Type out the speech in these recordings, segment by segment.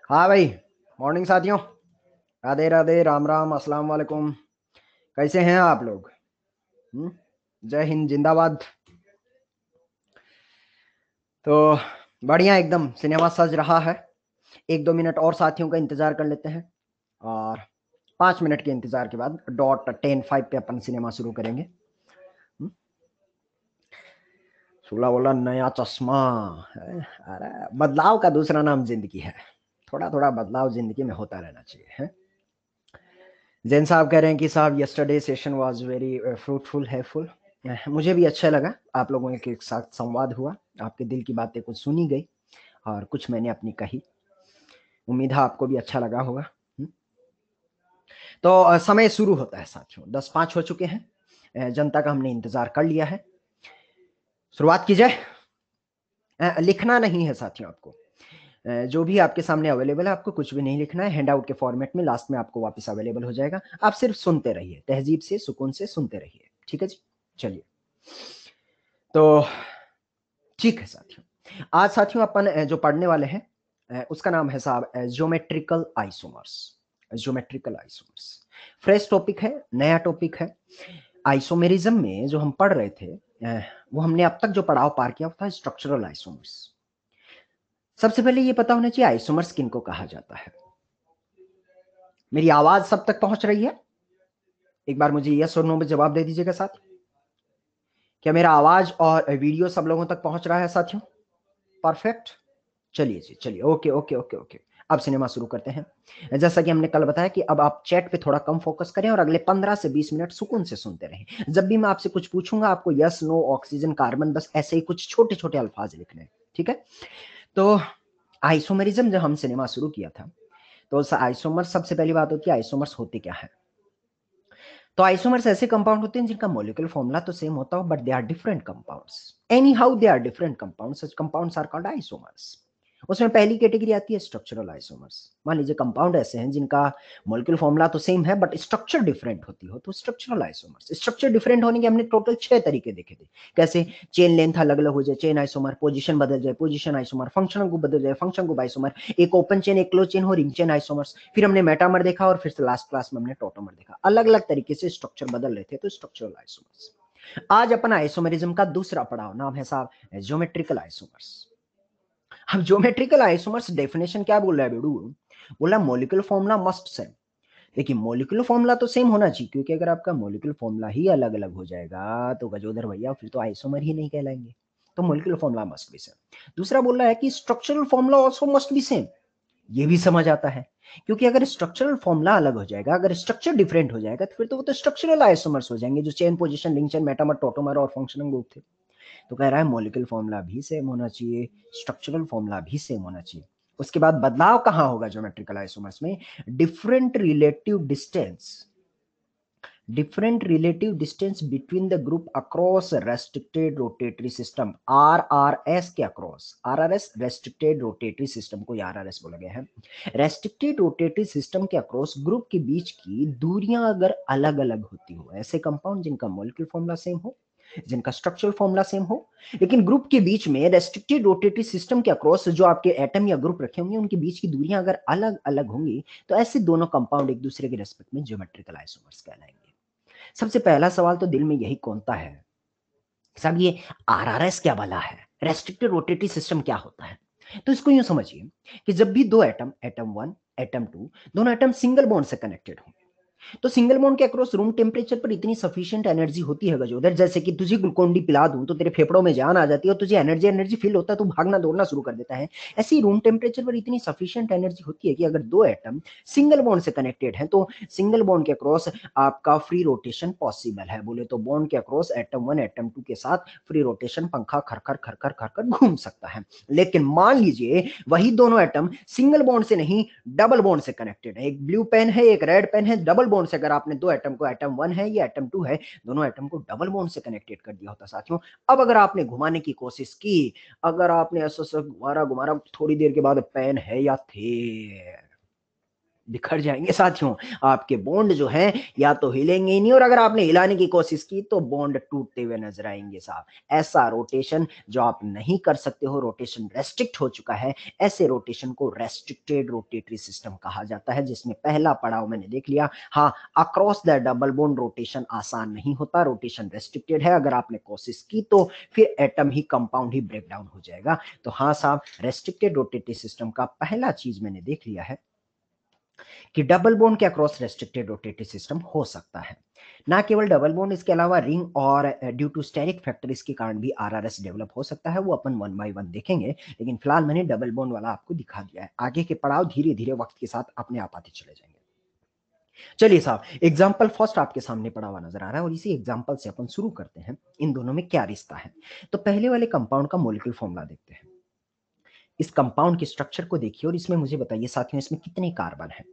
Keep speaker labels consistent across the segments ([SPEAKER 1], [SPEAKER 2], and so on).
[SPEAKER 1] हाँ भाई। मॉर्निंग साथियों। राधे राधे, राम राम, अस्सलाम वालेकुम। कैसे हैं आप लोग? हम्म? जय हिंद, जिंदाबाद। तो बढ़िया, एकदम सिनेमा सज रहा है। 1-2 मिनट और साथियों का इंतजार कर लेते हैं और 5 मिनट के इंतजार के बाद डॉट 10:05 पे अपन सिनेमा शुरू करेंगे। हम्म? सुला बोला नया चश्मा है। अरे बदलाव का दूसरा नाम जिंदगी है। थोड़ा थोड़ा बदलाव जिंदगी में होता रहना चाहिए है। जैन साहब कह रहे हैं कि साहब yesterday session was very fruitful, helpful. मुझे भी अच्छा लगा, आप लोगों के साथ संवाद हुआ, आपके दिल की बातें कुछ सुनी गई और कुछ मैंने अपनी कही। उम्मीद है आपको भी अच्छा लगा होगा। तो समय शुरू होता है साथियों, 10:05 हो चुके हैं। जनता का हमने इंतजार कर लिया है। शुरुआत की जाए। लिखना नहीं है साथियों आपको। जो भी आपके सामने अवेलेबल है, आपको कुछ भी नहीं लिखना है। हैंड आउट के फॉर्मेट में लास्ट में आपको वापस अवेलेबल हो जाएगा। आप सिर्फ सुनते रहिए, तहजीब से, सुकून से सुनते रहिए। ठीक है जी। चलिए। तो ठीक है साथियों, आज साथियों अपन जो पढ़ने वाले हैं उसका नाम है साहब geometrical isomers. Geometrical isomers fresh topic है, नया टॉपिक है। आइसोमेरिज्म में जो हम पढ़ रहे थे वो हमने अब तक जो पड़ाव पार किया वो था स्ट्रक्चरल आइसोमर्स। सबसे पहले ये पता होना चाहिए आइसोमर्स किनको कहा जाता है। मेरी आवाज सब तक पहुंच रही है? एक बार मुझे यस और नो में जवाब दे दीजिएगा साथ। क्या मेरा आवाज और वीडियो सब लोगों तक पहुंच रहा है साथियों? परफेक्ट। चलिए जी, चलिए, ओके ओके ओके ओके। अब सिनेमा शुरू करते हैं। जैसा कि हमने कल बताया कि अब आप चैट पे थोड़ा कम फोकस करें और अगले 15 से 20 मिनट सुकून से सुनते रहें। जब भी मैं आपसे कुछ पूछूंगा आपको यस नो ऑक्सीजन कार्बन बस ऐसे ही कुछ छोटे छोटे अल्फाज लिखने हैं। ठीक है? तो आइसोमेरिज्म जब हम सिनेमा शुरू किया था तो आइसोमर्स, सबसे पहली बात होती है आइसोमर्स होते क्या है। तो आइसोमर्स ऐसे कंपाउंड होते हैं जिनका मॉलिक्यूलर फॉर्मूला तो सेम होता हो but they are different compounds. Anyhow they are different compounds, such compounds are called isomers. उसमें पहली कैटेगरी आती है स्ट्रक्चरल आइसोमर्स। मान लीजिए कंपाउंड ऐसे हैं जिनका मॉलिक्यूलर फॉर्मूला तो सेम है बट स्ट्रक्चर डिफरेंट होती हो तो स्ट्रक्चरल आइसोमर्स। स्ट्रक्चर डिफरेंट होने के हमने टोटल 6 तरीके देखे थे। कैसे? चेन लेंथ अलग अलग हो जाए, चेन आइसोमर, पोजीशन बदल जाए, पोजीशन आइसोमर, फंक्शनल ग्रुप बदल जाए, फंक्शनल ग्रुप आइसोमर, एक ओपन चेन एक क्लोज चेन हो, रिंग चेन आइसोमर्स। फिर हमने मेटामर देखा और फिर से लास्ट क्लास में हमने टोटोमर देखा। अलग अलग तरीके से स्ट्रक्चर बदल रहे थे तो स्ट्रक्चरल आइसोमर्स। आज अपन आइसोमेरिज्म का दूसरा पड़ाव, नाम है साहब ज्योमेट्रिकल आइसोमर्स। अब ज्योमेट्रिकल आइसोमर्स डेफिनेशन क्या बोल रहा है बेडू? बोला मॉलिक्यूलर फॉर्मूला मस्ट सेम। देखिए मॉलिक्यूलर फॉर्मूला तो सेम होना चाहिए, क्योंकि अगर आपका मॉलिक्यूलर फॉर्मूला ही अलग अलग हो जाएगा तो गजोदर भैया फिर तो आइसोमर ही नहीं कहलाएंगे। तो molecular formula must be same. दूसरा बोल रहा है कि structural formula also must be same. ये भी समझ आता है, क्योंकि अगर स्ट्रक्चरल फॉर्मूला अलग हो जाएगा, अगर स्ट्रक्चर डिफरेंट हो जाएगा तो फिर तो वो तो स्ट्रक्चरल आइसोमर्स हो जाएंगे जो chain, position, link chain, metamer, tautomer और फंक्शनल ग्रुप थे। तो कह रहा है मॉलिक्यूलर फॉर्मूला भी सेम होना चाहिए, स्ट्रक्चरल फॉर्मूला भी सेम होना चाहिए। उसके बाद बदलाव कहां होगा ज्योमेट्रिकल आइसोमर्स में? Different relative distance, different relative distance between the group across a restricted rotatory system, RRS के across, RRS restricted rotatory system को RRS बोला गया है। restricted rotatory system के across ग्रुप के बीच की दूरियां अगर अलग अलग होती हो, ऐसे कंपाउंड जिनका मॉलिक्यूलर फॉर्मूला सेम हो, जिनका स्ट्रक्चरल फॉर्मूला सेम हो, लेकिन ग्रुप के बीच में रेस्ट्रिक्टेड रोटेटरी सिस्टम के अक्रॉस जो आपके एटम या ग्रुप रखे होंगे उनके बीच की दूरियां अगर अलग अलग होंगी तो ऐसे दोनों कंपाउंड एक दूसरे के रेस्पेक्ट में ज्योमेट्रिकल आइसोमर्स कहलाएंगे। सबसे पहला सवाल तो दिल में यही कौनता है, साहब ये आरआरएस क्या भला है, रेस्ट्रिक्टेड रोटेटरी सिस्टम क्या होता है? तो इसको यूं समझिए कि जब भी दो एटम, एटम 1 एटम 2, दोनों एटम सिंगल बॉन्ड से कनेक्टेड हो तो सिंगल बॉन्ड के अक्रॉस रूम टेम्परेचर पर इतनी सफिशिएंट एनर्जी होती है गजोदर, जैसे कि तुझे ग्लूकोन डी पिला दूं तो तेरे फेफड़ों में जान आ जाती है और तुझे एनर्जी एनर्जी फील होता है, तो भागना दौड़ना शुरू कर देता है। ऐसी रूम टेम्परेचर पर इतनी सफिशिएंट एनर्जी होती है कि अगर दो एटम सिंगल बॉन्ड से कनेक्टेड है तो सिंगल बॉन्ड के अक्रॉस आपका फ्री रोटेशन पॉसिबल है। बोले तो बॉन्ड के अक्रॉस एटम 1 एटम 2 के साथ फ्री रोटेशन पंखा खरखर खरखर खरखर घूम सकता है। लेकिन मान लीजिए वही दोनों एटम सिंगल बॉन्ड से नहीं, डबल बॉन्ड से कनेक्टेड है। एक ब्लू पेन है, एक रेड पेन है, डबल बॉन्ड से अगर आपने दो एटम को, एटम 1 है या एटम 2 है, दोनों एटम को डबल बॉन्ड से कनेक्टेड कर दिया होता साथियों। अब अगर आपने घुमाने की कोशिश की, अगर आपने ऐसा घुमारा घुमारा, थोड़ी देर के बाद पेन है या थे, बिखर जाएंगे साथियों। आपके बॉन्ड जो हैं या तो हिलेंगे ही नहीं, और अगर आपने हिलाने की कोशिश की तो बॉन्ड टूटते हुए नजर आएंगे साहब। ऐसा रोटेशन जो आप नहीं कर सकते हो, रोटेशन रेस्ट्रिक्ट हो चुका है, ऐसे रोटेशन को रेस्ट्रिक्टेड रोटेटरी सिस्टम कहा जाता है, जिसमें पहला पड़ाव मैंने देख लिया। हाँ, across the double bond rotation आसान नहीं होता, रोटेशन रेस्ट्रिक्टेड है। अगर आपने कोशिश की तो फिर एटम ही, कंपाउंड ही ब्रेक डाउन हो जाएगा। तो हाँ साहब, रेस्ट्रिक्टेड रोटेटरी सिस्टम का पहला चीज मैंने देख लिया है कि डबल बॉन्ड के अक्रॉस रेस्ट्रिक्टेड रोटेटरी सिस्टम हो सकता है। ना केवल डबल बॉन्ड, इसके अलावा रिंग और ड्यू टू स्टेरिक फैक्टर्स के कारण भी आरआरएस डेवलप हो सकता है, वो अपन वन बाय वन देखेंगे। लेकिन फिलहाल मैंने डबल बॉन्ड वाला आपको दिखा दिया है, आगे के पड़ाव धीरे धीरे वक्त के साथ अपने आप आते चले जाएंगे। चलिए साहब, एग्जाम्पल फर्स्ट आपके सामने पड़ा हुआ नजर आ रहा है, और इसी एग्जाम्पल से अपन शुरू करते हैं। इन दोनों में क्या रिश्ता है? तो पहले वाले कंपाउंड का मॉलिक्यूलर फॉर्मूला देखते हैं। इस कंपाउंड के स्ट्रक्चर को देखिए और इसमें मुझे बताइए साथियों, इसमें कितने कार्बन है?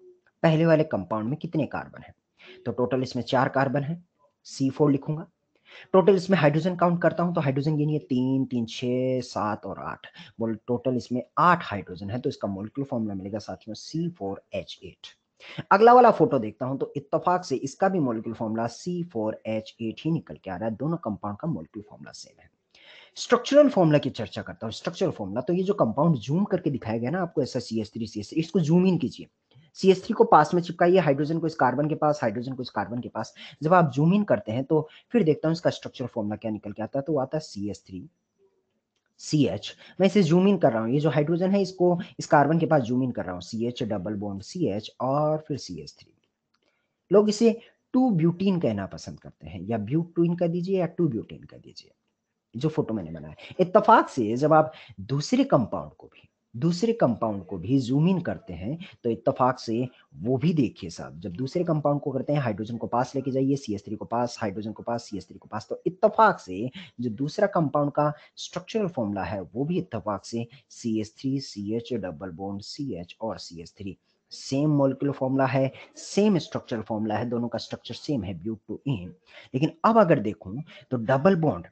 [SPEAKER 1] पहले वाले कंपाउंड में कितने कार्बन है? तो टोटल इसमें 4 कार्बन है, C4 लिखूंगा। टोटल इसमें हाइड्रोजन काउंट करता हूं तो हाइड्रोजन गिनिए, 3 3 6 7 और 8, बोल टोटल इसमें 8 हाइड्रोजन है। तो इसका मॉलिक्यूलर फॉर्मूला मिलेगा साथियों C4H8। अगला वाला फोटो देखता हूं तो इत्तेफाक से इसका भी मॉलिक्यूलर फॉर्मूला C4H8 ही निकल के आ रहा है। दोनों कंपाउंड का मॉलिक्यूलर फॉर्मूला सेम है। स्ट्रक्चरल फॉर्मूला की चर्चा करता हूँ। स्ट्रक्चरल फॉर्मूला, तो ये जो कंपाउंड जूम करके दिखाया गया ना आपको, ऐसा CH3 इसको जूम इन कीजिए। CH3 को पास में चिपकाइए, हाइड्रोजन को इस कार्बन के पास, हाइड्रोजन को इस कार्बन के पास। जब आप जूम इन करते हैं तो फिर देखता हूँ इसका स्ट्रक्चरल फॉर्मूला क्या निकल के आता है। तो वो आता है CH3CH। मैं इसे जूम इन कर रहा हूँ, ये जो हाइड्रोजन है इसको इस कार्बन के पास जूम इन कर रहा हूँ, CH डबल बॉन्ड CH और फिर CH3। लोग इसे टू ब्यूटीन कहना पसंद करते हैं, या ब्यूटीन कह दीजिए या टू ब्यूटीन कह दीजिए, जो फोटो मैंने बनाया। इत्तेफाक से जब आप दूसरे कंपाउंड को भी दूसरे कंपाउंड को भी जूम इन करते हैं तो इत्तेफाक से वो भी देखिए साहब, जब दूसरे कंपाउंड को करते हैं, हाइड्रोजन को पास लेके जाइए, CH3 को पास, हाइड्रोजन को पास, CH3 को पास, तो इत्तेफाक से जो दूसरा कंपाउंड का स्ट्रक्चरल फॉर्मूला है वो भी इत्तेफाक से CH3CH डबल बॉन्ड CH और CH3, सेम मॉलिक्यूलर फॉर्मूला है, सेम स्ट्रक्चरल फॉर्मूला है, दोनों का स्ट्रक्चर सेम है, ब्यूटेन। लेकिन अब अगर देखूं तो डबल बॉन्ड,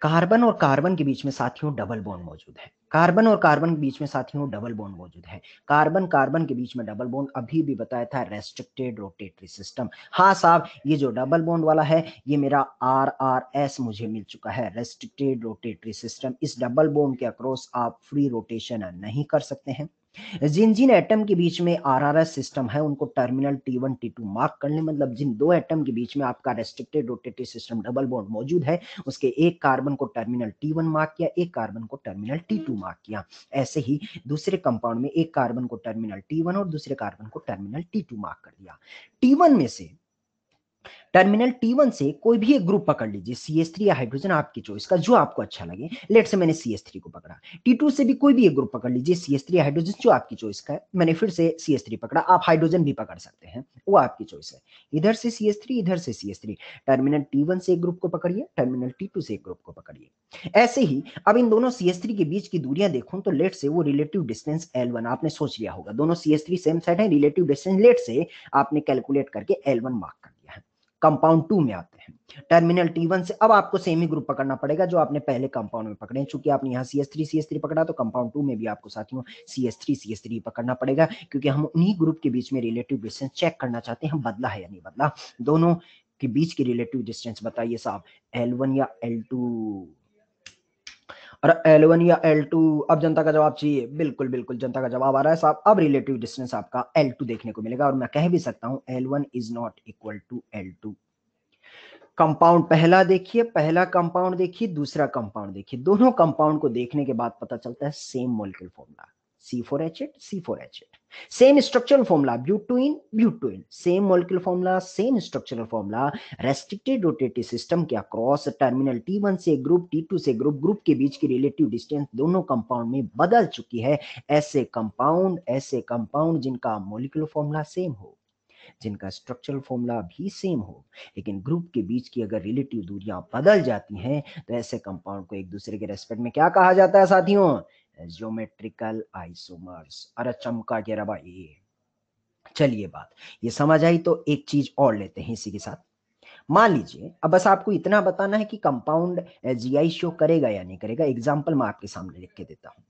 [SPEAKER 1] कार्बन और कार्बन के बीच में साथियों डबल बॉन्ड मौजूद है। कार्बन और कार्बन के बीच में साथियों डबल बॉन्ड मौजूद है। कार्बन कार्बन के बीच में डबल बॉन्ड, अभी भी बताया था रेस्ट्रिक्टेड रोटेटरी सिस्टम। हाँ साहब, ये जो डबल बॉन्ड वाला है ये मेरा RRS मुझे मिल चुका है, रेस्ट्रिक्टेड रोटेटरी सिस्टम। इस डबल बॉन्ड के अक्रॉस आप फ्री रोटेशन नहीं कर सकते हैं। जिन जिन एटम के बीच में RRS सिस्टम है उनको टर्मिनल T1 T2 मार्क कर लें। मतलब जिन दो एटम के बीच में आपका restricted rotatory system double bond मौजूद है, उसके एक कार्बन को टर्मिनल T1 मार्क किया, एक कार्बन को टर्मिनल T2 मार्क किया। ऐसे ही दूसरे कंपाउंड में एक कार्बन को टर्मिनल T1 और दूसरे कार्बन को टर्मिनल T2 मार्क कर दिया। T1 में से, टर्मिनल T1 से कोई भी एक ग्रुप पकड़ लीजिए, CH3 या हाइड्रोजन, आपकी चॉइस का जो आपको अच्छा लगे। लेट से मैंने CH3 को पकड़ा। T2 से भी कोई भी एक ग्रुप पकड़ लीजिए, CH3 या हाइड्रोजन, जो आपकी चॉइस का है। मैंने फिर से CH3 पकड़ा, आप हाइड्रोजन भी पकड़ सकते हैं, वो आपकी चॉइस है। इधर से CH3, इधर से CH3। टर्मिनल T1 से एक ग्रुप को पकड़िए, टर्मिनल T2 से एक ग्रुप को पकड़िए। ऐसे ही अब इन दोनों CH3 के बीच की दूरियां देखूं तो लेट से वो रिलेटिव डिस्टेंस L1 आपने सोच लिया होगा। दोनों CH3 सेम साइड है, रिलेटिव डिस्टेंस लेट से आपने कैलकुलेट करके L1 मार्क कर दिया है। कंपाउंड 2 में आते हैं। टर्मिनल T1 से अब आपको सेम ही ग्रुप पकड़ना पड़ेगा जो आपने पहले कंपाउंड में पकड़े। चूंकि आपने यहाँ CH3 पकड़ा तो कंपाउंड 2 में भी आपको साथियों CH3 पकड़ना पड़ेगा, क्योंकि हम उन्हीं ग्रुप के बीच में रिलेटिव डिस्टेंस चेक करना चाहते हैं, हम बदला है या नहीं बदला। दोनों के बीच की रिलेटिव डिस्टेंस बताइए साहब, L1 या L2? और L1 या L2? अब जनता का जवाब चाहिए, बिल्कुल बिल्कुल जनता का जवाब आ रहा है साहब। अब रिलेटिव डिस्टेंस आपका L2 देखने को मिलेगा, और मैं कह भी सकता हूं L1 is not equal to L2। Compound पहला देखिए, पहला कंपाउंड देखिए, दूसरा कंपाउंड देखिए, दोनों कंपाउंड को देखने के बाद पता चलता है same molecular formula, C4H8 same structural formula, butane butane, same molecular formula, same structural formula. Restricted rotatory system के अक्रॉस टर्मिनल T1 से ग्रुप, T2 से ग्रुप, ग्रुप के बीच की रिलेटिव डिस्टेंस दोनों कंपाउंड में बदल चुकी है। ऐसे कंपाउंड जिनका मॉलिक्यूलर फॉर्मूला सेम हो, जिनका स्ट्रक्चरल फॉर्मूला भी सेम हो, लेकिन ग्रुप के बीच की अगर रिलेटिव दूरियां बदल जाती हैं तो ऐसे कंपाउंड को एक दूसरे के रेस्पेक्ट में क्या कहा जाता है साथियों? Geometrical isomers. अरे चमका के रबा ये। चलिए बात ये समझ आई, तो एक चीज और लेते हैं इसी के साथ। मान लीजिए, अब बस आपको इतना बताना है कि कंपाउंड GI शो करेगा या नहीं करेगा। एग्जाम्पल मैं आपके सामने लिख के देता हूं।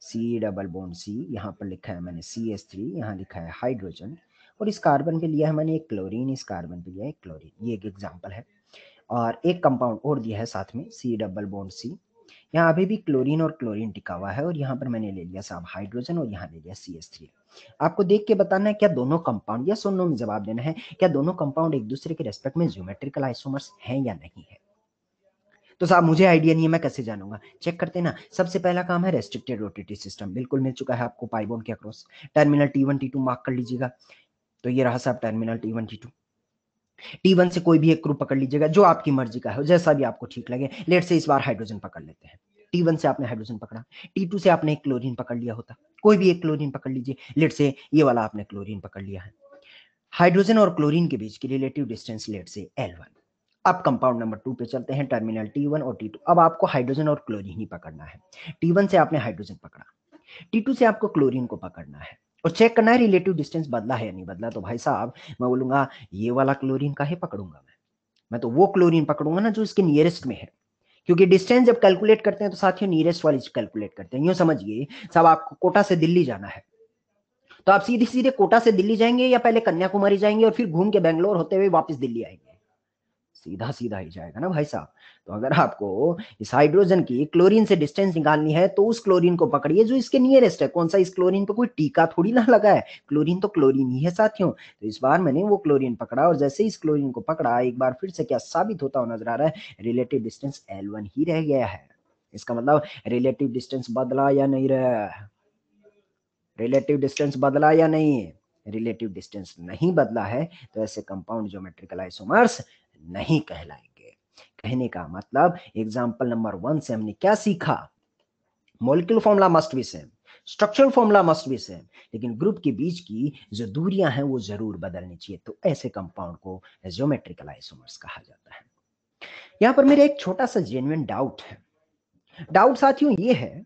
[SPEAKER 1] सी डबल बॉन्ड सी, यहाँ पर लिखा है मैंने CH3, यहाँ लिखा है हाइड्रोजन, और इस कार्बन पे लिया है मैंने एक क्लोरीन, इस कार्बन पे लिया है एक क्लोरीन। ये एक एग्जाम्पल है। और एक कंपाउंड और दिया है साथ में, सी डबल बॉन्ड सी। यहाँ अभी भी क्लोरीन और क्लोरीन टिका हुआ है, और यहाँ पर मैंने ले लिया साहब हाइड्रोजन, और यहाँ ले लिया CH3। आपको देख के बताना है क्या दोनों कंपाउंड, या सुनो में जवाब देना है, क्या दोनों कंपाउंड एक दूसरे के रेस्पेक्ट में ज्योमेट्रिकल आइसोमर्स हैं या नहीं है। तो साहब मुझे आइडिया नहीं है, मैं कैसे जानूंगा। चेक करते हैं ना। सबसे पहला काम है रेस्ट्रिक्टेड रोटेटरी सिस्टम, बिल्कुल मिल चुका है आपको पाई बॉन्ड के across. Terminal T1 T2 mark कर लीजिएगा। तो ये रहा साहब टर्मिनल T1 T2। T1 से कोई भी एक ग्रुप पकड़ लीजिएगा जो आपकी मर्जी का है, जैसा भी आपको ठीक लगे। लेट से इस बार हाइड्रोजन पकड़ लेते हैं। T1 से आपने हाइड्रोजन पकड़ा, T2 से आपने एक क्लोरीन पकड़ लिया होता, कोई भी एक क्लोरीन पकड़ लीजिए। लेट से ये वाला आपने क्लोरीन पकड़ लिया है। हाइड्रोजन और क्लोरीन के बीच की रिलेटिव डिस्टेंस लेट से L1। अब कंपाउंड नंबर 2 पे चलते हैं, टर्मिनल T1 और T2। अब आपको हाइड्रोजन और क्लोरीन ही पकड़ना है। T1 से आपने हाइड्रोजन पकड़ा, T2 से आपको क्लोरीन को पकड़ना है, और चेक करना है रिलेटिव डिस्टेंस बदला है या नहीं बदला। तो भाई साहब मैं बोलूंगा ये वाला क्लोरीन का ही पकड़ूंगा मैं तो वो क्लोरीन पकड़ूंगा ना जो इसके नियरेस्ट में है, क्योंकि डिस्टेंस जब कैलकुलेट करते हैं तो साथियों नियरेस्ट वाली कैलकुलेट करते हैं। यूं समझिए साहब, आपको कोटा से दिल्ली जाना है, तो आप सीधे सीधे कोटा से दिल्ली जाएंगे, या पहले कन्याकुमारी जाएंगे और फिर घूम के बैंगलोर होते हुए वापस दिल्ली आएंगे। सीधा सीधा ही जाएगा ना भाई साहब। तो अगर आपको इस हाइड्रोजन की क्लोरीन से डिस्टेंस निकालनी है तो उस क्लोरीन को पकड़िए जो इसके नियरेस्ट है। कौन सा, इस क्लोरीन पे कोई टीका थोड़ी ना लगा है, क्लोरीन तो क्लोरीन ही है साथियों। तो इस बार मैंने वो क्लोरीन पकड़ा, और जैसे इस क्लोरीन को पकड़ा, एक बार फिर से क्या साबित होता हुआ नजर आ रहा है, रिलेटिव डिस्टेंस L1 ही रह गया है। इसका मतलब रिलेटिव डिस्टेंस बदला या नहीं रहा, रिलेटिव डिस्टेंस बदला या नहीं, रिलेटिव डिस्टेंस नहीं बदला है, तो ऐसे कंपाउंड ज्योमेट्रिकल आइसोमर्स नहीं कहलाएंगे। कहने का मतलब एग्जांपल नंबर 1 से हमने क्या सीखा, molecular formula must be same, structural formula must be same, लेकिन ग्रुप के बीच की जो दूरियां हैं वो जरूर बदलनी चाहिए। तो ऐसे कंपाउंड को ज्योमेट्रिकल आइसोमर्स कहा जाता है। यहां पर मेरा एक छोटा सा जेन्युइन डाउट है। डाउट साथियों ये है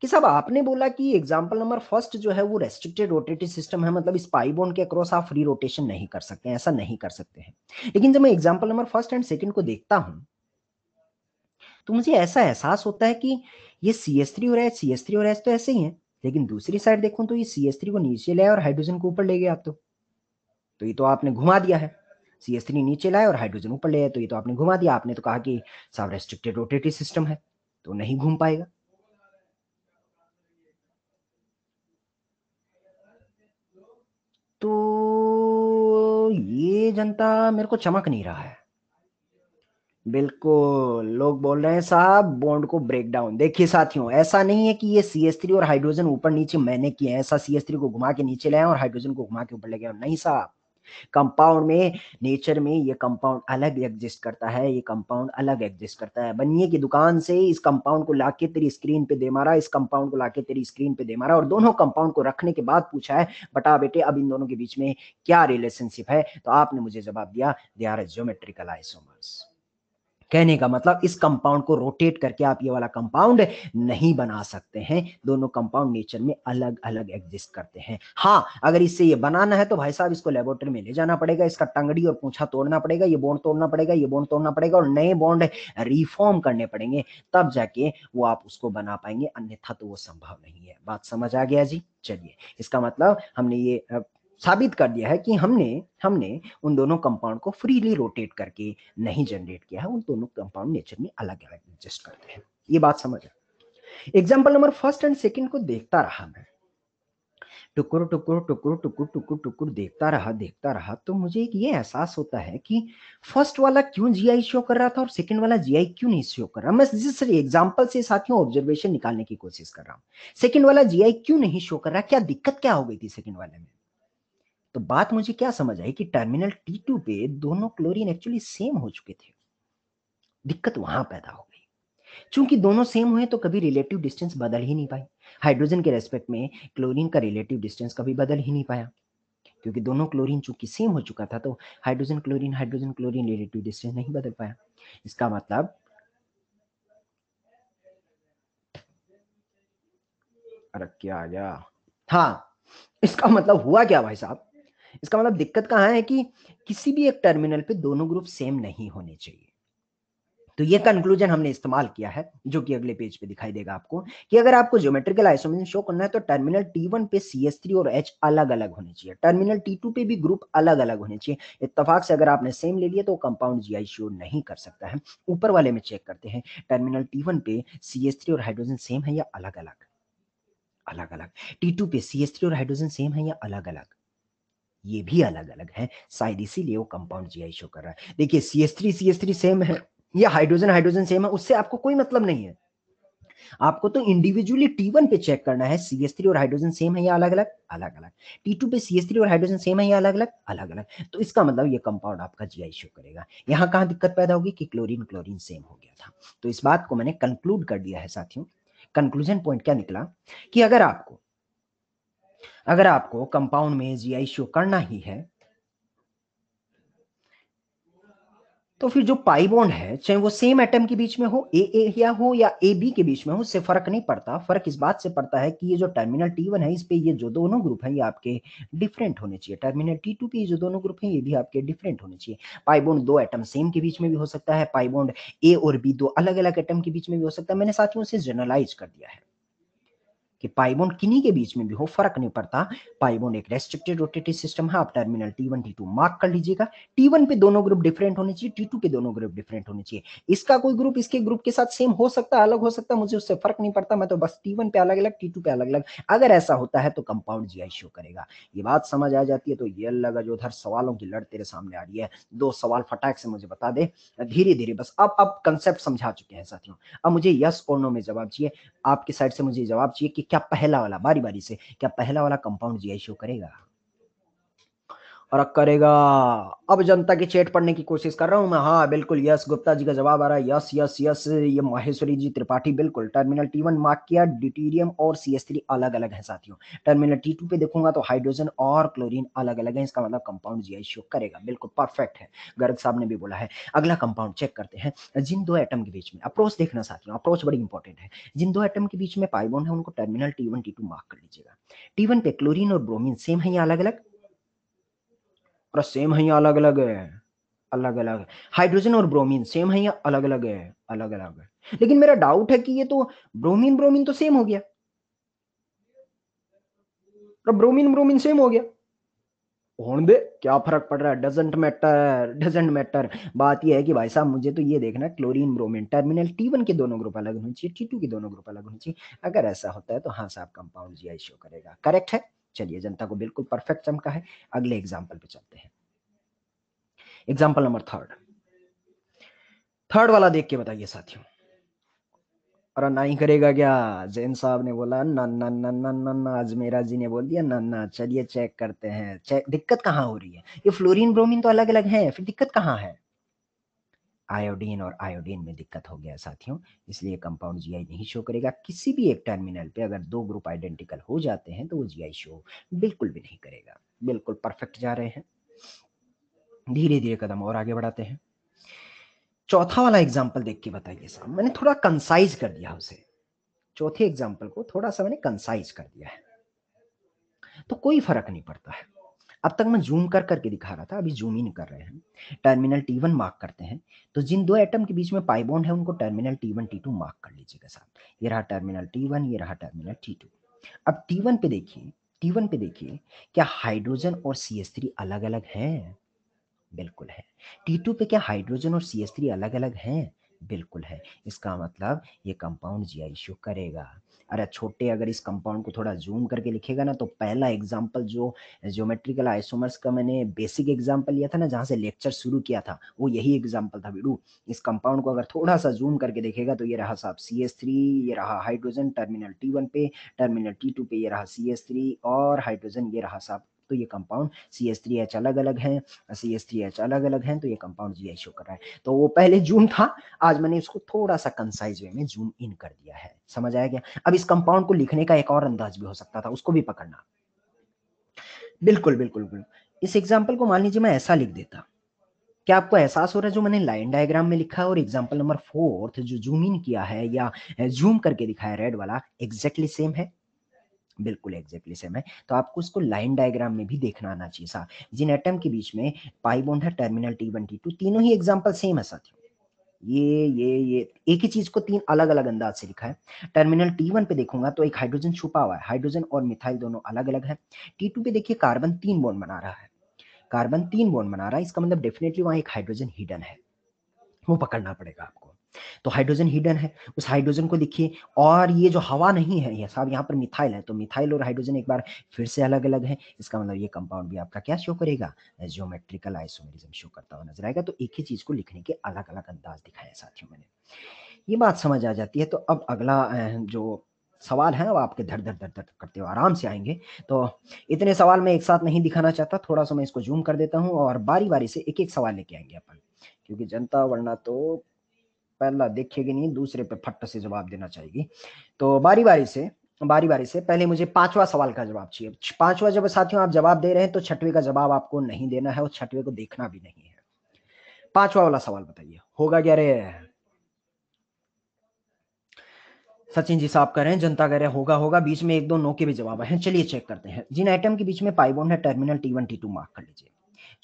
[SPEAKER 1] कि साहब आपने बोला कि एग्जाम्पल नंबर फर्स्ट जो है वो रेस्ट्रिक्टेड रोटेटिव सिस्टम है, मतलब इस पाई बॉन्ड के अक्रॉस आप फ्री रोटेशन नहीं कर सकते हैं, ऐसा नहीं कर सकते हैं। लेकिन जब मैं example number first and second को देखता हूं तो मुझे ऐसा एहसास होता है कि ये CH3 और CH3 और H तो ऐसे ही है, लेकिन दूसरी साइड देखूं तो ये CH3 को नीचे लाया और हाइड्रोजन को ऊपर ले गया। आप तो ये तो आपने घुमा दिया है। CH3 नीचे लाया और हाइड्रोजन ऊपर ले आया, तो ये तो आपने घुमा दिया। आपने तो कहा कि साहब रेस्ट्रिक्टेड रोटेटिव सिस्टम है, तो नहीं घूम पाएगा। तो ये जनता मेरे को चमक नहीं रहा है। बिल्कुल लोग बोल रहे हैं साहब बॉन्ड को ब्रेक डाउन। देखिए साथियों, ऐसा नहीं है कि ये CH3 और हाइड्रोजन ऊपर नीचे मैंने किए हैं, ऐसा CH3 को घुमा के नीचे लाया और हाइड्रोजन को घुमा के ऊपर ले गया, नहीं साहब। कंपाउंड में, नेचर में ये कंपाउंड अलग एग्जिस्ट करता है, ये कंपाउंड अलग एग्जिस्ट करता है। बनिए की दुकान से इस कंपाउंड को लाके तेरी स्क्रीन पे दे मारा, इस कंपाउंड को लाके तेरी स्क्रीन पे दे मारा, और दोनों कंपाउंड को रखने के बाद पूछा है बता बेटे अब इन दोनों के बीच में क्या रिलेशनशिप है, तो आपने मुझे जवाब दिया दे आर ज्योमेट्रिकल आइसोमर्स। कहने का मतलब इस कंपाउंड को रोटेट करके आप ये वाला कंपाउंड नहीं बना सकते हैं। दोनों कंपाउंड नेचर में अलग अलग एग्जिस्ट करते हैं। हाँ, अगर इससे ये बनाना है तो भाई साहब इसको लेबोरेटरी में ले जाना पड़ेगा, इसका टंगड़ी और पूंछा तोड़ना पड़ेगा, ये बॉन्ड तोड़ना पड़ेगा, ये बॉन्ड तोड़ना पड़ेगा, और नए बॉन्ड रिफॉर्म करने पड़ेंगे, तब जाके वो आप उसको बना पाएंगे, अन्यथा तो वो संभव नहीं है। बात समझ आ गया जी। चलिए, इसका मतलब हमने ये साबित कर दिया है कि हमने हमने उन दोनों कंपाउंड को फ्रीली रोटेट करके नहीं जनरेट किया है। उन दोनों कंपाउंड नेचर में अलग अलग एग्जिस्ट करते हैं। ये बात समझ आ। Example number first and second को देखता रहा मैं, टुकुर टुकुर टुकुर टुकुर टुकुर टुकुर देखता रहा तो मुझे एक ये एहसास होता है कि फर्स्ट वाला क्यों GI शो कर रहा था और सेकंड वाला GI क्यों नहीं शो कर रहा। मैं जिस एग्जांपल से साथियों ऑब्जर्वेशन निकालने की कोशिश कर रहा हूं, सेकंड वाला GI क्यों नहीं शो कर रहा, क्या दिक्कत क्या हो गई थी सेकंड वाले में। तो बात मुझे क्या समझ आई कि टर्मिनल T2 पे दोनों क्लोरीन एक्चुअली सेम हो चुके थे। दिक्कत वहां पैदा हो गई, चूंकि दोनों सेम हुए तो कभी रिलेटिव डिस्टेंस बदल ही नहीं पाई। हाइड्रोजन के रेस्पेक्ट में क्लोरीन का रिलेटिव डिस्टेंस कभी बदल ही नहीं पाया, क्योंकि दोनों क्लोरीन चूंकि सेम हो चुका था, तो हाइड्रोजन क्लोरीन रिलेटिव डिस्टेंस नहीं बदल पाया। इसका मतलब अरे क्या आ गया, हाँ, इसका मतलब हुआ क्या भाई साहब, इसका मतलब दिक्कत कहां है कि किसी भी एक टर्मिनल पे दोनों ग्रुप सेम नहीं होने चाहिए। तो ये कंक्लूजन हमने इस्तेमाल किया है, जो कि अगले पेज पे दिखाई देगा आपको, कि अगर आपको ज्योमेट्रिकल आइसोमर्सिज्म शो करना है तो टर्मिनल T1 पे CH3 और H अलग अलग होने चाहिए, टर्मिनल T2 पे भी ग्रुप अलग अलग होने चाहिए। इत्तेफाक से अगर आपने सेम ले लिया तो कंपाउंड GI शो नहीं कर सकता है। ऊपर वाले में चेक करते हैं, टर्मिनल T1 पे CH3 और हाइड्रोजन सेम है या अलग अलग, अलग अलग। T2 पे CH3 और हाइड्रोजन सेम है या अलग अलग, ये भी अलग अलग है, शायद इसीलिए वो कंपाउंड GI शो कर रहा है। देखिए CH3 सेम है या हाइड्रोजन हाइड्रोजन सेम है, उससे आपको कोई मतलब नहीं है। आपको तो इंडिविजुअली T1 पे चेक करना है, CH3 और हाइड्रोजन सेम है या अलग अलग, अलग अलग। T2 पे CH3 और हाइड्रोजन सेम है या अलग अलग, अलग अलग। तो इसका मतलब ये कंपाउंड आपका GI शो करेगा। यहाँ कहाँ दिक्कत पैदा होगी कि क्लोरीन क्लोरीन सेम हो गया था। तो इस बात को मैंने कंक्लूड कर दिया है साथियों। कंक्लूजन पॉइंट क्या निकला कि अगर आपको कंपाउंड में GI शो करना ही है तो फिर जो पाई बॉन्ड है, चाहे वो सेम एटम के बीच में हो, ए या हो या ए बी के बीच में हो, उससे फर्क नहीं पड़ता। फर्क इस बात से पड़ता है कि ये जो टर्मिनल T1 है, इस पे ये जो दोनों ग्रुप हैं ये आपके डिफरेंट होने चाहिए। टर्मिनल T2 पे ये जो दोनों ग्रुप हैं ये भी आपके डिफरेंट होने चाहिए। पाई बॉन्ड दो एटम सेम के बीच में भी हो सकता है, पाई बॉन्ड ए और बी दो अलग अलग एटम के बीच में भी हो सकता है। मैंने साथियों से जनरलाइज कर दिया है कि पाई बॉन्ड किन्हीं के बीच में भी हो, फर्क नहीं पड़ता। पाई बॉन्ड एक रेस्ट्रिक्टेड रोटेटिव सिस्टम है। आप टर्मिनल T1 T2 मार्क कर लीजिएगा। T1 पे दोनों ग्रुप डिफरेंट होने चाहिए, T2 पे दोनों ग्रुप डिफरेंट होने चाहिए। इसका कोई ग्रुप इसके ग्रुप के साथ सेम हो सकता है, अलग हो सकता है, मुझे उससे फर्क नहीं पड़ता। मैं तो बस T1 पे अलग अलग, T2 पे अलग अलग। अगर ऐसा होता है तो कंपाउंड GI शो करेगा। ये बात समझ आ जाती है तो ये लगा जो उधर सवालों की लड़ तेरे सामने आ रही है, दो सवाल फटाक से मुझे बता दे धीरे धीरे। बस अब कंसेप्ट समझा चुके हैं साथियों। अब मुझे यस और नो में जवाब चाहिए। आपकी साइड से मुझे जवाब चाहिए कि क्या पहला वाला, बारी बारी से, क्या पहला वाला कंपाउंड GI शो करेगा? और करेगा। अब जनता की चैट पढ़ने की कोशिश कर रहा हूं मैं। हाँ बिल्कुल, यस गुप्ता जी का जवाब आ रहा है, यस यस यस। ये माहेश्वरी जी त्रिपाठी, बिल्कुल टर्मिनल T1 मार्क किया, ड्यूटेरियम और CH3 अलग अलग है साथियों। टर्मिनल T2 पे देखूंगा तो हाइड्रोजन और क्लोरीन अलग अलग है, इसका मतलब कंपाउंड GI शो करेगा। बिल्कुल परफेक्ट है, गर्ग साहब ने भी बोला है। अगला कंपाउंड चेक करते हैं। जिन दो एटम के बीच में, अप्रोच देखना साथियों, अप्रोच बड़ी इंपॉर्टेंट है। जिन दो एटम के बीच में पाई बॉन्ड है उनको टर्मिनल T1 T2 मार्क कर लीजिएगा। T1 पे क्लोरीन और ब्रोमीन सेम है या अलग अलग? और सेम है या अलग अलग है? अलग अलग। हाइड्रोजन और ब्रोमीन सेम है या अलग अलग है? अलग अलग है। लेकिन मेरा डाउट है कि ये तो ब्रोमीन ब्रोमीन तो सेम हो गया, और ब्रोमीन ब्रोमीन सेम हो गया। होने दे, क्या फर्क पड़ रहा है, डजेंट मैटर, डजेंट मैटर। बात ये है कि भाई साहब मुझे तो ये देखना, क्लोरीन ब्रोमीन टर्मिनल T1 के दोनों ग्रुप अलग होने चाहिए, T2 के दोनों ग्रुप अलग होने चाहिए। अगर ऐसा होता है तो हाँ साहब कंपाउंड GI शो करेगा। करेक्ट है। चलिए, जनता को बिल्कुल परफेक्ट चमका है। अगले एग्जाम्पल पे चलते हैं। Example number third. थर्ड वाला देख के बताइए साथियों। और ना ही करेगा क्या? जैन साहब ने बोला ना ना ना ना ना ना, अजमेरा जी ने बोल दिया ना ना। चलिए चेक करते हैं। चेक, दिक्कत कहाँ हो रही है? ये फ्लोरीन ब्रोमीन तो अलग अलग है, फिर दिक्कत कहाँ है? आयोडीन और आयोडीन में दिक्कत हो गया साथियों, इसलिए कंपाउंड GI नहीं शो करेगा। किसी भी एक टर्मिनल पे अगर दो ग्रुप आइडेंटिकल हो जाते हैं तो वो GI शो बिल्कुल भी नहीं करेगा। बिल्कुल परफेक्ट जा रहे हैं। धीरे धीरे कदम और आगे बढ़ाते हैं। चौथा वाला एग्जाम्पल देख के बताइए साहब। मैंने थोड़ा कंसाइज कर दिया उसे, चौथे एग्जाम्पल को थोड़ा सा मैंने कंसाइज कर दिया है, तो कोई फर्क नहीं पड़ता है। अब तक मैं जूम कर करके दिखा रहा था, अभी जूम इन कर रहे हैं। टर्मिनल T1 मार्क करते हैं। तो जिन दो एटम के बीच में पाई बॉन्ड है उनको टर्मिनल T1 T2 मार्क कर लीजिएगा साहब। ये रहा टर्मिनल T1, ये रहा टर्मिनल T2। अब T1 पे देखिए, T1 पे देखिए, क्या हाइड्रोजन और CH3 अलग अलग हैं? बिल्कुल है। T2 पे क्या हाइड्रोजन और CH3 अलग अलग हैं? बिल्कुल है। इसका मतलब ये कंपाउंड GI शो करेगा। अरे छोटे, अगर इस कंपाउंड को थोड़ा जूम करके लिखेगा ना, तो पहला एग्जाम्पल जो ज्योमेट्रिकल आइसोमर्स का मैंने बेसिक एग्जाम्पल लिया था ना, जहाँ से लेक्चर शुरू किया था, वो यही एग्जाम्पल था बिडू। इस कंपाउंड को अगर थोड़ा सा जूम करके देखेगा तो ये रहा साहब CH3, ये रहा हाइड्रोजन टर्मिनल T1 पे, टर्मिनल T2 पे ये रहा CH3 और हाइड्रोजन, ये रहा साहब। तो ये कंपाउंड CH3H अलग अलग हैं, CH3H अलग अलग हैं, तो ये कंपाउंड GI शो कर रहा है। तो वो पहले जूम था, आज मैंने इसको थोड़ा सा कंसाइज वे में जूम इन कर दिया है। समझ आया क्या? अब इस कंपाउंड को लिखने का एक और अंदाज भी हो सकता था, उसको भी पकड़ना। बिल्कुल बिल्कुल बिल्कुल। इस एग्जाम्पल को मान लीजिए मैं ऐसा लिख देता। क्या आपको एहसास हो रहा है जो मैंने लाइन डायग्राम में लिखा है और एग्जाम्पल नंबर फोर्थ जो जूम इन किया है या जूम करके दिखाया रेड वाला, एग्जैक्टली सेम है? बिल्कुल एग्जैक्टली सेम है। तो आपको इसको लाइन डायग्राम में भी देखना आना चाहिए साहब। जिन एटम के बीच में पाई बॉन्ड है टर्मिनल T1 T2, तीनों ही एग्जांपल सेम है साथियों। ये एक ही चीज को तीन अलग अलग अंदाज से लिखा है। टर्मिनल T1 पे देखूंगा तो एक हाइड्रोजन छुपा हुआ है, हाइड्रोजन और मिथाइल दोनों अलग अलग है। T2 पे देखिए कार्बन 3 बॉन्ड बना रहा है, कार्बन 3 बॉन्ड बना रहा है, इसका मतलब डेफिनेटली वहां एक हाइड्रोजन हिडन है, वो पकड़ना पड़ेगा आपको। तो हाइड्रोजन हिडन है, उस हाइड्रोजन को लिखिए। और ये जो हवा नहीं है, ये साहब यहाँ पर मिथाइल है, तो मिथाइल और हाइड्रोजन एक बार फिर से अलग अलग है, इसका मतलब ये कंपाउंड भी आपका क्या शो करेगा, ज्योमेट्रिकल आइसोमेरिज्म शो करता हुआ नजर आएगा। तो एक ही चीज को लिखने के अलग अलग अंदाज दिखाए साथियों मैंने, ये बात समझ आ जाती है। तो अब अगला जो सवाल है, अब आपके धड़ धड़ धड़ धड़ करते हुए आराम से आएंगे। तो इतने सवाल मैं एक साथ नहीं दिखाना चाहता, थोड़ा सा मैं इसको जूम कर देता हूँ और बारी बारी से एक एक सवाल लेके आएंगे अपन, क्योंकि जनता वरना तो पहला देखेगी नहीं, दूसरे पे फट से जवाब देना चाहेगी। तो बारी बारी से पहले मुझे पांचवा सवाल का जवाब चाहिए। पांचवा जब साथियों आप जवाब दे रहे हैं तो छठवें का जवाब आपको नहीं देना है और छठवें को देखना भी नहीं है। पांचवा वाला सवाल बताइए, होगा क्या रे? सचिन जी साहब कह रहे हैं, जनता कह रहे हैं होगा होगा, बीच में एक दो नो के भी जवाब हैं। चलिए चेक करते हैं। जिन आइटम के बीच में पाई बॉन्ड है टर्मिनल T1 T2 मार्क कर लीजिए।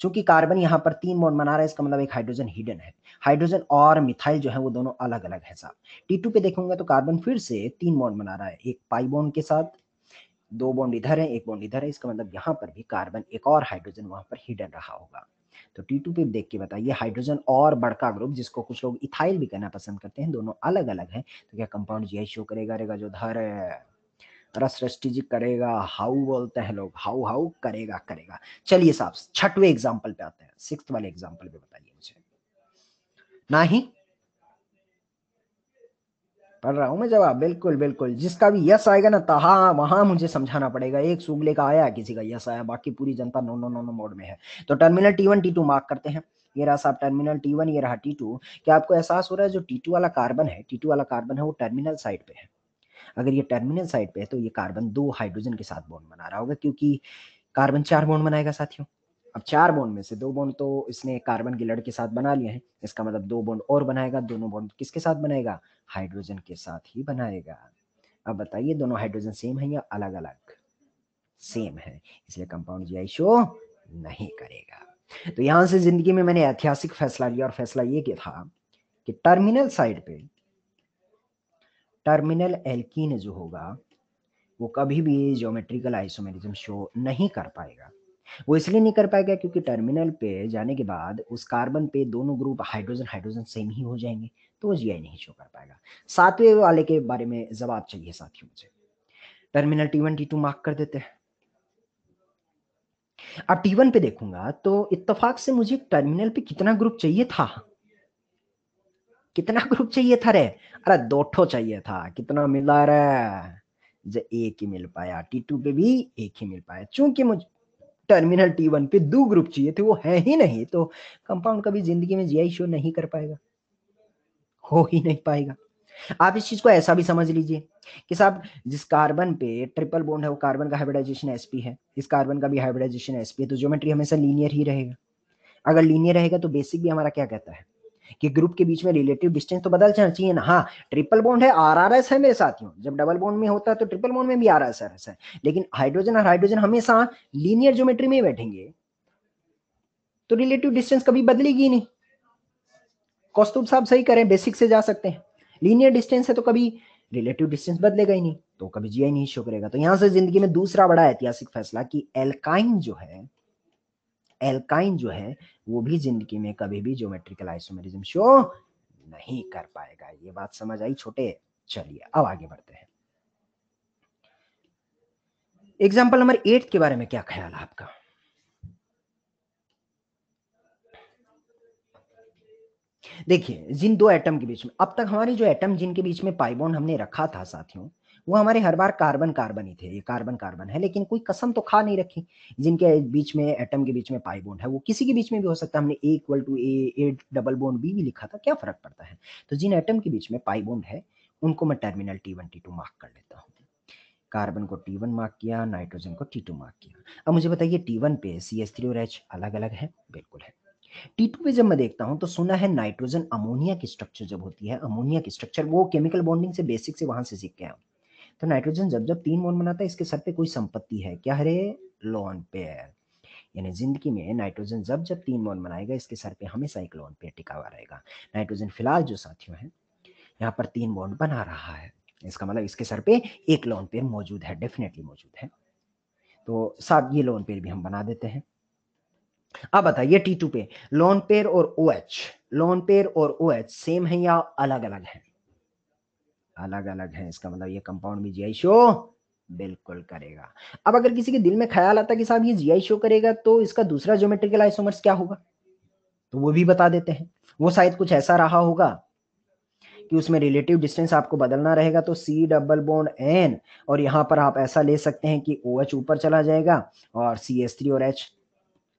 [SPEAKER 1] चूंकि कार्बन यहाँ पर 3 बॉन्ड बना रहा है, इसका मतलब एक हाइड्रोजन हिडन है। हाइड्रोजन और मिथाइल जो है वो दोनों अलग अलग है साहब। T2 पे देखूंगा तो कार्बन फिर से 3 बॉन्ड बना रहा है, एक पाई बॉन्ड के साथ, 2 बॉन्ड इधर है, एक बॉन्ड इधर है, इसका मतलब यहाँ पर भी कार्बन एक और हाइड्रोजन वहां पर हिडन रहा होगा। तो T2 पे देख के बताइए, हाइड्रोजन और बड़का ग्रुप जिसको कुछ लोग इथाइल भी कहना पसंद करते हैं, दोनों अलग अलग हैं। तो क्या कंपाउंड यही शो करेगा रहेगा जो धर रस सृष्टि जी करेगा, हाउ बोलते हैं लोग, हाउ हाउ करेगा करेगा। चलिए साहब छठवें एग्जाम्पल पे आते हैं, सिक्स्थ वाले एग्जाम्पल पे बताइए मुझे। नहीं पढ़ रहा हूं मैं जवाब, बिल्कुल बिल्कुल, जिसका भी यस आएगा ना तहा वहां मुझे समझाना पड़ेगा। एक सूगले का आया, किसी का यस आया, बाकी पूरी जनता no no no no mode में है। तो टर्मिनल T1 T2 मार्क करते हैं। ये रहा साहब टर्मिनल T1, ये रहा T2। क्या आपको एहसास हो रहा है जो T2 वाला कार्बन है, T2 वाला कार्बन है वो टर्मिनल साइड पे है। अगर ये टर्मिनल साइड पे है तो ये कार्बन 2 हाइड्रोजन के साथ बॉन्ड बना रहा होगा, क्योंकि कार्बन 4 बॉन्ड बनाएगा साथियों। अब 4 बॉन्ड में से 2 बॉन्ड तो इसने कार्बन के लड़ के साथ बना लिए हैं, इसका मतलब 2 बॉन्ड और बनाएगा। दोनों बॉन्ड किसके साथ बनाएगा? हाइड्रोजन के साथ ही बनाएगा। अब बताइए दोनों हाइड्रोजन सेम है या अलग अलग? सेम है, इसलिए कंपाउंड जीआई शो नहीं करेगा। तो यहां से जिंदगी में मैंने ऐतिहासिक फैसला लिया, और फैसला ये किया था कि टर्मिनल साइड पे टर्मिनल एल्कीन जो होगा वो कभी भी ज्योमेट्रिकल आइसोमेरिज्म शो नहीं कर पाएगा। वो इसलिए नहीं कर पाएगा क्योंकि टर्मिनल पे जाने के बाद उस कार्बन पे दोनों ग्रुप हाइड्रोजन हाइड्रोजन सेम ही हो जाएंगे, तो वो जीआई नहीं शो कर पाएगा। सातवें वाले के बारे में जवाब चाहिए साथियों मुझे। टर्मिनल T1 T2 मार्क कर देते हैं। अब T1 पे देखूंगा तो इत्तेफाक से मुझे टर्मिनल पे कितना ग्रुप चाहिए था? कितना ग्रुप चाहिए था रे? अरे दो ठो चाहिए था, कितना मिला रे? जो एक ही मिल पाया। T2 पे भी एक ही मिल पाया, चूंकि मुझे टर्मिनल T1 पे 2 ग्रुप चाहिए थे, वो है ही नहीं, तो कंपाउंड कभी जिंदगी में जीआई शो नहीं कर पाएगा, हो ही नहीं पाएगा। आप इस चीज को ऐसा भी समझ लीजिए कि साहब जिस कार्बन पे ट्रिपल बॉन्ड है वो कार्बन का हाइब्रिडाइजेशन sp है, इस कार्बन का भी हाइब्रिडाइजेशन sp है, तो ज्योमेट्री हमेशा लीनियर ही रहेगा। अगर लीनियर रहेगा तो बेसिक भी हमारा क्या कहता है कि ग्रुप के बीच में रिलेटिव डिस्टेंस तो बदल जाना चाहिए ना। हाँ ट्रिपल बॉन्ड है, RRS है मेरे साथियों, जब डबल बॉन्ड में होता है तो ट्रिपल बॉन्ड में भी RRS है, लेकिन हाइड्रोजन और हाइड्रोजन हमेशा लीनियर ज्योमेट्री में ही बैठेंगे, तो रिलेटिव डिस्टेंस कभी बदलेगी नहीं। कौस्तुभ साहब सही करें, बेसिक से जा सकते हैं। लीनियर डिस्टेंस है तो कभी रिलेटिव डिस्टेंस बदलेगा ही नहीं, तो कभी जीआई नहीं शो करेगा। तो यहां से जिंदगी में दूसरा बड़ा ऐतिहासिक फैसला कि एल्काइन जो है वो भी जिंदगी में कभी भी ज्योमेट्रिकल आइसोमेरिज्म शो नहीं कर पाएगा। ये बात समझ आई छोटे? चलिए अब आगे बढ़ते हैं। एग्जाम्पल नंबर 8 के बारे में क्या ख्याल है आपका? देखिए जिन दो एटम के बीच में, अब तक हमारी जो एटम जिनके बीच में पाई बॉन्ड हमने रखा था साथियों, वो हमारे हर बार कार्बन कार्बन ही थे, ये कार्बन कार्बन है, लेकिन कोई कसम तो खा नहीं रखी। जिनके बीच में एटम के बीच में पाई बॉन्ड है वो किसी के बीच में भी हो सकता है, हमने A=A, डबल बॉन्ड बी भी लिखा था, क्या फर्क पड़ता है। तो जिन एटम के बीच में पाई बॉन्ड है उनको मैं टर्मिनल T1 T2 मार्क कर लेता हूँ। कार्बन को T1 मार्क किया, नाइट्रोजन को T2 मार्क किया। अब मुझे बताइए T1 पे CH3 और H अलग अलग है? बिल्कुल है। T2 पे जब मैं देखता हूं तो सुना है नाइट्रोजन अमोनिया की स्ट्रक्चर जब होती है, अमोनिया की स्ट्रक्चर वो केमिकल बॉन्डिंग से बेसिक से वहां से सीख के आया। तो नाइट्रोजन जब जब 3 बॉन्ड बनाता है इसके सर पे कोई संपत्ति है, क्या है रे? Lone pair. यानी जिंदगी में नाइट्रोजन जब जब 3 बॉन्ड बनाएगा इसके सर पे हमेशा एक लोन पेयर टिका हुआ रहेगा। नाइट्रोजन फिलहाल जो साथियों है यहाँ पर 3 बॉन्ड बना रहा है, इसका मतलब इसके सर पे एक लोन पेयर मौजूद है, डेफिनेटली मौजूद है। तो साहब ये लोन पेयर भी हम बना देते हैं। अब बताइए T2 पे लोन पेयर और OH, लोन पेयर और OH सेम है या अलग अलग है? अलग अलग है, इसका मतलब ये कंपाउंड भी जीआई शो बिल्कुल करेगा। अब अगर किसी के दिल में ख्याल आता कि साहब ये जीआई शो करेगा तो इसका दूसरा ज्योमेट्रिकल आइसोमर्स क्या होगा, तो वो भी बता देते हैं। वो शायद कुछ ऐसा रहा होगा कि उसमें रिलेटिव डिस्टेंस आपको बदलना रहेगा, तो C डबल बॉन्ड N और यहाँ पर आप ऐसा ले सकते हैं कि OH ऊपर चला जाएगा और CH3 और H।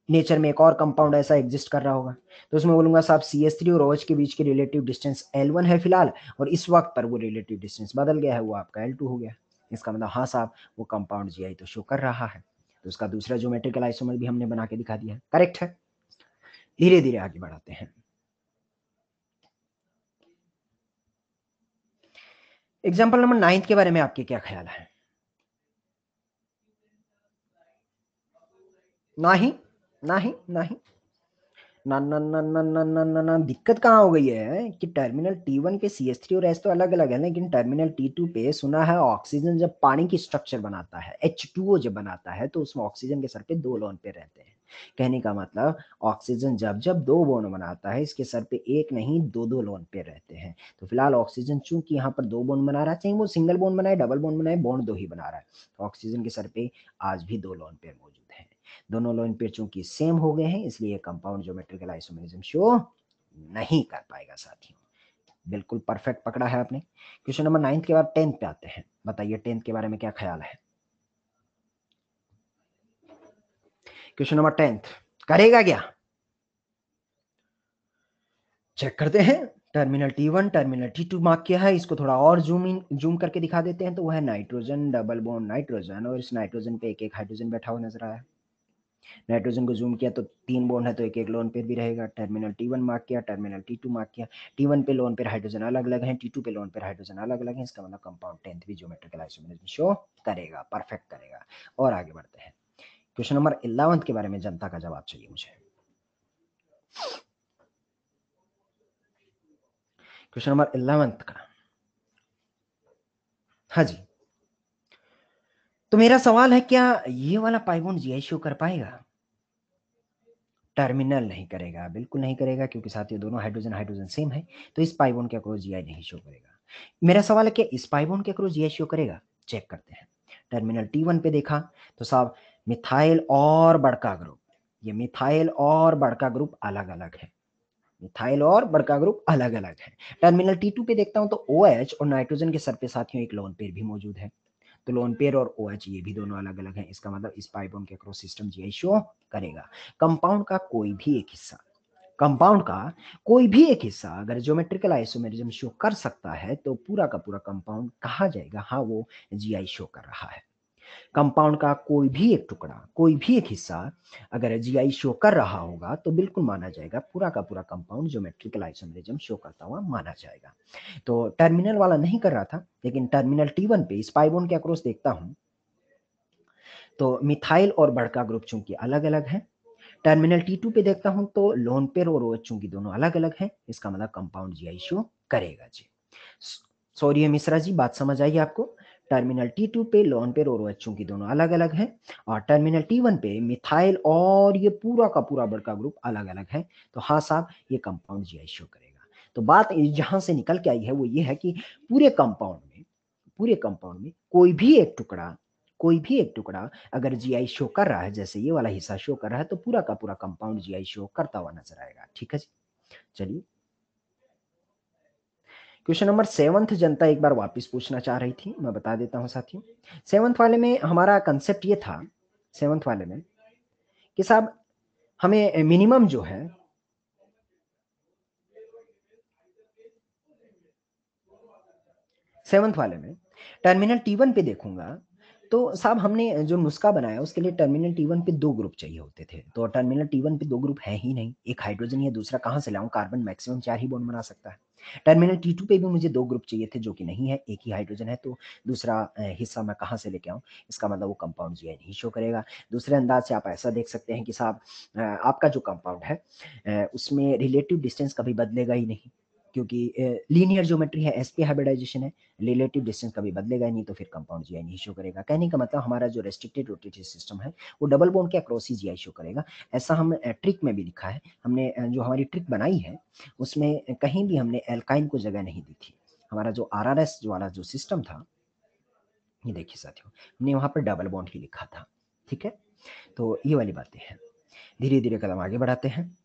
[SPEAKER 1] नेचर में एक और कंपाउंड ऐसा एग्जिस्ट कर रहा होगा, तो उसमें बोलूंगा साहब CH3 और OH के बीच की रिलेटिव डिस्टेंस L1 है फिलहाल, और इस वक्त पर वो रिलेटिव डिस्टेंस बदल गया है, वो आपका L2 हो गया। इसका मतलब हाँ साहब वो कंपाउंड जीआई तो शो कर रहा है, तो उसका दूसरा ज्योमेट्रिकल आइसोमर भी हमने बना के दिखा दिया है। करेक्ट है। धीरे धीरे आगे बढ़ाते हैं। एग्जाम्पल नंबर 9 के बारे में आपके क्या ख्याल है? नहीं नहीं नहीं, ना ना ना ना ना ना ना ना, दिक्कत कहाँ हो गई है कि टर्मिनल T1 पे CH3 और H तो अलग अलग है, लेकिन टर्मिनल T2 पे सुना है ऑक्सीजन जब पानी की स्ट्रक्चर बनाता है, H2O जब बनाता है, तो उसमें ऑक्सीजन के सर पे 2 लोन पे रहते हैं। कहने का मतलब ऑक्सीजन जब जब 2 बॉन्ड बनाता है इसके सर पे एक नहीं दो दो लोन पे रहते हैं। तो फिलहाल ऑक्सीजन चूंकि यहाँ पर 2 बॉन्ड बना रहा है, चाहे वो सिंगल बॉन्ड बनाए डबल बॉन्ड बनाए, बॉन्ड 2 ही बना रहा है, तो ऑक्सीजन के सर पे आज भी 2 लोन पेयर मौजूद है। दोनों लोन पेयर चूंकि सेम हो गए हैं इसलिए कंपाउंड ज्योमेट्रिकल आइसोमेरिज्म शो नहीं कर पाएगा साथियों। बिल्कुल परफेक्ट पकड़ा है आपने। क्वेश्चन नंबर 9 के बाद 10 पे आते हैं। बताइए 10 के बारे में क्या ख्याल है? क्वेश्चन नंबर 10 करेगा क्या? चेक करते हैं। Terminal T1 terminal T2 mark किया है, इसको थोड़ा और जूम करके दिखा देते हैं, तो वह है नाइट्रोजन डबल बॉन्ड नाइट्रोजन, और इस नाइट्रोजन पे एक एक हाइड्रोजन बैठा हुआ नजर आया। नाइट्रोजन को जूम किया तो 3 बॉन्ड है तो एक एक लोन पेयर भी रहेगा। टर्मिनल T1 मार्क किया, टर्मिनल T2 मार्क किया, T1 पे लोन पेयर हाइड्रोजन अलग अलग है, T2 पे लोन पेयर हाइड्रोजन अलग अलग है, इसका मतलब कंपाउंड 10th भी ज्योमेट्रिकल आइसोमेरिज्म शो करेगा, परफेक्ट करेगा। और आगे बढ़ते हैं। क्वेश्चन नंबर 11 के बारे में जनता का जवाब चाहिए मुझे। क्वेश्चन नंबर 11 का, हाँ जी, तो मेरा सवाल है क्या ये वाला पाई बॉन्ड जीआई शो कर पाएगा? टर्मिनल नहीं करेगा, बिल्कुल नहीं करेगा, क्योंकि साथियों दोनों हाइड्रोजन हाइड्रोजन सेम है, तो इस पाई बॉन्ड के अक्रॉस जीआई नहीं शो करेगा। मेरा सवाल है कि इस पाई बॉन्ड के अक्रॉस जीआई शो करेगा? चेक करते हैं। टर्मिनल T1 पे देखा तो साहब मिथाइल और बड़का ग्रुप, ये मिथाइल और बड़का ग्रुप अलग अलग है, मिथाइल और बड़का ग्रुप अलग अलग है। टर्मिनल T2 पे देखता हूं तो OH और नाइट्रोजन के सर पे साथियों एक लोन पेयर भी मौजूद है, तो लोन पेयर और OH ये भी दोनों अलग अलग हैं, इसका मतलब इस पाई बॉन्ड के अक्रॉस सिस्टम जीआई शो करेगा। कंपाउंड का कोई भी एक हिस्सा, कंपाउंड का कोई भी एक हिस्सा अगर ज्योमेट्रिकल आइसोमेरिज्म शो कर सकता है तो पूरा का पूरा कंपाउंड कहा जाएगा हाँ वो जीआई शो कर रहा है। कंपाउंड का कोई भी एक टुकड़ा, कोई भी एक हिस्सा अगर जीआई शो कर रहा होगा तो बिल्कुल माना जाएगा पूरा का पूरा कंपाउंड ज्योमेट्रिकल आइसोमेरिज्म शो करता हुआ माना जाएगा। तो टर्मिनल वाला नहीं कर रहा था, लेकिन टर्मिनल T1 पे इस पाई बॉन्ड के अक्रॉस देखता हूं तो मिथाइल और बड़का ग्रुप चूंकि अलग अलग है। टर्मिनल T2 पे देखता हूं तो लोन पेयर और OH चूंकि दोनों अलग अलग हैं, इसका मतलब कंपाउंड जीआई शो करेगा जी। सॉरी मिश्रा जी, बात समझ आई आपको? टर्मिनल T2 पे लोन पेयर और OH चूंकि दोनों अलग अलग हैं, और टर्मिनल T1 पे मिथाइल और ये पूरा का पूरा बड़का ग्रुप अलग अलग है, तो हाँ साहब ये कंपाउंड जीआई शो करेगा। तो बात जहां से निकल के आई है वो ये है कि पूरे कंपाउंड में, पूरे कंपाउंड में कोई भी एक टुकड़ा, कोई भी एक टुकड़ा अगर जीआई शो कर रहा है, जैसे ये वाला हिस्सा शो कर रहा है, तो पूरा का पूरा कंपाउंड जीआई शो करता हुआ नजर आएगा। ठीक है जी, चलिए क्वेश्चन नंबर 7 जनता एक बार वापस पूछना चाह रही थी, मैं बता देता हूं साथियों। 7 वाले में हमारा कंसेप्ट ये था, 7 वाले में कि साहब हमें मिनिमम जो है, सेवंथ वाले में टर्मिनल T1 पे देखूंगा तो साहब हमने जो नुस्खा बनाया उसके लिए टर्मिनल T1 पे 2 ग्रुप चाहिए होते थे। तो टर्मिनल T1 पे 2 ग्रुप है ही नहीं। एक हाइड्रोजन या दूसरा कहाँ से लाऊँ? कार्बन मैक्सिमम 4 ही बॉन्ड बना सकता है। टर्मिनल T2 पे भी मुझे 2 ग्रुप चाहिए थे जो कि नहीं है, एक ही हाइड्रोजन है तो दूसरा हिस्सा मैं कहाँ से लेके आऊँ? इसका मतलब वो कंपाउंड जीआई नहीं शो करेगा। दूसरे अंदाज से आप ऐसा देख सकते हैं कि साहब आपका जो कंपाउंड है उसमें रिलेटिव डिस्टेंस कभी बदलेगा ही नहीं क्योंकि लीनियर ज्योमेट्री है, sp हाइब्रिडाइजेशन है, रिलेटिव डिस्टेंस कभी बदलेगा ही नहीं तो फिर कंपाउंड जीआई नहीं शो करेगा। कहने का मतलब हमारा जो रेस्ट्रिक्टेड रोटेटरी सिस्टम है वो डबल बॉन्ड के अक्रॉस ही जीआई शो करेगा। ऐसा हम ट्रिक में भी लिखा है। हमने जो हमारी ट्रिक बनाई है उसमें कहीं भी हमने एल्काइन को जगह नहीं दी थी। हमारा जो आरआरएस जो वाला जो सिस्टम था, ये देखिए साथियों, हमने वहाँ पर डबल बॉन्ड ही लिखा था। ठीक है, तो ये वाली बातें हैं। धीरे धीरे कदम आगे बढ़ाते हैं।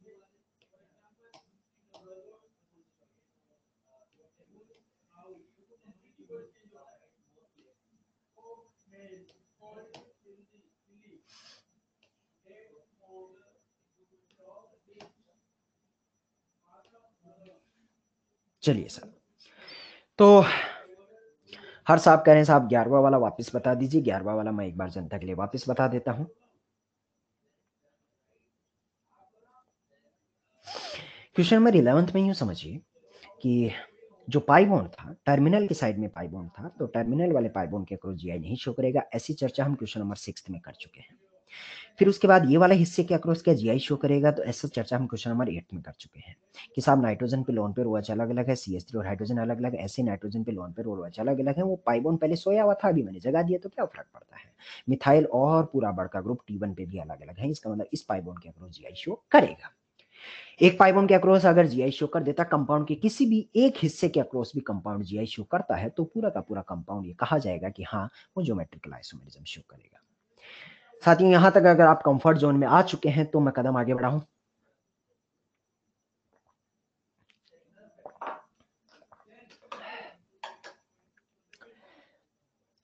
[SPEAKER 1] चलिए सर, तो हर साहब कह रहे हैं साहब 11वां वाला वापस बता दीजिए। 11वां वाला मैं एक बार जनता के लिए वापस बता देता हूँ। क्वेश्चन नंबर 11th में यूं समझिए कि जो पाई बॉन्ड था, टर्मिनल की साइड में पाई बॉन्ड था, तो टर्मिनल वाले पाई बॉन्ड के अक्रॉस जीआई नहीं शो करेगा। ऐसी चर्चा हम क्वेश्चन नंबर 6 में कर चुके हैं। फिर उसके बाद ये वाला हिस्से के अक्रॉस क्या जीआई शो करेगा, तो ऐसा चर्चा हम क्वेश्चन नंबर 8 में कर चुके हैं कि साहब नाइट्रोजन पे लोन पे OH अलग अलग है, CH3 और हाइड्रोजन अलग अलग, ऐसे नाइट्रोजन पे लोन पे OH अलग अलग है। वो पाई बॉन्ड पहले सोया हुआ था, अभी मैंने जगा दिया तो क्या फर्क पड़ता है। मिथाइल और पूरा बड़का ग्रुप T1 पे भी अलग अलग है, इसका मतलब इस पाई बॉन्ड के अक्रॉस जीआई शो करेगा। एक पाई बॉन्ड के अक्रॉस अगर जीआई शो कर देता, कंपाउंड के किसी भी एक हिस्से के अक्रॉस भी कंपाउंड जीआई शो करता है, तो पूरा का पूरा कंपाउंड ये कहा जाएगा कि हाँ वो ज्योमेट्रिकल आइसोमेरिज्म शो करेगा। साथियों, यहां तक अगर आप कंफर्ट जोन में आ चुके हैं तो मैं कदम आगे बढ़ाऊं।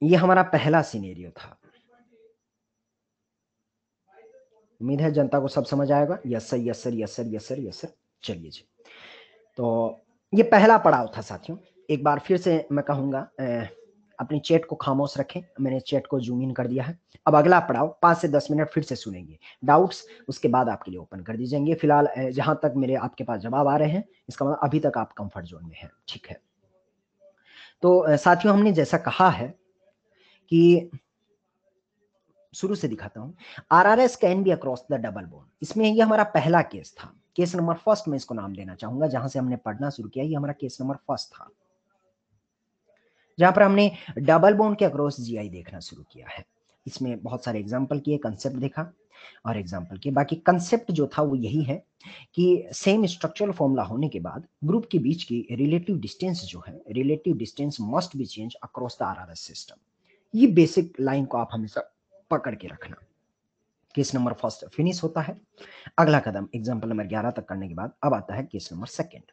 [SPEAKER 1] ये हमारा पहला सिनेरियो था। उम्मीद है जनता को सब समझ आएगा। Yes sir, yes sir, yes sir, yes sir, yes sir. चलिए जी, तो ये पहला पड़ाव था साथियों। एक बार फिर से मैं कहूंगा, अपनी चैट को खामोश रखें। मैंने चैट को जूम इन कर दिया है। अब अगला पड़ाव 5 से 10 मिनट फिर से सुनेंगे डाउट्स, उसके बाद आपके लिए ओपन कर दी जाएंगे। फिलहाल जहां तक मेरे आपके पास जवाब आ रहे हैं, इसका मतलब अभी तक आप कंफर्ट जोन में हैं। ठीक है, तो साथियों हमने जैसा कहा है कि शुरू से दिखाता हूं, RRS can be across the double bond. इसमें ये हमारा पहला केस था, केस नंबर फर्स्ट में इसको नाम देना चाहूंगा, जहां से हमने पढ़ना शुरू किया। ये हमारा केस नंबर फर्स्ट था, जहां पर हमने डबल बॉन्ड के अक्रॉस जीआई देखना शुरू किया है। इसमें बहुत सारे एग्जाम्पल किए, कंसेप्ट देखा और एग्जाम्पल किए। बाकी कंसेप्ट जो था वो यही है कि सेम स्ट्रक्चरल फॉर्मूला होने के बाद ग्रुप के बीच की रिलेटिव डिस्टेंस जो है, relative distance must be change across the RRS system. ये बेसिक लाइन को आप हमेशा पकड़ के रखना। केस नंबर फर्स्ट फिनिश होता है। अगला कदम एग्जाम्पल नंबर 11 तक करने के बाद अब आता है case number second.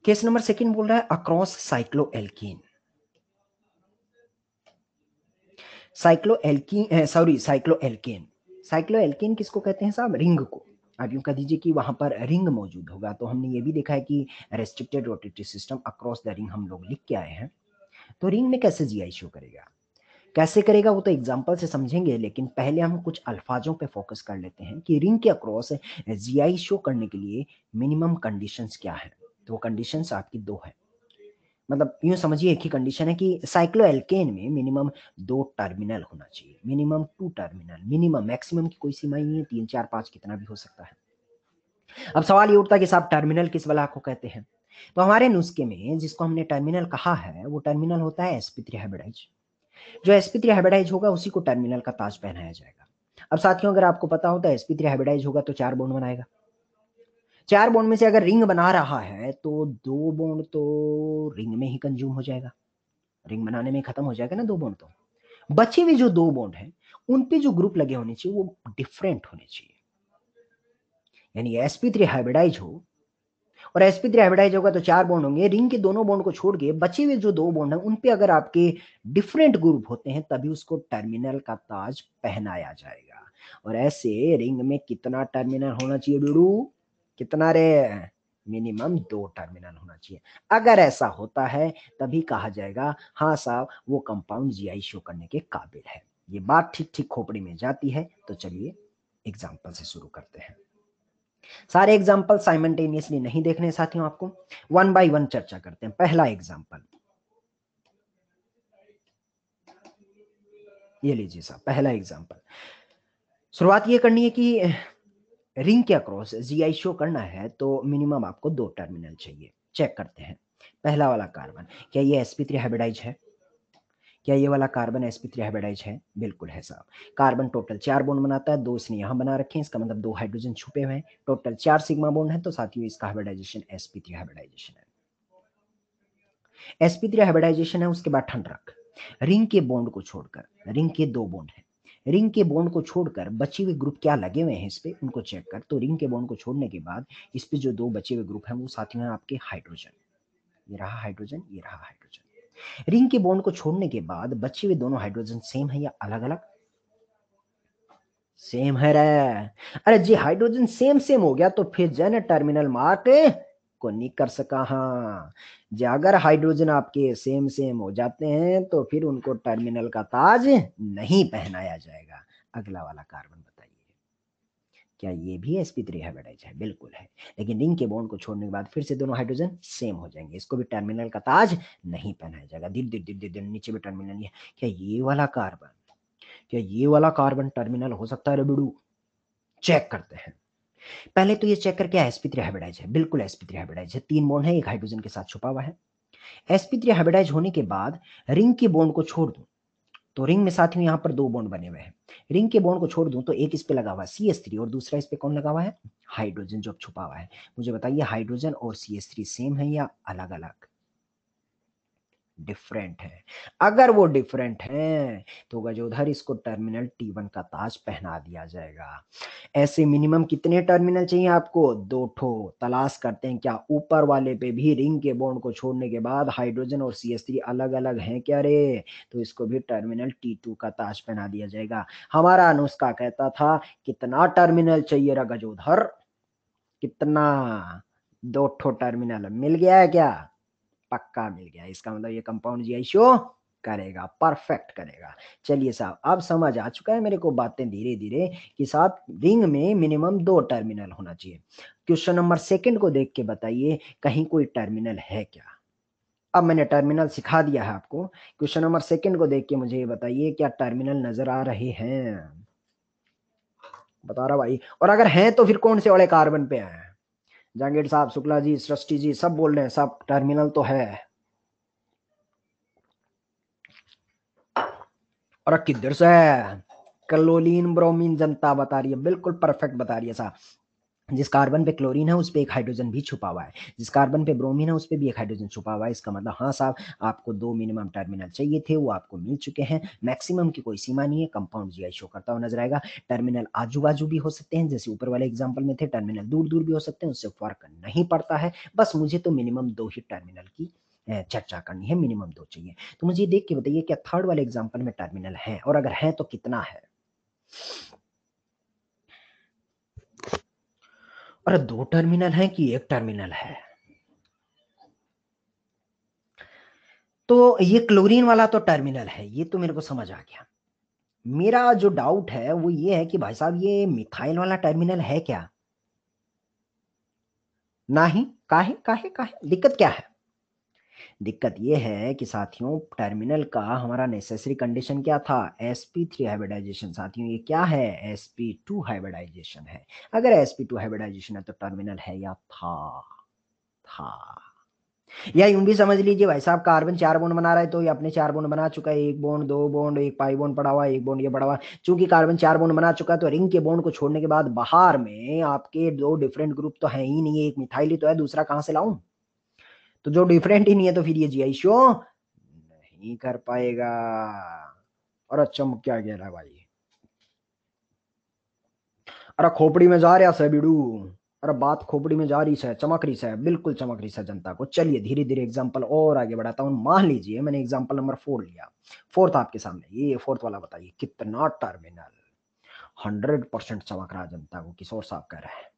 [SPEAKER 1] Case number second बोल रहा है अक्रॉस साइक्लोएल्कीन। साइक्लोएल्केन। साइक्लोएल्केन किसको कहते हैं साहब? रिंग को। आप यूं कह दीजिए कि वहां पर रिंग मौजूद होगा। तो हमने ये भी देखा है कि restricted rotatory system across the ring हम लोग लिख के आए हैं। तो रिंग में कैसे जीआई शो करेगा, कैसे करेगा, वो तो एग्जाम्पल से समझेंगे। लेकिन पहले हम कुछ अल्फाजों पे फोकस कर लेते हैं कि रिंग के अक्रॉस जीआई शो करने के लिए मिनिमम कंडीशंस क्या है। तो वो कंडीशंस आपकी दो है। मतलब यूं समझिए एक ही कंडीशन है कि साइक्लोएल्केन में मिनिमम 2 टर्मिनल होना चाहिए, मिनिमम 2 टर्मिनल। मिनिमम, मैक्सिमम की कोई सीमा ही नहीं है, 3 4 5 कितना भी हो सकता है। अब सवाल ये उठता है कि साहब टर्मिनल किस वाला को कहते हैं? तो हमारे नुस्खे में जिसको हमने टर्मिनल कहा है वो टर्मिनल होता है sp3 हाइब्रिडाइज। जो sp3 हाइब्रिडाइज होगा उसी को टर्मिनल का ताज पहनाया जाएगा। अब साथियों अगर आपको पता होता है sp3 हाइब्रिडाइज होगा तो 4 बॉन्ड बनाएगा। 4 बॉन्ड में से अगर रिंग बना रहा है तो 2 बॉन्ड तो रिंग में ही कंज्यूम हो जाएगा, रिंग बनाने में खत्म हो जाएगा ना 2 बॉन्ड। तो बचे हुए जो 2 बॉन्ड हैं उन पे जो ग्रुप लगे होने चाहिए वो डिफरेंट होने चाहिए। यानी sp3 हाइब्रिडाइज हो और sp3 हाइब्रिडाइज होगा तो 4 बॉन्ड होंगे। रिंग के दोनों बॉन्ड को छोड़ के बचे हुए जो 2 बॉन्ड हैं उन पे अगर आपके डिफरेंट ग्रुप होते हैं तभी उसको टर्मिनल का ताज पहनाया जाएगा। और ऐसे रिंग में कितना टर्मिनल होना चाहिए बेड़ू? कितना रे? मिनिमम 2 टर्मिनल होना चाहिए। अगर ऐसा होता है तभी कहा जाएगा हाँ साहब वो कंपाउंड जीआई शो करने के काबिल है। ये बात ठीक ठीक खोपड़ी में जाती है। तो चलिए एग्जाम्पल से शुरू करते हैं। सारे एग्जाम्पल साइमल्टेनियसली नहीं देखने साथियों, आपको वन बाय वन चर्चा करते हैं। पहला एग्जाम्पल ये लीजिए साहब, पहला एग्जाम्पल। शुरुआत ये करनी है कि रिंग के अक्रॉस जीआई शो करना है तो मिनिमम आपको 2 टर्मिनल चाहिए। चेक करते हैं। पहला वाला कार्बन, क्या ये sp3 हाइब्रिडाइज है? क्या ये वाला कार्बन sp3 हाइब्रिडाइज है? बिल्कुल है साहब। कार्बन टोटल 4 बॉन्ड बनाता है, 2 इसने यहाँ बना रखे हैं, इसका मतलब 2 हाइड्रोजन छुपे हुए हैं। टोटल 4 सिग्मा बॉन्ड है, तो साथियों इसका हाइब्रिडाइजेशन sp3 हाइब्रिडाइजेशन है। sp3 हाइब्रिडाइजेशन है, उसके बाद ठंड रख। रिंग के बॉन्ड को छोड़कर, रिंग के 2 बॉन्ड है, रिंग के बॉन्ड को छोड़कर बचे हुए ग्रुप क्या लगे हुए हैं इस पे, उनको चेक कर। तो रिंग के बॉन्ड को छोड़ने के बाद इस पे जो 2 बचे हुए ग्रुप हैं वो साथियों हैं आपके हाइड्रोजन। ये रहा हाइड्रोजन, ये रहा हाइड्रोजन। रिंग के बॉन्ड को छोड़ने के बाद बचे हुए दोनों हाइड्रोजन सेम है या अलग अलग? सेम है रे। अरे जी हाइड्रोजन सेम सेम हो गया तो फिर जन टर्मिनल मार्क को नहीं कर सका। हाँ जी, अगर हाइड्रोजन आपके सेम सेम हो जाते हैं तो फिर उनको टर्मिनल का ताज नहीं पहनाया जाएगा। अगला वाला कार्बन बताइए, क्या ये भी sp3 हाइब्रिडाइज है? बिल्कुल है। लेकिन रिंग के बॉन्ड को छोड़ने के बाद फिर से दोनों हाइड्रोजन सेम हो जाएंगे, इसको भी टर्मिनल का ताज नहीं पहनाया जाएगा। धीरे धीरे धीरे धीरे नीचे भी टर्मिनल नहीं है। क्या ये वाला कार्बन, क्या ये वाला कार्बन टर्मिनल हो सकता है रे बिडू? चेक करते हैं। पहले तो ये चेक करके sp3 हाइब्रिडाइज है। बिल्कुल sp3 हाइब्रिडाइज है, 3 बॉन्ड है, एक हाइड्रोजन के साथ छुपा हुआ है। sp3 हाइब्रिडाइज होने के बाद रिंग के बॉन्ड को छोड़ दूं तो रिंग में साथियों यहाँ पर 2 बॉन्ड बने हुए हैं। रिंग के बॉन्ड को छोड़ दूं तो एक इस पे लगा हुआ है CH3 और दूसरा इस पे कौन लगा हुआ है? हाइड्रोजन जो छुपा हुआ है। मुझे बताइए हाइड्रोजन और CH3 सेम है या अलग अलग? डिफरेंट है। अगर वो डिफरेंट है तो गजोधर इसको टर्मिनल T1 का ताज पहना दिया जाएगा। ऐसे मिनिमम कितने टर्मिनल चाहिए आपको? 2 ठो। तलाश करते हैं क्या ऊपर वाले पे भी रिंग के बॉन्ड को छोड़ने के बाद हाइड्रोजन और CH3 अलग अलग हैं क्या रे? तो इसको भी टर्मिनल T2 का ताज पहना दिया जाएगा। हमारा अनुष्का कहता था कितना टर्मिनल चाहिए रा गजोधर? कितना? 2 ठो टर्मिनल मिल गया है क्या? पक्का मिल गया। इसका मतलब ये कंपाउंड जीआई शो करेगा, परफेक्ट करेगा। चलिए साहब, अब समझ आ चुका है मेरे को बातें धीरे धीरे कि साहब रिंग में मिनिमम 2 टर्मिनल होना चाहिए। क्वेश्चन नंबर सेकंड को देख के बताइए कहीं कोई टर्मिनल है क्या? अब मैंने टर्मिनल सिखा दिया है आपको। क्वेश्चन नंबर सेकंड को देख के मुझे ये बताइए क्या टर्मिनल नजर आ रहे हैं? बता रहा भाई। और अगर हैं तो फिर कौन से वाले कार्बन पे हैं? जहांगीर साहब, शुक्ला जी, सृष्टि जी सब बोल रहे हैं साहब टर्मिनल तो है। और किधर से है? क्लोरीन ब्रोमीन जनता बता रही है, बिल्कुल परफेक्ट बता रही है साहब। जिस कार्बन पे क्लोरीन है उस पे एक हाइड्रोजन भी छुपा हुआ है, जिस कार्बन पे ब्रोमीन है उस पे भी एक हाइड्रोजन छुपा हुआ है। इसका मतलब हाँ साहब आपको 2 मिनिमम टर्मिनल चाहिए थे, वो आपको मिल चुके हैं। मैक्सिमम की कोई सीमा नहीं है, कंपाउंड जीआई शो करता हुआ नजर आएगा। टर्मिनल आजू बाजू भी हो सकते हैं, जैसे ऊपर वाले एग्जाम्पल में थे, टर्मिनल दूर दूर भी हो सकते हैं, उससे फर्क नहीं पड़ता है। बस मुझे तो मिनिमम 2 ही टर्मिनल की चर्चा करनी है, मिनिमम 2 चाहिए। तो मुझे देख के बताइए क्या थर्ड वाले एग्जाम्पल में टर्मिनल है, और अगर है तो कितना है? और 2 टर्मिनल है कि 1 टर्मिनल है? तो ये क्लोरीन वाला तो टर्मिनल है, ये तो मेरे को समझ आ गया। मेरा जो डाउट है वो ये है कि भाई साहब ये मिथाइल वाला टर्मिनल है क्या? नहीं। काहे काहे काहे दिक्कत क्या है? दिक्कत ये है कि साथियों टर्मिनल का हमारा नेसेसरी कंडीशन क्या था? sp3 hybridisation. साथियों ये क्या है? sp2 हाइब्रिडाइजेशन है। अगर sp2 हाइब्रिडाइजेशन है तो टर्मिनल है या था। या यूं भी समझ लीजिए भाई साहब कार्बन 4 बॉन्ड बना रहा है तो ये अपने 4 बॉन्ड बना चुका है, 1 बॉन्ड 2 बॉन्ड, एक पाई बॉन्ड पड़ा हुआ है, 1 बॉन्ड ये पड़ा हुआ है। चूंकि कार्बन 4 बॉन्ड बना चुका है तो रिंग के बॉन्ड को छोड़ने के बाद बाहर में आपके 2 डिफरेंट ग्रुप तो है ही नहीं है, एक मिथाइल ही तो है, दूसरा कहां से लाऊं? तो जो डिफरेंट ही नहीं है तो फिर ये जीआई शो नहीं कर पाएगा। और चमक क्या गया है भाई? अरे खोपड़ी में जा रहा है बीड़ू। अरे बात खोपड़ी में जा रही है, चमक रही है, बिल्कुल चमक रही है जनता को। चलिए धीरे धीरे एग्जांपल और आगे बढ़ाता हूँ। मान लीजिए मैंने एग्जांपल नंबर 4 लिया, फोर्थ आपके सामने, ये फोर्थ वाला बताइए कितना टर्मिनल? 100% चमक रहा जनता को, किशोर साहब कह रहे हैं।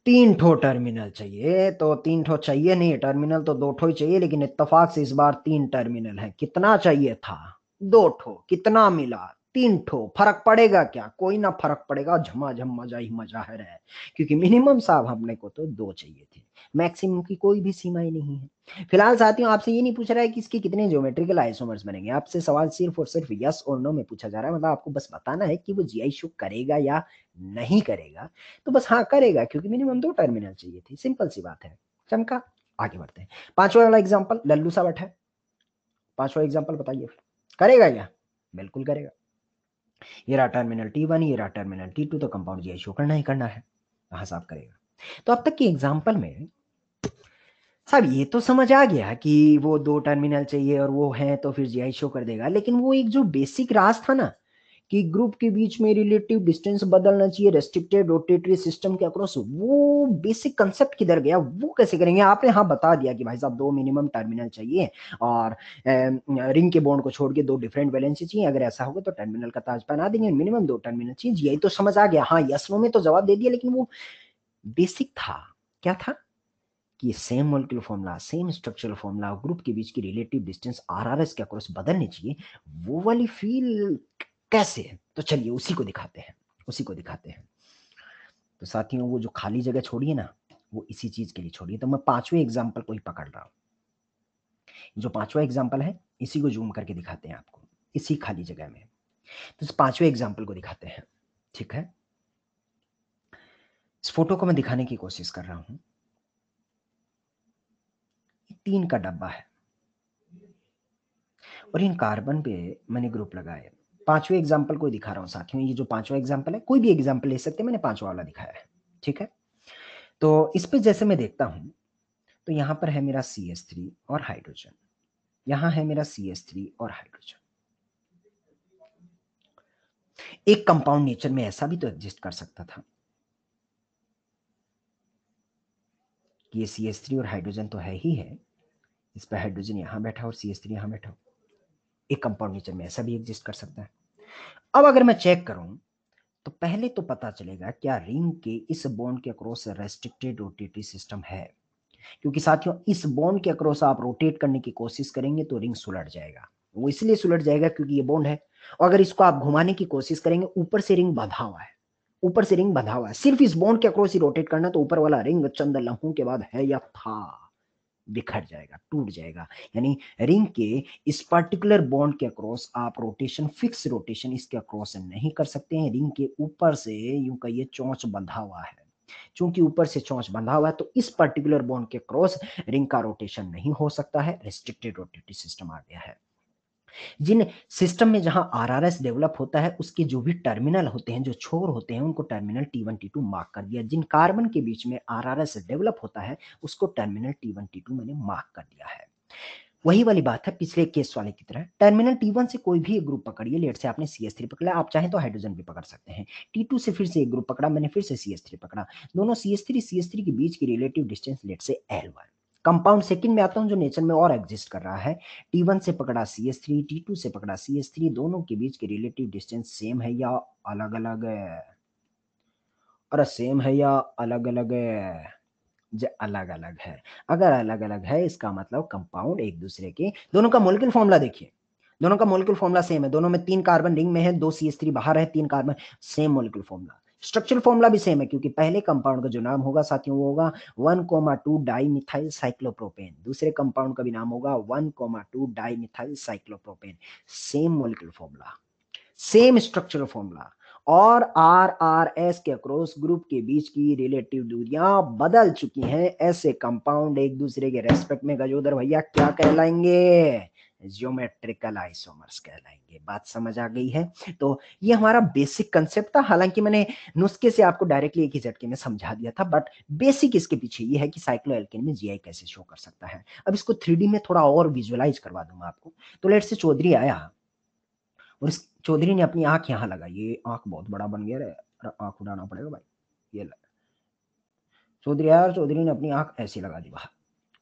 [SPEAKER 1] 3 ठो टर्मिनल चाहिए, तो 3 ठो चाहिए नहीं, टर्मिनल तो 2 ठो ही चाहिए, लेकिन इत्तेफाक से इस बार 3 टर्मिनल है। कितना चाहिए था? 2 ठो। कितना मिला? 3 ठो। फर्क पड़ेगा क्या? कोई ना फर्क पड़ेगा, झमाझम मजा ही मजा है रहे, क्योंकि मिनिमम साहब हमने को तो 2 चाहिए थे, मैक्सिमम की कोई भी सीमा ही नहीं है। फिलहाल साथियों आपसे ये नहीं पूछ रहा है कि इसके कितने ज्योमेट्रिकल आइसोमर्स बनेंगे, आपसे सवाल सिर्फ और सिर्फ यस और नो में पूछा जा रहा है, मतलब आपको बस बताना है कि वो जीआई शो करेगा या नहीं करेगा। तो बस हाँ करेगा, क्योंकि मिनिमम 2 टर्मिनल चाहिए थी, सिंपल सी बात है। चमका। आगे बढ़ते हैं। पांचवा वाला एग्जांपल, लल्लू सा बैठा है, पांचवा एग्जांपल बताइए फिर। करेगा क्या? बिल्कुल करेगा। ये रहा टर्मिनल T1, ये रहा टर्मिनल T2, तो कंपाउंड जीआई शो करना ही करना है, कहां साफ करेगा। तो अब तक की एग्जांपल में साहब ये तो समझ आ गया कि वो 2 टर्मिनल चाहिए और वो है तो फिर जीआई शो कर देगा, लेकिन वो एक जो बेसिक राज था ना कि ग्रुप के बीच में रिलेटिव डिस्टेंस बदलना चाहिए रेस्ट्रिक्टेड रोटेटरी सिस्टम के अक्रॉस, वो बेसिक कंसेप्ट किधर गया? वो कैसे करेंगे? आपने हाँ बता दिया कि भाई साहब 2 मिनिमम टर्मिनल चाहिए और रिंग के बॉन्ड को छोड़ के 2 डिफरेंट वैलेंसी चाहिए, अगर ऐसा होगा तो टर्मिनल का ताज पहना देंगे, मिनिमम 2 टर्मिनल चाहिए। जीआई तो समझ आ गया, हाँ यस नो में तो जवाब दे दिया, लेकिन वो बेसिक था। क्या था? कि same molecular formula, same structural formula, group के बीच की रिलेटिव डिस्टेंस आरआरएस के अक्रॉस बदलनी चाहिए, वो वाली फील कैसे है? तो चलिए उसी को दिखाते हैं, उसी को दिखाते हैं। तो साथियों वो जो खाली जगह छोड़िए ना, वो इसी चीज के लिए छोड़िए। तो मैं पांचवें एग्जाम्पल को ही पकड़ रहा हूं, जो पांचवा एग्जाम्पल है इसी को जूम करके दिखाते हैं आपको, इसी खाली जगह में। तो इस पांचवें एग्जाम्पल को दिखाते हैं, ठीक है। इस फोटो को मैं दिखाने की कोशिश कर रहा हूं। 3 का डब्बा है और इन कार्बन पे मैंने ग्रुप लगाए। पांचवें एग्जाम्पल को दिखा रहा हूं साथियों, ये जो पांचवा एग्जाम्पल है, कोई भी एग्जाम्पल ले सकते हैं, मैंने पांचवा वाला दिखाया है, ठीक है। तो इस पे जैसे मैं देखता हूं, तो यहां पर है मेरा CH3 और हाइड्रोजन, यहां है मेरा CH3 और हाइड्रोजन। एक कंपाउंड नेचर में ऐसा भी तो एग्जिस्ट कर सकता था कि ये CH3 और हाइड्रोजन तो है ही है, इस पर हाइड्रोजन यहां बैठा और CH3 यहां बैठा। एक कंपाउंड नेचर में ऐसा भी एग्जिस्ट कर सकता है। अब अगर मैं चेक करूं, तो पहले तो पता चलेगा क्या रिंग के इस बॉन्ड के अक्रॉस रेस्ट्रिक्टेड रोटेटरी सिस्टम है, क्योंकि साथियों इस बॉन्ड के अक्रॉस आप रोटेट करने की कोशिश करेंगे तो रिंग सुलट जाएगा। वो इसलिए सुलट जाएगा क्योंकि ये बॉन्ड है, और अगर इसको आप घुमाने की कोशिश करेंगे, ऊपर से रिंग बंधा हुआ है, ऊपर से रिंग बंधा हुआ है, सिर्फ इस बॉन्ड के अक्रॉस ही रोटेट करना, तो ऊपर वाला रिंग चंद लम्हों के बाद है या था बिखर जाएगा, टूट जाएगा। यानी रिंग के इस पर्टिकुलर बॉन्ड के अक्रॉस आप रोटेशन, फिक्स रोटेशन इसके अक्रॉस नहीं कर सकते हैं। रिंग के ऊपर से यूं कहिए चोंच बंधा हुआ है, चूंकि ऊपर से चोंच बंधा हुआ है तो इस पर्टिकुलर बॉन्ड के क्रॉस रिंग का रोटेशन नहीं हो सकता है, रेस्ट्रिक्टेड रोटेटिव सिस्टम आ गया है। जिन सिस्टम में जहां आरआरएस डेवलप होता है, उसके जो भी टर्मिनल होते हैं, जो छोर होते हैं, उनको टर्मिनल T1 T2 मार्क कर दिया। जिन कार्बन के बीच में आरआरएस डेवलप होता है, उसको टर्मिनल T1 T2 मैंने मार्क कर दिया है। वही वाली बात है पिछले केस वाले की तरह, टर्मिनल T1 से कोई भी एक ग्रुप पकड़िए, लेट से आपने CH3 पकड़ा, आप चाहें तो हाइड्रोजन भी पकड़ सकते हैं। T2 से फिर से एक ग्रुप पकड़ा, मैंने फिर से CH3 पकड़ा, दोनों CH3 के बीच की रिलेटिव डिस्टेंस लेट से L1। कंपाउंड सेकंड में आता हूं जो नेचर में और एग्जिस्ट कर रहा है, T1 से पकड़ा CH3, T2 से पकड़ा CH3, दोनों के बीच की रिलेटिव डिस्टेंस सेम है या अलग अलग है? अरे सेम है या अलग अलग है? अलग अलग है। अगर अलग अलग है इसका मतलब कंपाउंड एक दूसरे के, दोनों का मॉलिक्यूलर फॉर्मूला देखिए, दोनों का मॉलिक्यूलर फॉर्मूला सेम है, दोनों में 3 कार्बन रिंग में है, 2 CH3 बाहर है, 3 carbon, same molecular formula. Structural formula भी सेम है, क्योंकि पहले कंपाउंड का जो नाम होगा साथियों वो होगा 1,2 डाई मिथाइल साइक्लोप्रोपेन, दूसरे कंपाउंड का भी नाम होगा 1,2 di methyl cyclopropane. Same molecular formula, same structural formula, और आरआरएस के अक्रॉस ग्रुप के बीच की रिलेटिव दूरियां बदल चुकी हैं। ऐसे कंपाउंड एक दूसरे के रेस्पेक्ट में गजोदर भैया क्या कहलाएंगे? ज्योमेट्रिकल आइसोमर्स कहलाएंगे। बात समझ आ गई है? तो ये हमारा बेसिक कंसेप्ट था, हालांकि मैंने नुस्खे से आपको डायरेक्टली एक ही झटके में समझा दिया था, बट बेसिक इसके पीछे ये है कि साइक्लोएल्केन में जीआई कैसे शो कर सकता है। अब इसको 3D में थोड़ा और विजुअलाइज करवा दूंगा आपको। तो लेट से चौधरी आया और इस चौधरी ने अपनी आंख यहाँ लगाई, ये आंख बहुत बड़ा बन गया रे, आंख उड़ाना पड़ेगा भाई। ये चौधरी आया और चौधरी ने अपनी आंख ऐसी लगा दी बाहर,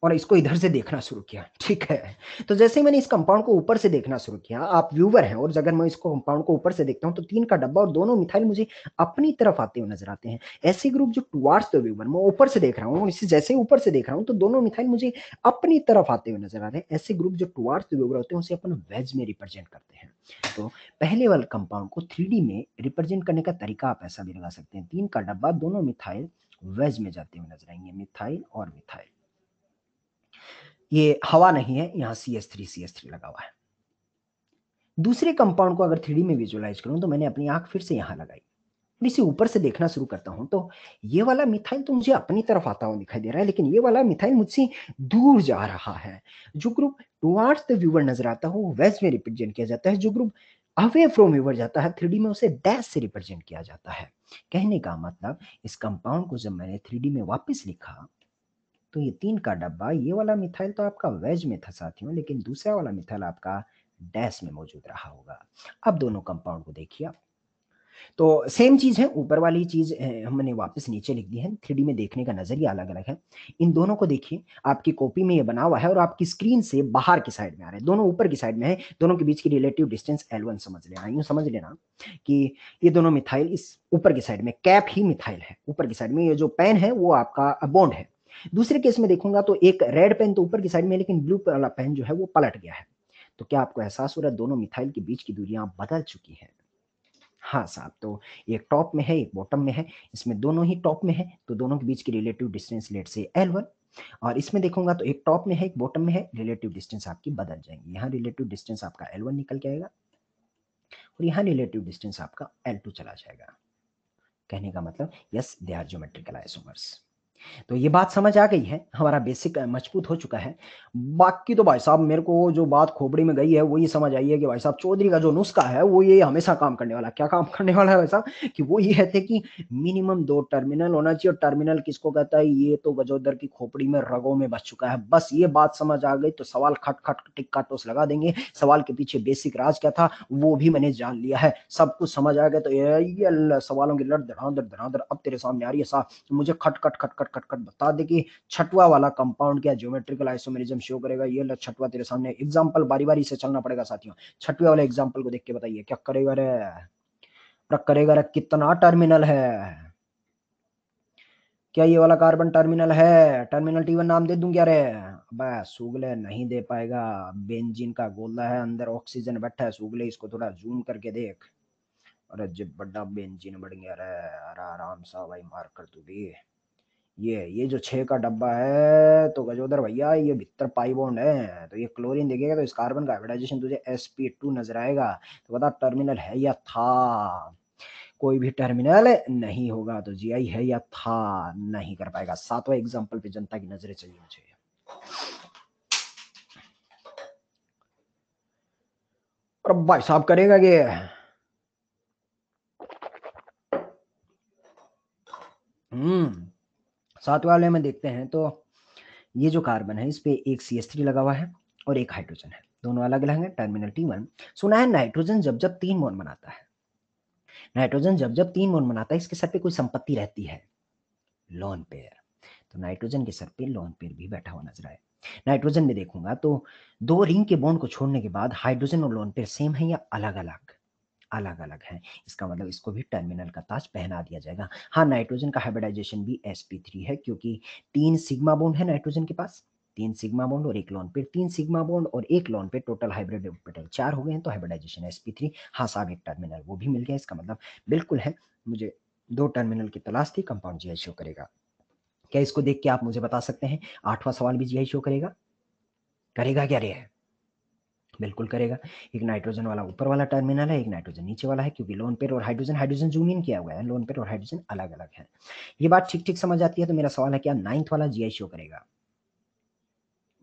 [SPEAKER 1] और इसको इधर से देखना शुरू किया, ठीक है। तो जैसे ही मैंने इस कंपाउंड को ऊपर से देखना शुरू किया, आप व्यूअर हैं और अगर मैं इसको कंपाउंड को ऊपर से देखता हूँ तो 3 का डब्बा और दोनों मिथाइल मुझे अपनी तरफ आते हुए नजर आते हैं। ऐसे ग्रुप जो टुवार्ड्स द व्यूअर, मैं ऊपर से देख रहा हूँ और इसे जैसे ही ऊपर से देख रहा हूँ तो दोनों मिथाइल मुझे अपनी तरफ आते हुए नजर आ रहे हैं। ऐसे ग्रुप जो टुवार्ड्स द व्यूअर होते हैं उसे अपन वेज में रिप्रेजेंट करते हैं। तो पहले वाले कंपाउंड को 3D में रिप्रेजेंट करने का तरीका आप ऐसा भी लगा सकते हैं, 3 का डब्बा, दोनों मिथाइल वेज में जाते हुए नजर आएंगे, मिथाइल और मिथाइल। ये हवा नहीं है, यहां CH3 लगा हुआ है। दूसरे कंपाउंड को अगर 3D में विजुअलाइज करूं तो मैंने अपनी आंख फिर से यहां लगाई, इसे ऊपर से देखना शुरू करता हूं तो ये वाला मिथाइल तो मुझे अपनी तरफ आता हुआ दिखाई दे रहा है, लेकिन ये वाला मिथाइल मुझसे दूर जा रहा है। जो ग्रुप टुवार्ड्स द व्यूअर नजर आता है वो वेज में रिप्रेजेंट किया जाता है, जो ग्रुप अवे फ्रॉम व्यूअर जाता है 3D में उसे डैश से रिप्रेजेंट किया जाता है। कहने का मतलब इस कंपाउंड को जब मैंने 3D में वापस लिखा तो ये 3 का डब्बा, ये वाला मिथाइल तो आपका वेज में था साथियों, लेकिन दूसरा वाला मिथाइल आपका डैश में मौजूद रहा होगा। अब दोनों कंपाउंड को देखिए आप, तो सेम चीज है, ऊपर वाली चीज हमने वापस नीचे लिख दी है। 3D में देखने का नजरिया अलग अलग है। इन दोनों को देखिए, आपकी कॉपी में ये बना हुआ है और आपकी स्क्रीन से बाहर की साइड में आ रहे हैं, दोनों ऊपर की साइड में है। दोनों के बीच की रिलेटिव डिस्टेंस L1 समझ लेना, यूं समझ लेना कि ये दोनों मिथाइल इस ऊपर की साइड में, कैप ही मिथाइल है ऊपर की साइड में, ये जो पेन है वो आपका बॉन्ड है। दूसरे केस में देखूंगा तो एक रेड पेन तो ऊपर की साइड में, लेकिन ब्लू वाला पेन जो है वो पलट गया है। तो क्या आपको एहसास हो रहा है दोनों मिथाइल के बीच की दूरियां बदल चुकी हैं? हाँ साहब, तो एक टॉप में है एक बॉटम में है, इसमें दोनों ही टॉप में है तो दोनों के बीच की रिलेटिव डिस्टेंस लेट से L1। और इसमें देखूंगा तो एक टॉप में है एक बॉटम में है, रिलेटिव डिस्टेंस आपकी बदल जाएंगी। यहाँ रिलेटिव डिस्टेंस आपका L1 निकल के आएगा और यहाँ रिलेटिव डिस्टेंस आपका L2 चला जाएगा। कहने का मतलब yes, they are geometrical isomers. तो ये बात समझ आ गई है, हमारा बेसिक मजबूत हो चुका है। बाकी तो भाई साहब मेरे को जो बात खोपड़ी में गई है वो ये समझ आई है कि भाई साहब चौधरी का जो नुस्खा है वो ये हमेशा काम करने वाला, क्या काम करने वाला है भाई साहब, कि वो ये है कि मिनिमम 2 टर्मिनल होना चाहिए। और टर्मिनल किसको कहता है, ये तो गजोदर की खोपड़ी में रगों में बस चुका है। बस ये बात समझ आ गई तो सवाल खट खट टिक्का टोस लगा देंगे। सवाल के पीछे बेसिक राज क्या था वो भी मैंने जान लिया है, सब कुछ समझ आ गया। तो ये सवालों की लड़ धड़ाधड़ धड़ाधड़ अब तेरे सामने आ रही है साहब। मुझे खट खट खट खट खट खट बता दे कि छठवा वाला कंपाउंड क्या ज्योमेट्रिकल आइसोमेरिज्म शो करेगा। ये लो छठवा तेरे सामने एग्जांपल, बारी बारी से चलना पड़ेगा साथियों। छठवे वाले एग्जांपल को देख के बताइए क्या करेगा रे, करेगा रे, कितना टर्मिनल है। क्या ये वाला कार्बन टर्मिनल है? टर्मिनल T1 नाम दे दूं क्या रे? बस सुगले नहीं दे पाएगा, बेंजीन का गोला है, अंदर ऑक्सीजन बैठा है सुगले, इसको थोड़ा जूम करके देख। अरे जब बड़ा बेंजीन बढ़ गया रे, अरे आराम सा भाई मार कर तू भी। ये जो 6 का डब्बा है तो गजोदर भैया ये भीतर पाई बॉन्ड है, तो ये क्लोरीन देखेगा तो इस कार्बन का हाइब्रिडाइजेशन तुझे sp2 नजर आएगा। तो बता टर्मिनल है या था? कोई भी टर्मिनल नहीं होगा, तो जीआई है या था? नहीं कर पाएगा। 7वां एग्जांपल पे जनता की नजरें चाहिए मुझे। और भाई साहब करेगा ये, हम्म 7 वाले में देखते हैं तो ये जो कार्बन है इस पे एक CH3 लगा हुआ है और एक हाइड्रोजन है, दोनों अलग अलग हैं, टर्मिनल T1। सुना है नाइट्रोजन जब जब 3 बॉन्ड बनाता है, नाइट्रोजन जब जब 3 बॉन्ड बनाता है इसके सर पे कोई संपत्ति रहती है, लोन पेयर। तो नाइट्रोजन के सर पे लोन पेयर भी बैठा हुआ नजर आए। नाइट्रोजन में देखूंगा तो 2 रिंग के बॉन्ड को छोड़ने के बाद हाइड्रोजन और लोन पेयर सेम है या अलग अलग? अलग अलग है। इसका मतलब इसको भी टर्मिनल का ताज पहना दिया जाएगा। हाँ, नाइट्रोजन का हाइब्रिडाइजेशन भी sp3 है, क्योंकि 3 सिग्मा बॉन्ड है नाइट्रोजन के पास, 3 सिग्मा बॉन्ड और एक लोन पेयर, 3 सिग्मा बॉन्ड और एक lone pair, total hybrid orbital 4 हो गए हैं, तो हाइब्रिडाइजेशन sp3। हाँ साहब, एक टर्मिनल वो भी मिल गया, इसका मतलब बिल्कुल है। मुझे 2 टर्मिनल की तलाश थी, कंपाउंड जीआई शो करेगा। क्या इसको देख के आप मुझे बता सकते हैं 8वां सवाल भी जीआई शो करेगा? करेगा क्या रे? बिल्कुल करेगा। एक नाइट्रोजन वाला ऊपर वाला टर्मिनल है, एक नाइट्रोजन नीचे वाला है, क्योंकि लोन पेयर और हाइड्रोजन, हाइड्रोजन जूम इन किया हुआ है, लोन पेयर और हाइड्रोजन अलग अलग है। ये बात ठीक ठीक समझ आती है। तो मेरा सवाल है क्या 9th वाला जीआई शो करेगा?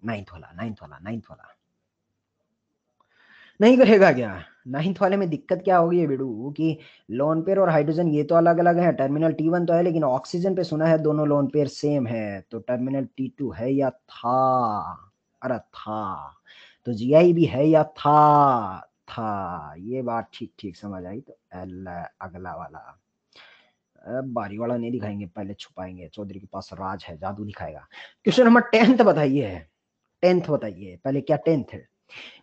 [SPEAKER 1] 9th वाला नहीं करेगा क्या? 9th वाले में दिक्कत क्या होगी बेडू कि लोन पेयर और हाइड्रोजन ये तो अलग अलग है, टर्मिनल T1 तो है, लेकिन ऑक्सीजन पे सुना है दोनों लोन पेयर सेम है, तो टर्मिनल T2 है या था? अरे था। तो जीआई भी है या था? ये बात ठीक ठीक समझ आई। तो एल अगला वाला, बारी वाला नहीं दिखाएंगे, पहले छुपाएंगे, चौधरी के पास राज है, जादू दिखाएगा। क्वेश्चन नंबर 10th बताइए, 10th बताइए पहले, क्या 10th है?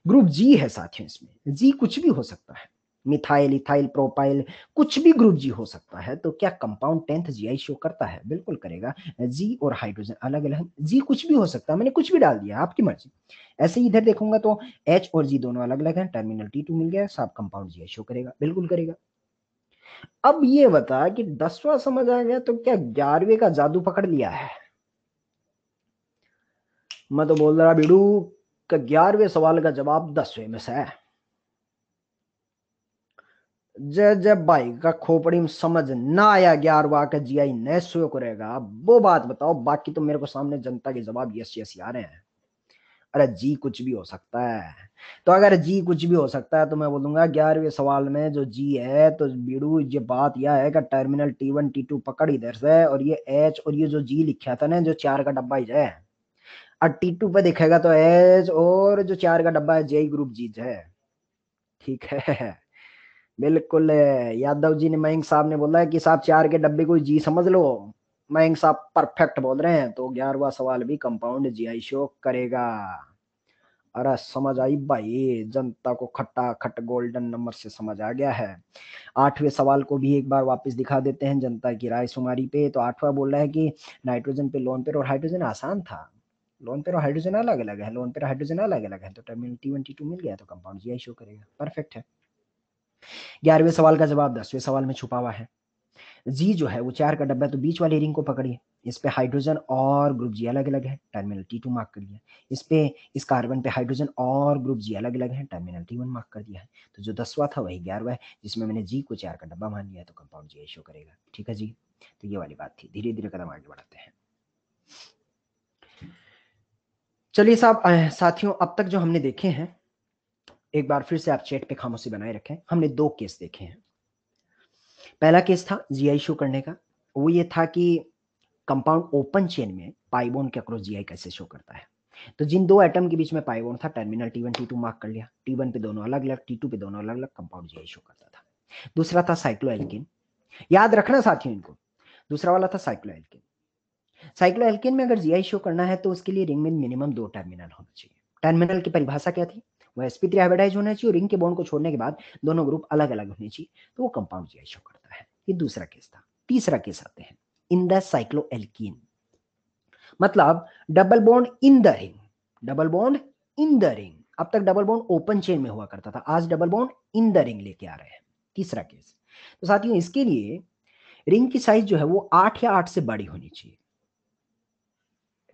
[SPEAKER 1] ग्रुप जी है साथियों, इसमें जी कुछ भी हो सकता है, मिथाइल, इथाइल, प्रोपाइल, कुछ भी ग्रुप जी हो सकता है। तो क्या कंपाउंड 10th जीआई शो करता है? बिल्कुल करेगा। जी और हाइड्रोजन अलग अलग, जी कुछ भी हो सकता है, मैंने कुछ भी डाल दिया, आपकी मर्जी। ऐसे ही इधर देखूंगा तो एच और जी दोनों अलग अलग हैं, टर्मिनल T2 मिल गया, सब कंपाउंड जीआई शो करेगा, बिल्कुल करेगा। अब ये बता कि 10वां समझ आ गया, तो क्या 11वें का जादू पकड़ लिया है? मैं तो बोल रहा बिडू का 11वें सवाल का जवाब 10वें में से है। जय जय भाई का खोपड़ी में समझ ना आया 11वां का जीआई न शो करेगा, वो बात बताओ, बाकी तो मेरे को सामने जनता के जवाब यस यस आ रहे हैं। अरे जी कुछ भी हो सकता है, तो अगर जी कुछ भी हो सकता है तो मैं बोलूंगा 11वें सवाल में जो जी है, तो बीड़ू ये बात यह है कि टर्मिनल T1 T2 पकड़ इधर से, और ये एच और ये जो जी लिखा था ना, जो 4 का डब्बा ही है, और T2 पे दिखेगा तो एच, और जो 4 का डब्बा है जेई ग्रुप जी है। ठीक है, बिल्कुल। यादव जी ने, मयंक साहब ने बोला है कि साहब 4 के डब्बे को जी समझ लो। मयंक साहब परफेक्ट बोल रहे हैं, तो 11वां सवाल भी कंपाउंड जीआई शो करेगा। अरे समझ आई भाई, जनता को खट्टा खट गोल्डन नंबर से समझ आ गया है। 8वें सवाल को भी एक बार वापस दिखा देते हैं जनता की राय शुमारी पे। तो 8वां बोल रहा है कि नाइट्रोजन पे लोन पेयर और हाइड्रोजन आसान था, लोन पेयर और हाइड्रोजन अलग अलग है, लोन पेयर हाइड्रोजन अलग अलग है, तो टर्मिनल T1 T2 मिल गया, तो कंपाउंड जीआई शो करेगा, परफेक्ट है। 11वें सवाल का जवाब 10वें सवाल में छुपा हुआ है। जी जो है वो 4 का डब्बा है, तो बीच वाली रिंग को पकड़िए, इस पे हाइड्रोजन और ग्रुप जी अलग अलग है, टर्मिनल T2 मार्क कर दिया। इस पे, इस कार्बन पे हाइड्रोजन और ग्रुप जी अलग अलग है, टर्मिनल T1 मार्क कर दिया है। तो जो 10वां था वही 11वां है, जिसमें मैंने जी को 4 का डब्बा मान लिया है, तो कंपाउंड जी शो करेगा। ठीक है जी, तो ये वाली बात थी। धीरे धीरे कदम आगे बढ़ाते हैं। चलिए साहब, साथियों, अब तक जो हमने देखे हैं, एक बार फिर से आप चैट पे खामोशी बनाए रखें। हमने 2 केस देखे हैं। पहला केस था जीआई शो करने का, वो ये था कि कंपाउंड ओपन चेन में पाई बॉन्ड के अक्रॉस जीआई कैसे शो करता है। तो जिन 2 एटम के बीच में पाई बॉन्ड था, टर्मिनल T1 T2 मार्क कर लिया, T1 पे दोनों अलग अलग, T2 पे दोनों अलग अलग, कंपाउंड जीआई शो करता था। दूसरा था साइक्लोएल्केन, याद रखना साथियों इनको। दूसरा वाला था साइक्लोएल्केन। साइक्लोएल्केन में अगर जीआई शो करना है तो उसके लिए रिंग में मिनिमम 2 टर्मिनल होना चाहिए। टर्मिनल की परिभाषा क्या थी? वो sp3 हाइब्रिडाइज होना चाहिए, और रिंग के बॉन्ड को छोड़ने के बाद दोनों ग्रुप अलग अलग होने चाहिए, तो वो कंपाउंड जीआई शो करता है। ये दूसरा केस था। तीसरा केस आते हैं इन द साइक्लोएल्कीन, मतलब double bond in the ring, double bond in the ring. अब तक डबल बॉन्ड ओपन चेन में हुआ करता था, आज double bond in the ring लेके आ रहे हैं। तीसरा केस। तो साथियों, इसके लिए रिंग की साइज जो है वो 8 या 8 से बड़ी होनी चाहिए।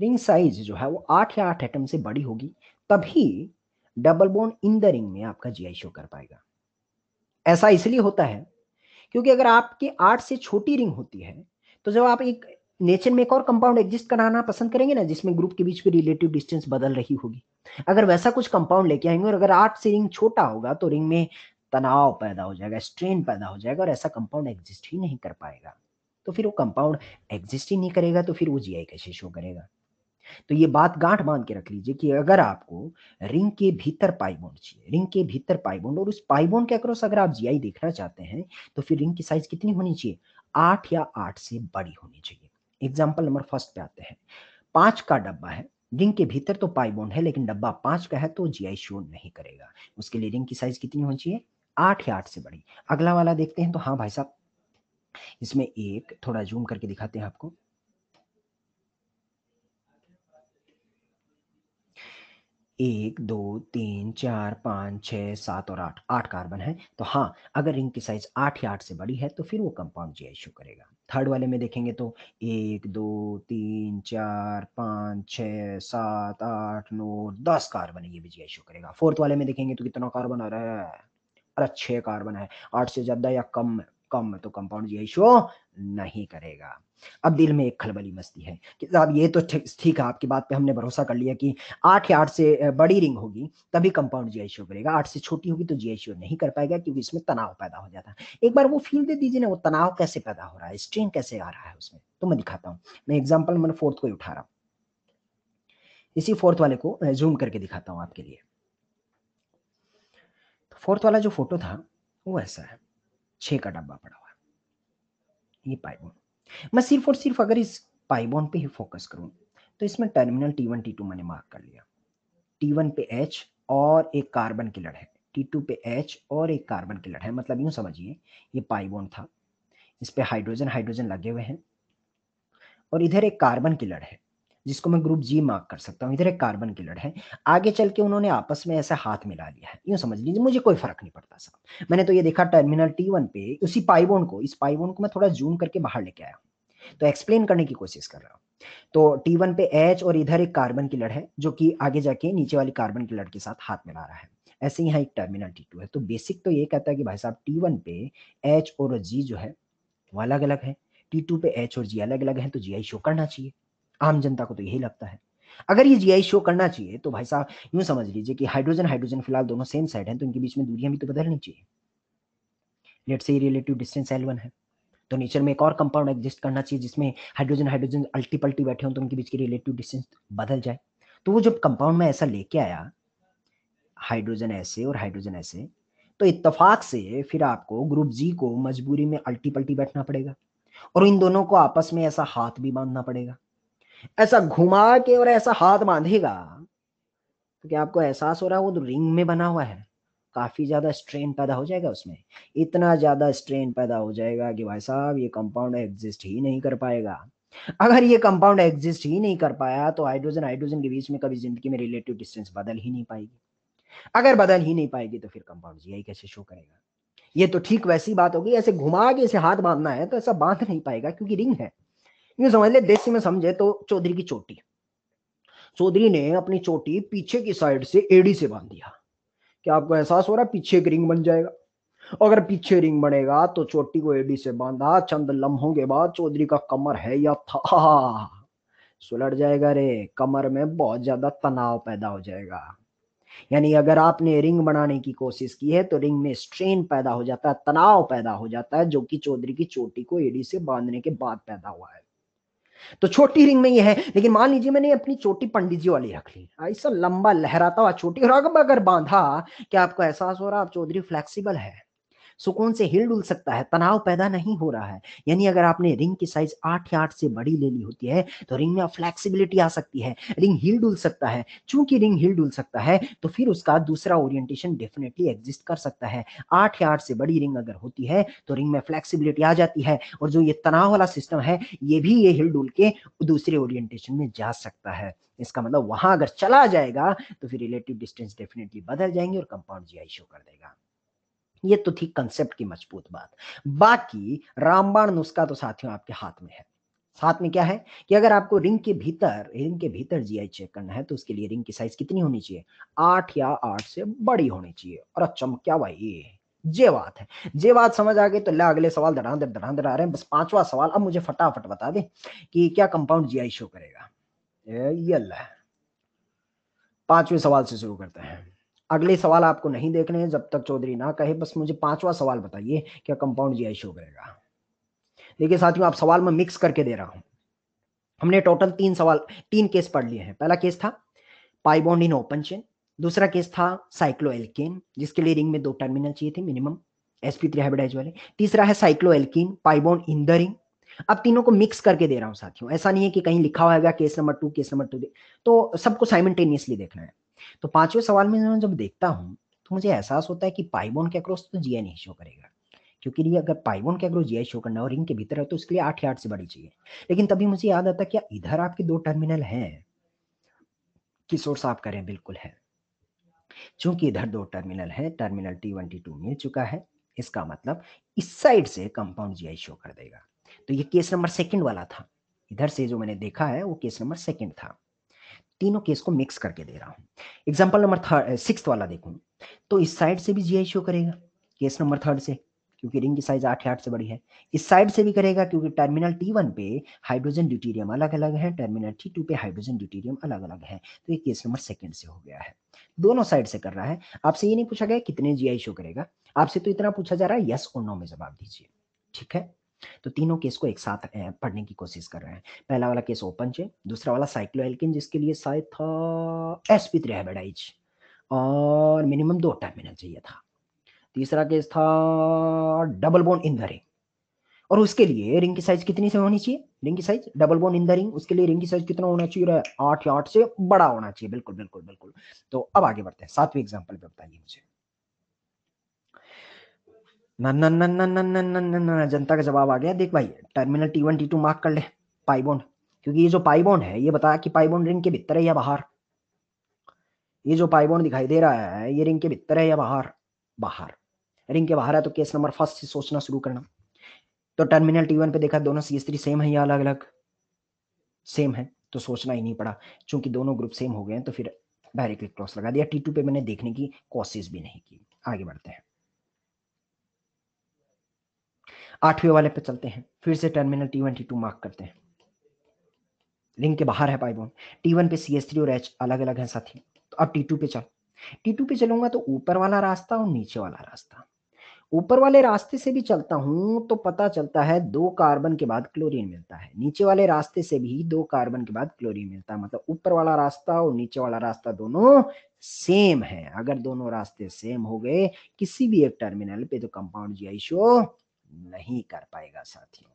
[SPEAKER 1] रिंग साइज जो है वो 8 या 8 एटम से बड़ी होगी, तभी double bond in the ring में आपका जीआई शो कर पाएगा। ऐसा इसलिए होता है क्योंकि अगर आपके 8 से छोटी रिंग होती है, तो जब आप एक नेचर में एक और कंपाउंड एग्जिस्ट कराना पसंद करेंगे ना, जिसमें ग्रुप के बीच में रिलेटिव डिस्टेंस बदल रही होगी, अगर वैसा कुछ कंपाउंड लेके आएंगे और अगर 8 से रिंग छोटा होगा, तो रिंग में तनाव पैदा हो जाएगा, स्ट्रेन पैदा हो जाएगा, और ऐसा कंपाउंड एग्जिस्ट ही नहीं कर पाएगा। तो फिर वो कंपाउंड एग्जिस्ट ही नहीं करेगा, तो फिर वो जीआई कैसे शो करेगा? तो ये बात गांठ बांध के रख लीजिए कि अगर आपको रिंग के भीतर पाई बॉन्ड चाहिए, रिंग के भीतर पाई बॉन्ड, और उस पाई बॉन्ड के अक्रॉस अगर आप जीआई देखना चाहते हैं, तो फिर रिंग की साइज कितनी होनी चाहिए? 8 या 8 से बड़ी होनी चाहिए। एग्जाम्पल नंबर फर्स्ट पे आते हैं। 5 का डब्बा है, रिंग के भीतर तो पाई बॉन्ड है, लेकिन डब्बा 5 का है, तो जीआई शो नहीं करेगा। उसके लिए रिंग की साइज कितनी होनी चाहिए? 8 या 8 से बड़ी। अगला वाला देखते हैं। तो हाँ भाई साहब, इसमें एक थोड़ा जूम करके दिखाते हैं आपको। 1 2 3 4 5 6 7 और 8, 8 कार्बन है। तो हाँ, अगर रिंग की साइज 8 या 8 से बड़ी है, तो फिर वो कंपाउंड जीआई शो करेगा। थर्ड वाले में देखेंगे तो 1 2 3 4 5 6 7 8 9 10 कार्बन है, ये भी जीआई शो करेगा। फोर्थ वाले में देखेंगे तो कितना कार्बन आ रहा है? अरे 6 कार्बन है। 8 से ज्यादा या कम, कम तो कंपाउंड जीआई शो नहीं करेगा। अब दिल में एक खलबली मचती है कि साहब ये तो ठीक है, आपकी बात पे हमने भरोसा कर लिया कि 8 या 8 से बड़ी रिंग होगी तभी कंपाउंड जीआई शो करेगा, 8 से छोटी होगी तो जीआई शो नहीं कर पाएगा, क्योंकि इसमें तनाव पैदा हो जाता है। एक बार वो फील दे दीजिए ना, वो तनाव कैसे पैदा हो रहा है, स्ट्रेन कैसे आ रहा है उसमें, तो मैं दिखाता हूँ। मैं एग्जाम्पल नंबर फोर्थ को ही उठा रहा हूँ, इसी फोर्थ वाले को जूम करके दिखाता हूँ आपके लिए। तो फोर्थ वाला जो फोटो था वो ऐसा है, 6 का डब्बा पड़ा हुआ है, ये पाई बॉन्ड। मैं सिर्फ और सिर्फ अगर इस पाई बॉन्ड पे ही फोकस करूं तो इसमें टर्मिनल T1 T2 मैंने मार्क कर लिया। T1 पे H और एक कार्बन किलर है, T2 पे H और एक कार्बन किलर है, मतलब यूं समझिए ये पाई बॉन्ड था, इस पे हाइड्रोजन हाइड्रोजन लगे हुए हैं और इधर एक कार्बन किलर है जिसको मैं ग्रुप G मार्क कर सकता हूँ, इधर एक कार्बन किलर है। आगे चल के उन्होंने आपस में ऐसा हाथ मिला लिया है, यूं समझ लीजिए, मुझे कोई फर्क नहीं पड़ता साहब। मैंने तो ये देखा टर्मिनल T1 पे उसी पाई बॉन्ड को, इस पाई बॉन्ड को मैं थोड़ा जूम करके बाहर लेके आया हूं, तो एक्सप्लेन करने की कोशिश कर रहा हूँ। तो T1 पे H और इधर एक कार्बन किलर है जो कि आगे जाके नीचे वाली कार्बन किलर के साथ हाथ मिला रहा है। ऐसे ही यहाँ एक टर्मिनल T2 है। तो बेसिक तो ये कहता है कि भाई साहब T1 पे H और G जो है वो अलग अलग है, T2 पे H और G अलग अलग है, तो GI शो करना चाहिए। आम जनता को तो यही लगता है। अगर ये GI शो करना चाहिए तो भाई साहब यूं समझ लीजिए कि हाइड्रोजन हाइड्रोजन फिलहाल दोनों सेम साइड हैं, तो इनके बीच में दूरियां भी तो बदलनी चाहिए। Let's say relative distance L1 है, तो नेचर में एक और कंपाउंड एग्जिस्ट करना चाहिए जिसमें हाइड्रोजन हाइड्रोजन अल्टी पल्टी बैठे हों तो उनके बीच की रिलेटिव डिस्टेंस बदल जाए। तो वो जब कंपाउंड में ऐसा लेके आया, हाइड्रोजन ऐसे और हाइड्रोजन ऐसे, तो इत्तेफाक से फिर आपको ग्रुप जी को मजबूरी में अल्टी पल्टी बैठना पड़ेगा और इन दोनों को आपस में ऐसा हाथ भी बांधना पड़ेगा। ऐसा घुमा के और ऐसा हाथ बांधेगा तो क्या आपको एहसास हो रहा है वो तो रिंग में बना हुआ है, काफी ज्यादा स्ट्रेन पैदा हो जाएगा उसमें। इतना ज्यादा स्ट्रेन पैदा हो जाएगा कि भाई साहब ये कंपाउंड एग्जिस्ट ही नहीं कर पाएगा। अगर ये कंपाउंड एग्जिस्ट ही नहीं कर पाया तो हाइड्रोजन हाइड्रोजन के बीच में कभी जिंदगी में रिलेटिव डिस्टेंस बदल ही नहीं पाएगी। अगर बदल ही नहीं पाएगी तो फिर कंपाउंड जीआई कैसे शो करेगा। ये तो ठीक वैसी बात होगी, ऐसे घुमा के इसे हाथ बांधना है तो ऐसा बांध नहीं पाएगा क्योंकि रिंग है। यूं समझ ले, देसी में समझे तो चौधरी की चोटी, चौधरी ने अपनी चोटी पीछे की साइड से एड़ी से बांध दिया। क्या आपको एहसास हो रहा है पीछे एक रिंग बन जाएगा। अगर पीछे रिंग बनेगा तो चोटी को एडी से बांधा, चंद लम्हों के बाद चौधरी का कमर है या था सुलट जाएगा रे। कमर में बहुत ज्यादा तनाव पैदा हो जाएगा। यानी अगर आपने रिंग बनाने की कोशिश की है तो रिंग में स्ट्रेन पैदा हो जाता है, तनाव पैदा हो जाता है, जो कि चौधरी की चोटी को एडी से बांधने के बाद पैदा हुआ है। तो छोटी रिंग में ये है, लेकिन मान लीजिए मैंने अपनी चोटी पंडित जी वाली रख ली, ऐसा लंबा लहराता हुआ चोटी, और अगर बांधा, क्या आपको एहसास हो रहा है आप चौधरी फ्लेक्सिबल है, सुकून से हिल डुल सकता है, तनाव पैदा नहीं हो रहा है। यानी अगर आपने रिंग की साइज 8 या 8 से बड़ी ले ली होती है तो रिंग में फ्लेक्सिबिलिटी आ सकती है, रिंग हिल डुल सकता है। चूंकि रिंग हिल डुल सकता है तो फिर उसका दूसरा ओरिएंटेशन डेफिनेटली एग्जिस्ट कर सकता है। 8 या 8 से बड़ी रिंग अगर होती है तो रिंग में फ्लेक्सिबिलिटी आ जाती है और जो ये तनाव वाला सिस्टम है ये भी ये हिल डुल के दूसरे ओरिएंटेशन में जा सकता है। इसका मतलब वहां अगर चला जाएगा तो फिर रिलेटिव डिस्टेंस डेफिनेटली बदल जाएंगे और कंपाउंड जीआई शो कर देगा। ये तो थी कंसेप्ट की मजबूत बात। बाकी रामबाण नुस्खा तो साथियों आपके हाथ में है। साथ में क्या है कि अगर आपको रिंग के भीतर जीआई चेक करना है तो उसके लिए रिंग की साइज कितनी होनी चाहिए, 8 या 8 से बड़ी होनी चाहिए। और चमक्या भाई, ये बात है। ये बात समझ आ गई तो ले अगले सवाल धड़ाधड़ आ रहे हैं। बस 5वां सवाल अब मुझे फटाफट बता दे कि क्या कंपाउंड जीआई शो करेगा। ये अल्लाह, 5वें सवाल से शुरू करते हैं। अगले सवाल आपको नहीं देखने हैं जब तक चौधरी ना कहे, बस मुझे 5वां सवाल बताइए क्या कंपाउंड जीआई शो करेगा। देखिए साथियों, आप सवाल में मिक्स करके दे रहा हूं। हमने टोटल 3 सवाल, 3 केस पढ़ लिए हैं। पहला केस था pi bond in open chain, दूसरा केस था साइक्लोएल्केन जिसके लिए रिंग में 2 टर्मिनल चाहिए थे मिनिमम, sp3 हाइब्रिडाइज वाले। तीसरा है cycloalkene pi bond in the ring. अब तीनों को मिक्स करके दे रहा हूं साथियों, ऐसा नहीं है कि कहीं लिखा हुआ है केस नंबर 2 केस नंबर 2, तो सबको साइमल्टेनियसली देखना है। तो 5वें सवाल में मैं जब देखता हूं तो मुझे एहसास होता है कि पाई बॉन्ड के अक्रॉस तो जीआई नहीं शो करेगा, क्योंकि ये अगर पाई बॉन्ड के अक्रॉस जीआई शो करना है और रिंग के भीतर है तो इसके लिए 8 या 8 से बड़ी चाहिए। लेकिन तभी मुझे याद आता क्या इधर आपके 2 टर्मिनल हैं, किशोर साहब करें बिल्कुल है। चूंकि इधर 2 टर्मिनल है, टर्मिनल T1 T2 मिल चुका है, इसका मतलब इस साइड से कंपाउंड जीआई शो कर देगा। तो ये केस नंबर 2 वाला था, इधर से जो मैंने देखा है वो केस नंबर 2 था। तीनों केस को मिक्स करके दे रहा हूं। एग्जांपल नंबर 6 वाला देखूं तो इस साइड से भी जीआई शो करेगा केस नंबर 3 से, क्योंकि रिंग की साइज 8 या 8 से बड़ी है। इस साइड से भी करेगा क्योंकि टर्मिनल T1 पे हाइड्रोजन ड्यूटेरियम अलग अलग है, टर्मिनल T2 पे हाइड्रोजन ड्यूटेरियम अलग अलग है। तो ये केस नंबर 2 से हो गया है। दोनों साइड से कर रहा है। आपसे ये नहीं पूछा गया कितने जीआई शो करेगा, आपसे तो इतना पूछा जा रहा है यस और नो में जवाब दीजिए। ठीक है, तो तीनों केस को एक साथ पढ़ने की कोशिश कर रहे हैं। पहला वाला केस ओपन चेन, दूसरा वाला साइक्लोएल्केन जिसके लिए शायद था sp3 हाइब्रिडाइज और मिनिमम 2 टर्मिनल चाहिए था। तीसरा केस था double bond in the ring, और उसके लिए रिंग की साइज कितनी से होनी चाहिए? रिंग की size, double bond in the ring, उसके लिए रिंग की साइज कितना होना चाहिए? 8 या 8 से बड़ा होना चाहिए। बिल्कुल बिल्कुल बिल्कुल। तो अब आगे बढ़ते हैं 7वें एग्जांपल पे, बताइए मुझे। जनता का जवाब आ गया। देख भाई, टर्मिनल T1 T2 मार्क कर ले, पाई बॉन्ड, क्योंकि ये जो पाई बॉन्ड है ये बता कि पाई बॉन्ड रिंग के भीतर है या बाहर। ये जो पाई बॉन्ड दिखाई दे रहा है ये रिंग के भीतर है या बाहर? बाहर। रिंग के बाहर है तो केस नंबर फर्स्ट से सोचना शुरू करना। तो टर्मिनल T1 पे देखा दोनों CH3 सेम है या अलग अलग? सेम है, तो सोचना ही नहीं पड़ा। चूंकि दोनों ग्रुप सेम हो गए हैं तो फिर डायरेक्टली क्रॉस लगा दिया। T2 पे मैंने देखने की कोशिश भी नहीं की। आगे बढ़ते हैं, 8वें वाले पे चलते हैं। फिर से टर्मिनल T1 T2 मार्क करते हैं। रिंग के बाहर है पाई बॉन्ड। T1 पे CH3 और H अलग अलग है साथी। तो अब T2 पे चल। T2 पे चलूंगा तो ऊपर वाला रास्ता और नीचे वाला रास्ता। ऊपर वाले रास्ते से भी चलता हूं तो पता चलता है 2 कार्बन के बाद क्लोरीन मिलता है। नीचे वाले रास्ते से भी 2 कार्बन के बाद क्लोरीन मिलता है। मतलब ऊपर वाला रास्ता और नीचे वाला रास्ता दोनों सेम है। अगर दोनों रास्ते सेम हो गए किसी भी एक टर्मिनल पे तो कंपाउंड जीआई शो नहीं कर पाएगा साथियों।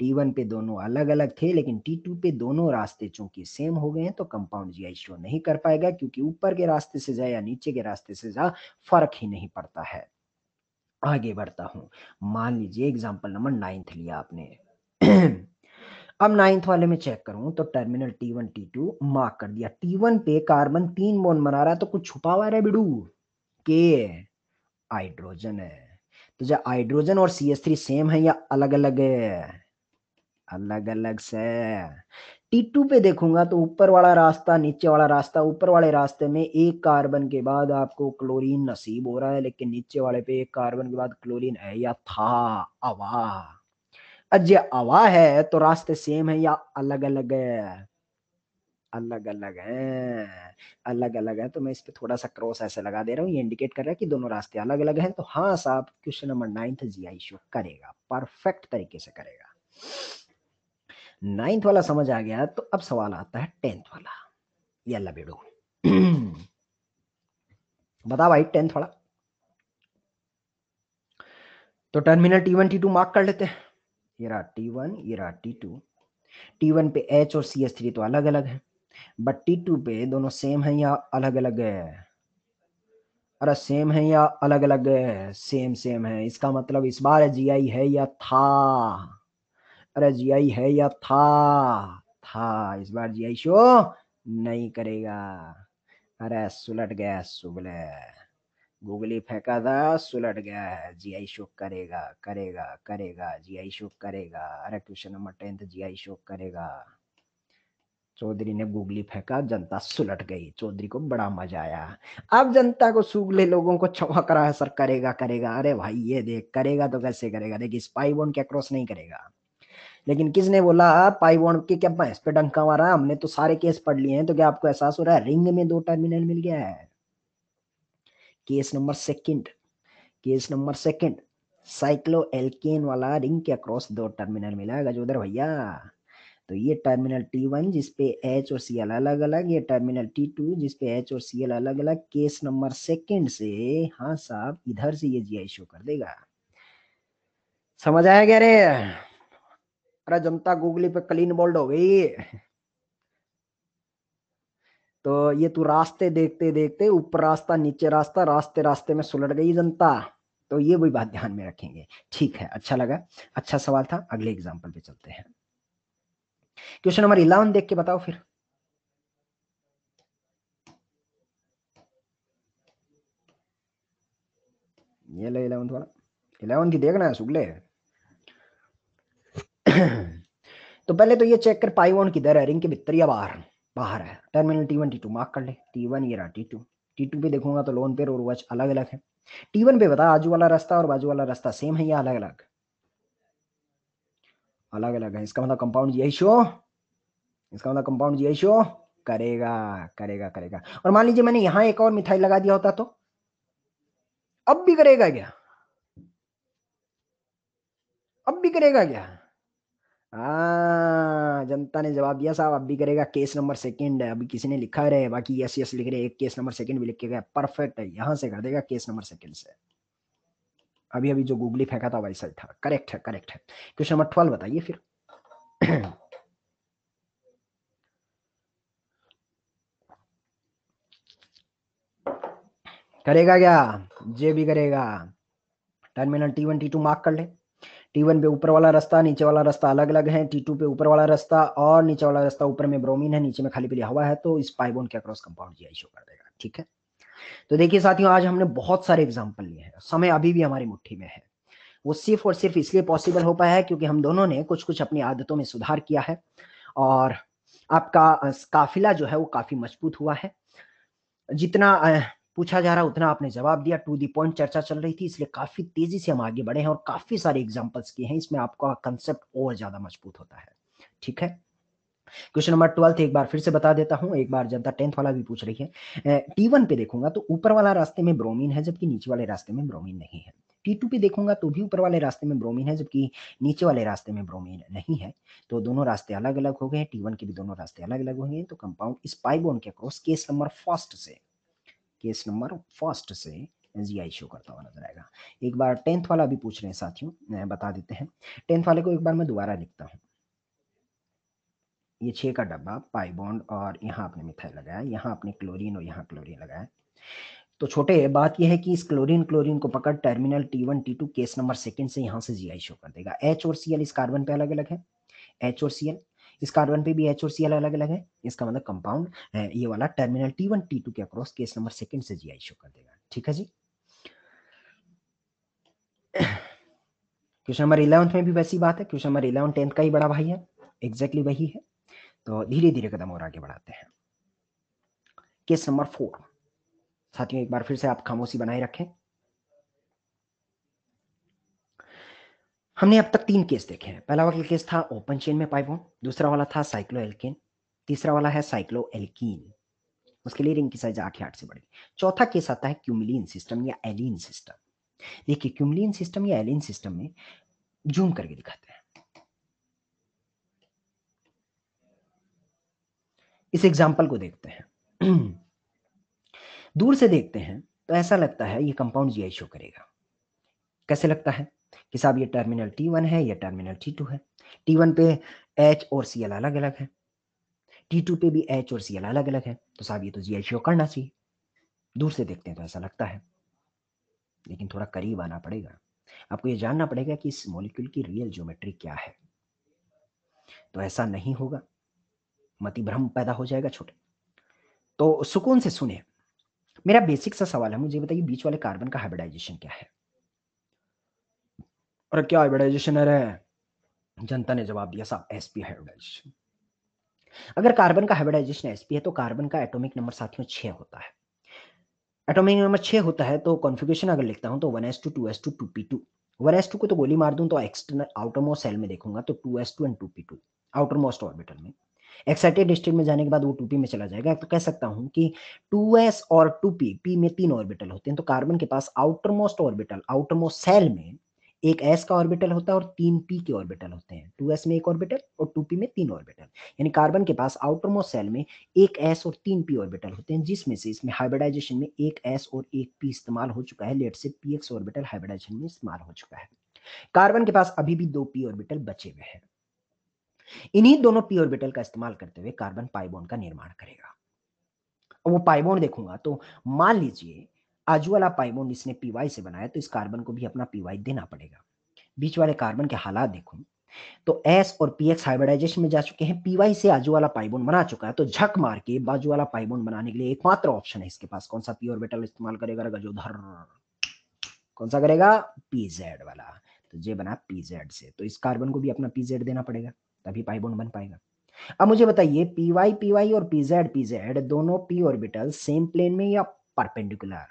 [SPEAKER 1] T1 पे दोनों अलग अलग थे लेकिन T2 पे दोनों रास्ते चूंकि सेम हो गए हैं तो कंपाउंड जीआई शो नहीं कर पाएगा, क्योंकि ऊपर के रास्ते से जा या नीचे के रास्ते से जा फर्क ही नहीं पड़ता है। आगे बढ़ता हूं। मान लीजिए एग्जांपल नंबर 9 लिया आपने। अब 9 वाले में चेक करूं तो टर्मिनल T1 T2 मार्क कर दिया। T1 पे कार्बन 3 बॉन्ड बना रहा है तो कुछ छुपा हुआ है रे बिडू? के हाइड्रोजन है। तो जो हाइड्रोजन और CH3 सेम है या अलग अलग है? अलग अलग से। T2 पे देखूंगा तो ऊपर वाला रास्ता नीचे वाला रास्ता। ऊपर वाले रास्ते में एक कार्बन के बाद आपको क्लोरीन नसीब हो रहा है, लेकिन नीचे वाले पे एक कार्बन के बाद क्लोरीन है या था? हवा। अजय हवा है तो रास्ते सेम है या अलग अलग है? अलग अलग है। अलग अलग है तो मैं इस पे थोड़ा सा क्रॉस ऐसे लगा दे रहा हूँ, ये इंडिकेट कर रहा है कि दोनों रास्ते अलग अलग हैं। तो हाँ साहब, क्वेश्चन नंबर 9 जीआई शो करेगा, परफेक्ट तरीके से करेगा। 9 वाला समझ आ गया तो अब सवाल आता है 10 वाला। ये अल्लाह बेड़ो। बता भाई 10 वाला। तो टर्मिनल T1 T2 मार्क कर लेते हैं। ये रहा T1, ये रहा T2। T1 पे H और CH3 तो अलग अलग है, बट T2 पे दोनों सेम है या अलग अलग है? अरे सेम है या अलग अलग है? सेम सेम है। इसका मतलब इस बार जीआई है या था? अरे जीआई है या था। इस बार जीआई शो नहीं करेगा। अरे सुलट गया सुबले, गूगली फेंका था सुलट गया है। जीआई शो करेगा करेगा करेगा, जीआई शो करेगा। अरे क्वेश्चन नंबर 10 जीआई शो करेगा। चौधरी ने गूगली फेंका, जनता सुलट गई। चौधरी को बड़ा मजा आया। अब जनता को सूगले लोगों को चौंक रहा है, सर करेगा करेगा। अरे भाई ये देख, करेगा तो कैसे करेगा? देख स्पाई बॉन्ड क्या क्रॉस नहीं करेगा। लेकिन किसने बोला पाई बॉन्ड के क्या भैंस पे डंका मारा? हमने तो सारे केस पढ़ लिए हैं। तो क्या आपको एहसास हो रहा है रिंग में 2 टर्मिनल मिल गया है? Case number second, case number second, cycloalkane वाला रिंग के अक्रॉस 2 टर्मिनल मिला है गजोदर भैया। तो ये टर्मिनल T1 जिसपे H और Cl अलग अलग, ये टर्मिनल T2 जिसपे H और Cl अलग अलग। केस नंबर सेकंड से हाँ साहब इधर से ये जीआई शो कर देगा। समझ आया क्या रे? अरे जनता गूगली पे क्लीन बोल्ड हो गई। तो ये तू रास्ते देखते देखते ऊपर रास्ता नीचे रास्ता, रास्ते रास्ते में सुलट गई जनता। तो ये वही बात ध्यान में रखेंगे। ठीक है, अच्छा लगा, अच्छा सवाल था। अगले एग्जाम्पल पे चलते हैं। क्वेश्चन नंबर 11 देख के बताओ फिर। ये ले 11 वाला, 11 की देखना है सुगले। तो पहले तो ये चेक कर पाई बॉन्ड किधर है, रिंग के भीतर या बाहर? बाहर है। टर्मिनल T1 T2 मार्क कर ले। T1 ये रहा T2। T2 पे देखूंगा तो लोन पेयर और वच अलग अलग है। T1 पे बता आजू वाला रास्ता और बाजू वाला रास्ता सेम है या अलग अलग? अलग अलग है। इसका मतलब कंपाउंड यही शो, इसका मतलब कंपाउंड यही शो करेगा करेगा करेगा। और मान लीजिए मैंने यहां एक और मिथाइल लगा दिया होता तो अब भी करेगा क्या? अब भी करेगा क्या? जनता ने जवाब दिया साहब अब भी करेगा। केस नंबर सेकंड है। अभी किसी ने लिखा है बाकी यस यस लिख रहे, एक केस नंबर सेकंड भी लिख के गया। परफेक्ट है, यहां से कर देगा केस नंबर सेकंड से। अभी अभी जो गूगली फेंका था वैसा ही था। करेक्ट है, करेक्ट है। क्वेश्चन नंबर 12 बताइए फिर। करेगा क्या? जे भी करेगा। टर्मिनल T1 T2 मार्क कर ले। T1 पे ऊपर वाला रास्ता, नीचे वाला रास्ता अलग अलग है। T2 पे ऊपर वाला रास्ता और नीचे वाला रास्ता, ऊपर में ब्रोमीन है, नीचे में खाली पीली हवा है, तो इस पाई बॉन्ड के अक्रॉस कंपाउंड GI शो कर देगा। ठीक है, तो देखिए साथियों, आज हमने बहुत सारे एग्जाम्पल लिए हैं। समय अभी भी हमारी मुट्ठी में है। वो सिर्फ और सिर्फ इसलिए पॉसिबल हो पाया है क्योंकि हम दोनों ने कुछ कुछ अपनी आदतों में सुधार किया है, और आपका काफिला जो है वो काफी मजबूत हुआ है। जितना पूछा जा रहा उतना आपने जवाब दिया। टू दी पॉइंट चर्चा चल रही थी, इसलिए काफी तेजी से हम आगे बढ़े हैं और काफी सारे एग्जांपल्स किए हैं। इसमें आपका कंसेप्ट और ज्यादा मजबूत होता है। ठीक है, क्वेश्चन नंबर 12 एक बार फिर से बता देता हूं। एक बार जनता 10th वाला भी पूछ रही है। T1 पे देखूंगा तो ऊपर वाला रास्ते में ब्रोमीन है, जबकि नीचे वाले रास्ते में ब्रोमीन नहीं है। T2 पे देखूंगा तो भी ऊपर वाले रास्ते में ब्रोमीन है, जबकि नीचे वाले रास्ते में ब्रोमीन नहीं है। तो दोनों रास्ते अलग अलग हो गए। T1 के भी दोनों रास्ते अलग अलग हो गए। तो कंपाउंड इस पाई बॉन्ड के अक्रॉस केस नंबर फर्स्ट से GI शो करता हुआ नजर आएगा। एक बार 10th वाला भी पूछ रहे हैं साथियों, बता देते हैं। 10th वाले को एक बार मैं दोबारा लिखता हूँ। ये 6 का डब्बा, पाई बॉन्ड, और यहाँ आपने मिथाइल लगाया, यहाँ आपने क्लोरीन और यहाँ क्लोरीन लगाया। तो छोटे बात यह है कि इस क्लोरीन क्लोरीन को पकड़ terminal T1 T2 case number second से यहाँ से GI शो कर देगा। H और Cl इस कार्बन पे अलग अलग है। H और Cl इस कार्बन पे भी H और Cl अलग अलग है। इसका मतलब कंपाउंड ये वाला टर्मिनल T1 T2 के अक्रॉस केस नंबर सेकंड से GI शो कर देगा। ठीक है जी। क्वेश्चन नंबर 11 में भी वैसी बात है। क्वेश्चन नंबर 11 10th का ही बड़ा भाई है, एग्जैक्टली वही है। तो धीरे धीरे कदम और आगे बढ़ाते हैं। केस नंबर 4 साथियों, एक बार फिर से आप खामोशी बनाए रखें। हमने अब तक 3 केस देखे हैं। पहला वाला केस था ओपन चेन में पाई बॉन्ड, दूसरा वाला था साइक्लोएल्केन, तीसरा वाला है साइक्लोएल्कीन। उसके लिए रिंग की साइज 8 या 8 से बड़ी। चौथा केस आता है क्यूमिलीन सिस्टम या एलीन सिस्टम। देखिए क्यूमिलीन सिस्टम या एलीन सिस्टम में जूम करके दिखाते हैं। इस एग्जांपल को देखते हैं। दूर से देखते हैं तो ऐसा लगता है ये कंपाउंड GI शो करेगा। कैसे लगता है कि साहब ये टर्मिनल T1 है, ये टर्मिनल T2 है। T1 पे H और Cl अलग अलग है, T2 पे भी H और Cl अलग अलग है। तो साहब ये तो GI शो करना चाहिए। दूर से देखते हैं तो ऐसा लगता है, लेकिन थोड़ा करीब आना पड़ेगा। आपको ये जानना पड़ेगा कि इस मॉलिक्यूल की रियल ज्योमेट्री क्या है। तो ऐसा नहीं होगा, मति भ्रम पैदा हो जाएगा छोटे। तो सुकून से सुने। मेरा बेसिक सा सवाल है, मुझे बताइए बीच वाले कार्बन का हाइब्रिडाइजेशन क्या है? और क्या हाइब्रिडाइजेशन है? जनता ने जवाब दिया साहब sp हाइब्रिडाइजेशन। अगर कार्बन का हाइब्रिडाइजेशन sp है तो कार्बन का एटॉमिक नंबर साथियों 6 होता है। एटॉमिक नंबर 6 होता है तो कॉन्फ़िगरेशन अगर लिखता हूं तो 1s2 2s2 2p2। 1s2 को तो गोली मार दूं तो एक्सटर्नल आउटर मोस्ट सेल में देखूंगा तो 2s2 and 2p2 outer most orbital में। एक्साइटेड स्टेट में जाने के बाद वो 2p में चला जाएगा। तो कह सकता हूं कि 2s और 2p, p में 3 ऑर्बिटल होते हैं। तो कार्बन के पास outermost orbital, outermost shell में एक s का ऑर्बिटल होता है और 3 p के ऑर्बिटल होते हैं। 2s में एक ऑर्बिटल और 2p में 3 ऑर्बिटल। यानी कार्बन के पास आउटर मोस्ट सेल में एक s और 3 p ऑर्बिटल होते हैं, जिसमें से इसमें हाइब्रिडाइजेशन में एक s और एक p इस्तेमाल हो चुका है। लेट से px ऑर्बिटल हाइब्रिडाइजेशन में इस्तेमाल हो चुका है। कार्बन के पास अभी भी 2 p ऑर्बिटल बचे हुए हैं। इन्हीं दोनों p ऑर्बिटल का इस्तेमाल करते हुए कार्बन पाई बॉन्ड का निर्माण करेगा। वो पाई बॉन्ड देखूंगा तो मान लीजिए आजू वाला पाई बॉन्ड इसने py से बनाया, तो इस कार्बन को भी अपना py देना पड़ेगा। बीच वाले कार्बन के हालात देखूं तो s और px हाइब्रिडाइजेशन में जा चुके हैं, py से आजू वाला पाई बॉन्ड बना चुका है। तो झक मार के बाजू वाला पाई बॉन्ड बनाने के लिए एकमात्र ऑप्शन है इसके पास, कौन सा p ऑर्बिटल इस्तेमाल करेगा गजोधर? कौन सा करेगा? pz वाला। तो ये बना pz से, तो इस कार्बन को भी अपना pz देना पड़ेगा, तभी पाई बॉन्ड बन पाएगा। अब मुझे बताइए py और pz दोनों p ऑर्बिटल सेम प्लेन में या परपेंडिकुलर?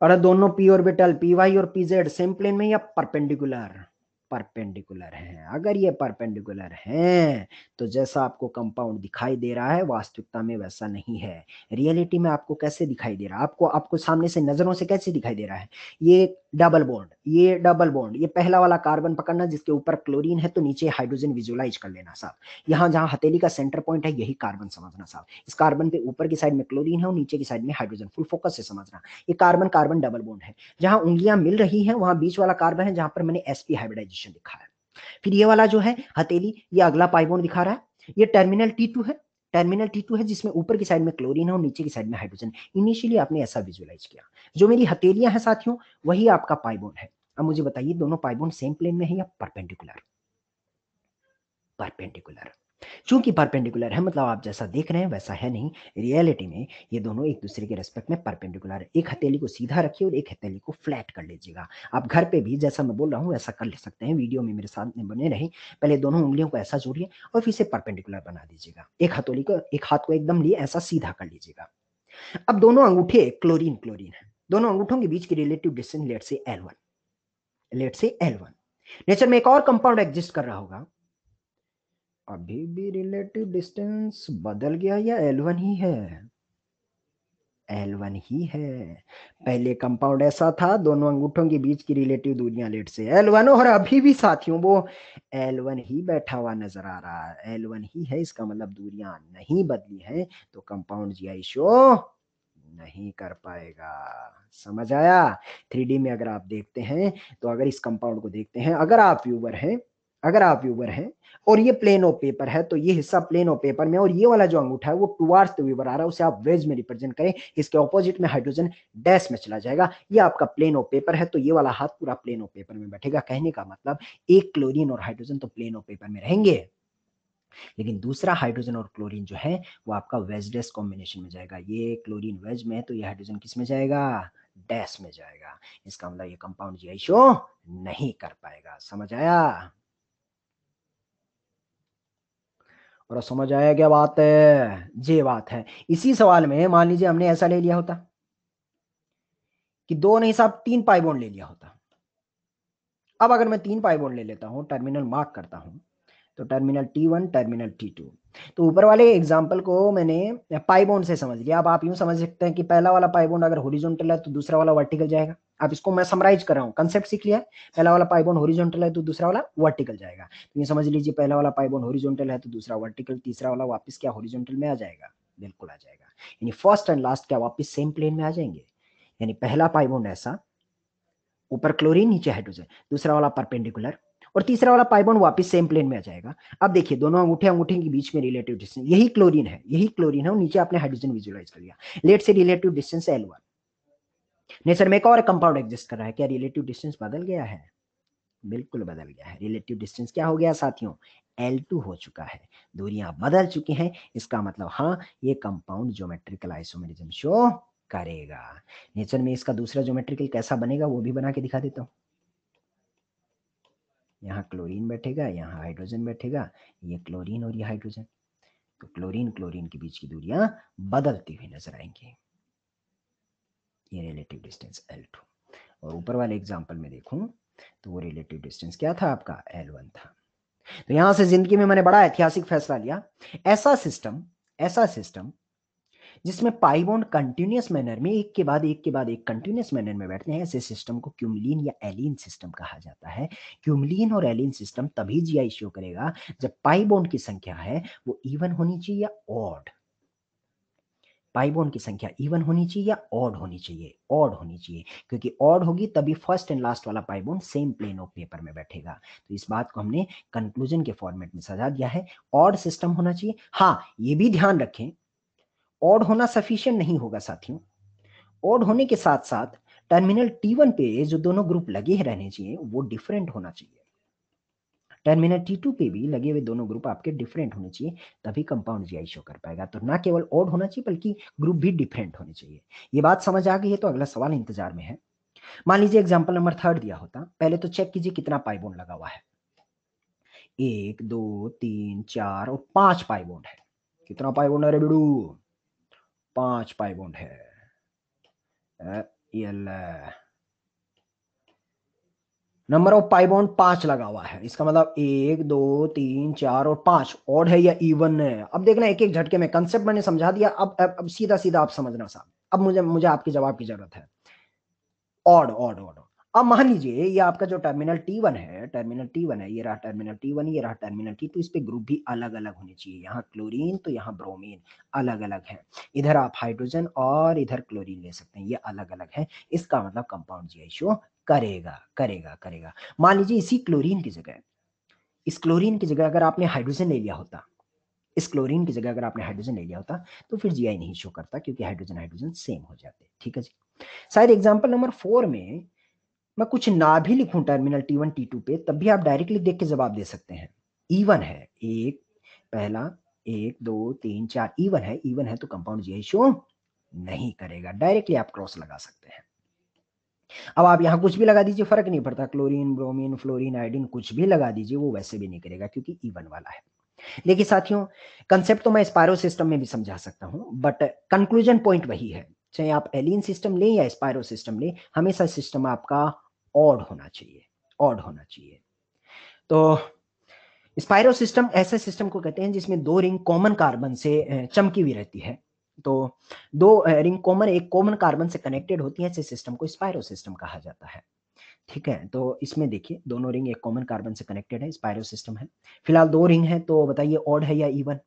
[SPEAKER 1] और दोनों p ऑर्बिटल py और pz सेम प्लेन में या परपेंडिकुलर? परपेंडिकुलर हैं। अगर ये परपेंडिकुलर हैं तो जैसा आपको कंपाउंड दिखाई दे रहा है वास्तविकता में वैसा नहीं है। रियलिटी में आपको कैसे दिखाई दे रहा है? आपको आपको सामने से नजरों से कैसे दिखाई दे रहा है? ये डबल बॉन्ड, ये डबल बॉन्ड, ये पहला वाला कार्बन पकड़ना जिसके ऊपर क्लोरीन है तो नीचे हाइड्रोजन विजुलाइज कर लेना साहब। यहाँ जहाँ हथेली का सेंटर पॉइंट है यही कार्बन समझना साहब। इस कार्बन पे ऊपर की साइड में क्लोरीन है और नीचे की साइड में हाइड्रोजन, फुल फोकस से समझना। ये कार्बन कार्बन डबल बॉन्ड है। जहां उंगलियां मिल रही हैं वहां बीच वाला कार्बन है जहां पर मैंने sp हाइब्रिडाइजेशन लिखा है। फिर ये वाला जो है हथेली, ये अगला पाई बॉन्ड दिखा रहा है। ये टर्मिनल T2 है, टर्मिनल T2 है जिसमें ऊपर की साइड में क्लोरीन है और नीचे की साइड में हाइड्रोजन। इनिशियली आपने ऐसा विजुअलाइज किया। जो मेरी हथेलियां हैं साथियों वही आपका पाई बॉन्ड है। अब मुझे बताइए दोनों पाई बॉन्ड सेम प्लेन में है या परपेंडिकुलर? परपेंडिकुलर। चूंकि परपेंडिकुलर है मतलब आप जैसा देख रहे हैं वैसा है नहीं, रियलिटी में ये दोनों एक दूसरे के रेस्पेक्ट में परपेंडिकुलर है। एक हथेली को सीधा रखिए और एक हथेली को फ्लैट कर लीजिएगा। आप घर पे भी जैसा मैं बोल रहा हूँ वैसा कर ले सकते हैं, वीडियो में मेरे साथ में बने रहे। पहले दोनों उंगलियों को ऐसा जोड़िए और फिर से परपेंडिकुलर बना दीजिएगा। एक हथेली को, एक हाथ को एकदम लिए ऐसा सीधा कर लीजिएगा। अब दोनों अंगूठे क्लोरीन क्लोरीन है, दोनों अंगूठों के बीच की रिलेटिव डिस्टेंस लेट से L1, लेट से L1। नेचर में एक और कंपाउंड एग्जिस्ट कर रहा होगा, अभी भी रिलेटिव डिस्टेंस बदल गया या L1 ही है? L1 ही है। पहले कंपाउंड ऐसा था, दोनों अंगूठों के बीच की रिलेटिव दूरियां लेट से L1, और अभी भी साथियों वो L1 ही बैठा हुआ नजर आ रहा है। L1 ही है, इसका मतलब दूरियां नहीं बदली है तो कंपाउंड जीआई शो नहीं कर पाएगा। समझ आया? 3D में अगर आप देखते हैं तो अगर इस कंपाउंड को देखते हैं, अगर आप व्यूवर हैं, अगर आप व्यूवर हैं और ये प्लेन ऑफ पेपर है तो ये हिस्सा प्लेन ऑफ पेपर में और ये वाला जो अंगूठा है वो टुवार्ड्स द व्यूवर आ रहा है, उसे आप वेज में रिप्रेजेंट करें। इसके ऑपोजिट में हाइड्रोजन डैश में चला जाएगा। ये आपका प्लेन ऑफ पेपर है तो ये वाला हाथ पूरा प्लेन ऑफ पेपर में बैठेगा। कहने का मतलब एक क्लोरीन और हाइड्रोजन तो प्लेन ऑफ पेपर में रहेंगे, लेकिन दूसरा हाइड्रोजन और क्लोरीन जो है वो आपका वेज डैश कॉम्बिनेशन में जाएगा। ये क्लोरीन वेज में है तो ये हाइड्रोजन किस में जाएगा? डैश में जाएगा। इसका मतलब ये कंपाउंड जीआई शो नहीं कर पाएगा। समझ आया? और समझ आया क्या बात है? ये बात है। इसी सवाल में मान लीजिए हमने ऐसा ले लिया होता कि दो नहीं साहब तीन पाई बॉन्ड ले लिया होता। अब अगर मैं तीन पाई बॉन्ड ले लेता हूं, टर्मिनल मार्क करता हूं, तो टर्मिनल T1 टर्मिनल T2। तो ऊपर वाले एग्जांपल को मैंने पाई बॉन्ड से समझ लिया। अब आप यूं समझ सकते हैं कि पहला वाला पाई बॉन्ड अगर हॉरिजॉन्टल है तो दूसरा वाला वर्टिकल जाएगा। अब इसको मैं समराइज कर रहा हूँ, कंसेप्ट सीख लिया। पहला वाला पाई बॉन्ड हॉरिजॉन्टल है तो दूसरा वाला वर्टिकल जाएगा। तो ये समझ लीजिए पहला वाला पाई बॉन्ड हॉरिजॉन्टल है तो दूसरा वर्टिकल, तीसरा वाला वापस क्या हॉरिजॉन्टल में आ जाएगा? बिल्कुल आ जाएगा। यानी फर्स्ट एंड लास्ट क्या वापस सेम प्लेन में आ जाएंगे। यानी पहला पाई बॉन्ड ऐसा, ऊपर क्लोरीन नीचे हाइड्रोजन, दूसरा वाला परपेंडिकुलर, और तीसरा वाला पाई बॉन्ड वापस सेम प्लेन में आ जाएगा। अब देखिए दोनों अंगूठे अंगूठे के बीच में रिलेटिव डिस्टेंस, यही क्लोरीन है, यही क्लोरीन है और नीचे आपने हाइड्रोजन विजुलाइज कर लिया। लेट से रिलेटिव डिस्टेंस L1। नेचर में एक और कंपाउंड एग्जिस्ट कर रहा है, क्या रिलेटिव डिस्टेंस बदल गया है? बिल्कुल बदल गया है। रिलेटिव डिस्टेंस क्या हो गया साथियों? L2 हो चुका है। दूरियां बदल चुकी हैं। इसका मतलब हाँ, ये कंपाउंड ज्योमेट्रिकल आइसोमेरिज्म शो करेगा। नेचर में इसका दूसरा ज्योमेट्रिकल कैसा बनेगा वो भी बना के दिखा देता हूँ। यहाँ क्लोरीन बैठेगा, यहाँ हाइड्रोजन बैठेगा, ये क्लोरीन और ये हाइड्रोजन, तो क्लोरीन क्लोरीन के बीच की दूरियां बदलती हुई नजर आएंगी। ये रिलेटिव डिस्टेंस L2। और ऊपर वाले एग्जांपल में देखूं तो वो रिलेटिव डिस्टेंस क्या था आपका? L1 था। तो यहां से जिंदगी में मैंने बड़ा ऐतिहासिक फैसला लिया। ऐसा सिस्टम, ऐसा सिस्टम जिसमें पाई बॉन्ड कंटिन्यूअस मैनर में एक के बाद एक के बाद एक कंटिन्यूअस मैनर में बैठते हैं, ऐसे सिस्टम को क्यूमलीन या एलीन सिस्टम कहा जाता है। क्यूमलीन और एलीन सिस्टम तभी जीआई शो करेगा जब पाई बॉन्ड की संख्या है वो इवन होनी चाहिए या ऑड। पाई बॉन्ड की संख्या इवन होनी चाहिए या ऑड होनी चाहिए? ऑड होनी चाहिए, क्योंकि ऑड होगी तभी फर्स्ट एंड लास्ट वाला pi bond same plane of paper में बैठेगा। तो इस बात को हमने कंक्लूजन के फॉर्मेट में सजा दिया है, ऑड सिस्टम होना चाहिए। हाँ, ये भी ध्यान रखें ऑड होना सफिशिएंट नहीं होगा साथियों। ऑड होने के साथ साथ टर्मिनल T1 पे जो दोनों ग्रुप लगे रहने चाहिए वो डिफरेंट होना चाहिए। टर्मिनल T2 पे भी लगे हुए दोनों ग्रुप आपके डिफरेंट होने चाहिए, तभी कंपाउंड जीआई शो कर पाएगा। तो ना केवल ऑड होना चाहिए बल्कि ग्रुप भी डिफरेंट होने चाहिए। ये बात समझ आ गई है तो अगला सवाल इंतजार में है। मान लीजिए एग्जाम्पल नंबर 3 दिया होता, पहले तो चेक कीजिए कितना पाई बॉन्ड लगा हुआ है। 1 2 3 4 और 5 पाई बॉन्ड है। कितना पाई बॉन्ड है रे बिडू? 5 पाई बॉन्ड है। ये नंबर ऑफ पाई बॉन्ड 5 लगा हुआ है। इसका मतलब 1 2 3 4 और 5 ऑड है या इवन है? अब देखना एक एक झटके में, कंसेप्ट मैंने समझा दिया। अब सीधा सीधा आप समझना साहब। अब मुझे मुझे आपके जवाब की जरूरत है। Odd odd odd. अब मान लीजिए ये आपका जो टर्मिनल T1 है, ये रहा टर्मिनल T1, ये रहा टर्मिनल T2, इस पे ग्रुप भी अलग अलग होने चाहिए। यहाँ क्लोरीन तो यहाँ ब्रोमीन अलग अलग है, इधर आप हाइड्रोजन और इधर क्लोरीन ले सकते हैं, ये अलग अलग है। इसका मतलब कंपाउंड GI शो करेगा करेगा करेगा। मान लीजिए इसी क्लोरीन की जगह, इस क्लोरीन की जगह अगर आपने हाइड्रोजन ले लिया होता, इस क्लोरीन की जगह अगर आपने हाइड्रोजन ले लिया होता, तो फिर GI नहीं शो करता, क्योंकि हाइड्रोजन हाइड्रोजन सेम हो जाते। ठीक है जी। शायद एग्जाम्पल नंबर 4 में मैं कुछ ना भी लिखूं टर्मिनल T1 T2 पे, तब भी आप डायरेक्टली देख के जवाब दे सकते हैं। E1 है, एक पहला 1 2 3 4 E1 है तो कंपाउंड GI शो नहीं करेगा। डायरेक्टली आप क्रॉस लगा सकते हैं। अब आप यहाँ कुछ भी लगा दीजिए, फर्क नहीं पड़ता, क्लोरीन ब्रोमीन फ्लोरीन आयोडीन कुछ भी लगा दीजिए, वो वैसे भी नहीं करेगा, क्योंकि E1 वाला है। देखिए साथियों, कंसेप्ट तो मैं स्पायरो सिस्टम में भी समझा सकता हूं, बट कंक्लूजन पॉइंट वही है, चाहे आप एलियन सिस्टम लें या स्पायरो सिस्टम लें, हमेशा सिस्टम आपका ऑड होना चाहिए, ऑड होना चाहिए। तो स्पायरो सिस्टम ऐसे सिस्टम को कहते हैं जिसमें दो रिंग कॉमन कार्बन से चमकी हुई रहती है। तो दो रिंग कॉमन, एक कॉमन कार्बन से कनेक्टेड होती है, ऐसे सिस्टम को स्पायरो सिस्टम कहा जाता है। ठीक है, तो इसमें देखिए दोनों रिंग एक कॉमन कार्बन से कनेक्टेड है, स्पायरो सिस्टम है। फिलहाल दो रिंग है, तो बताइए ऑड है या इवन?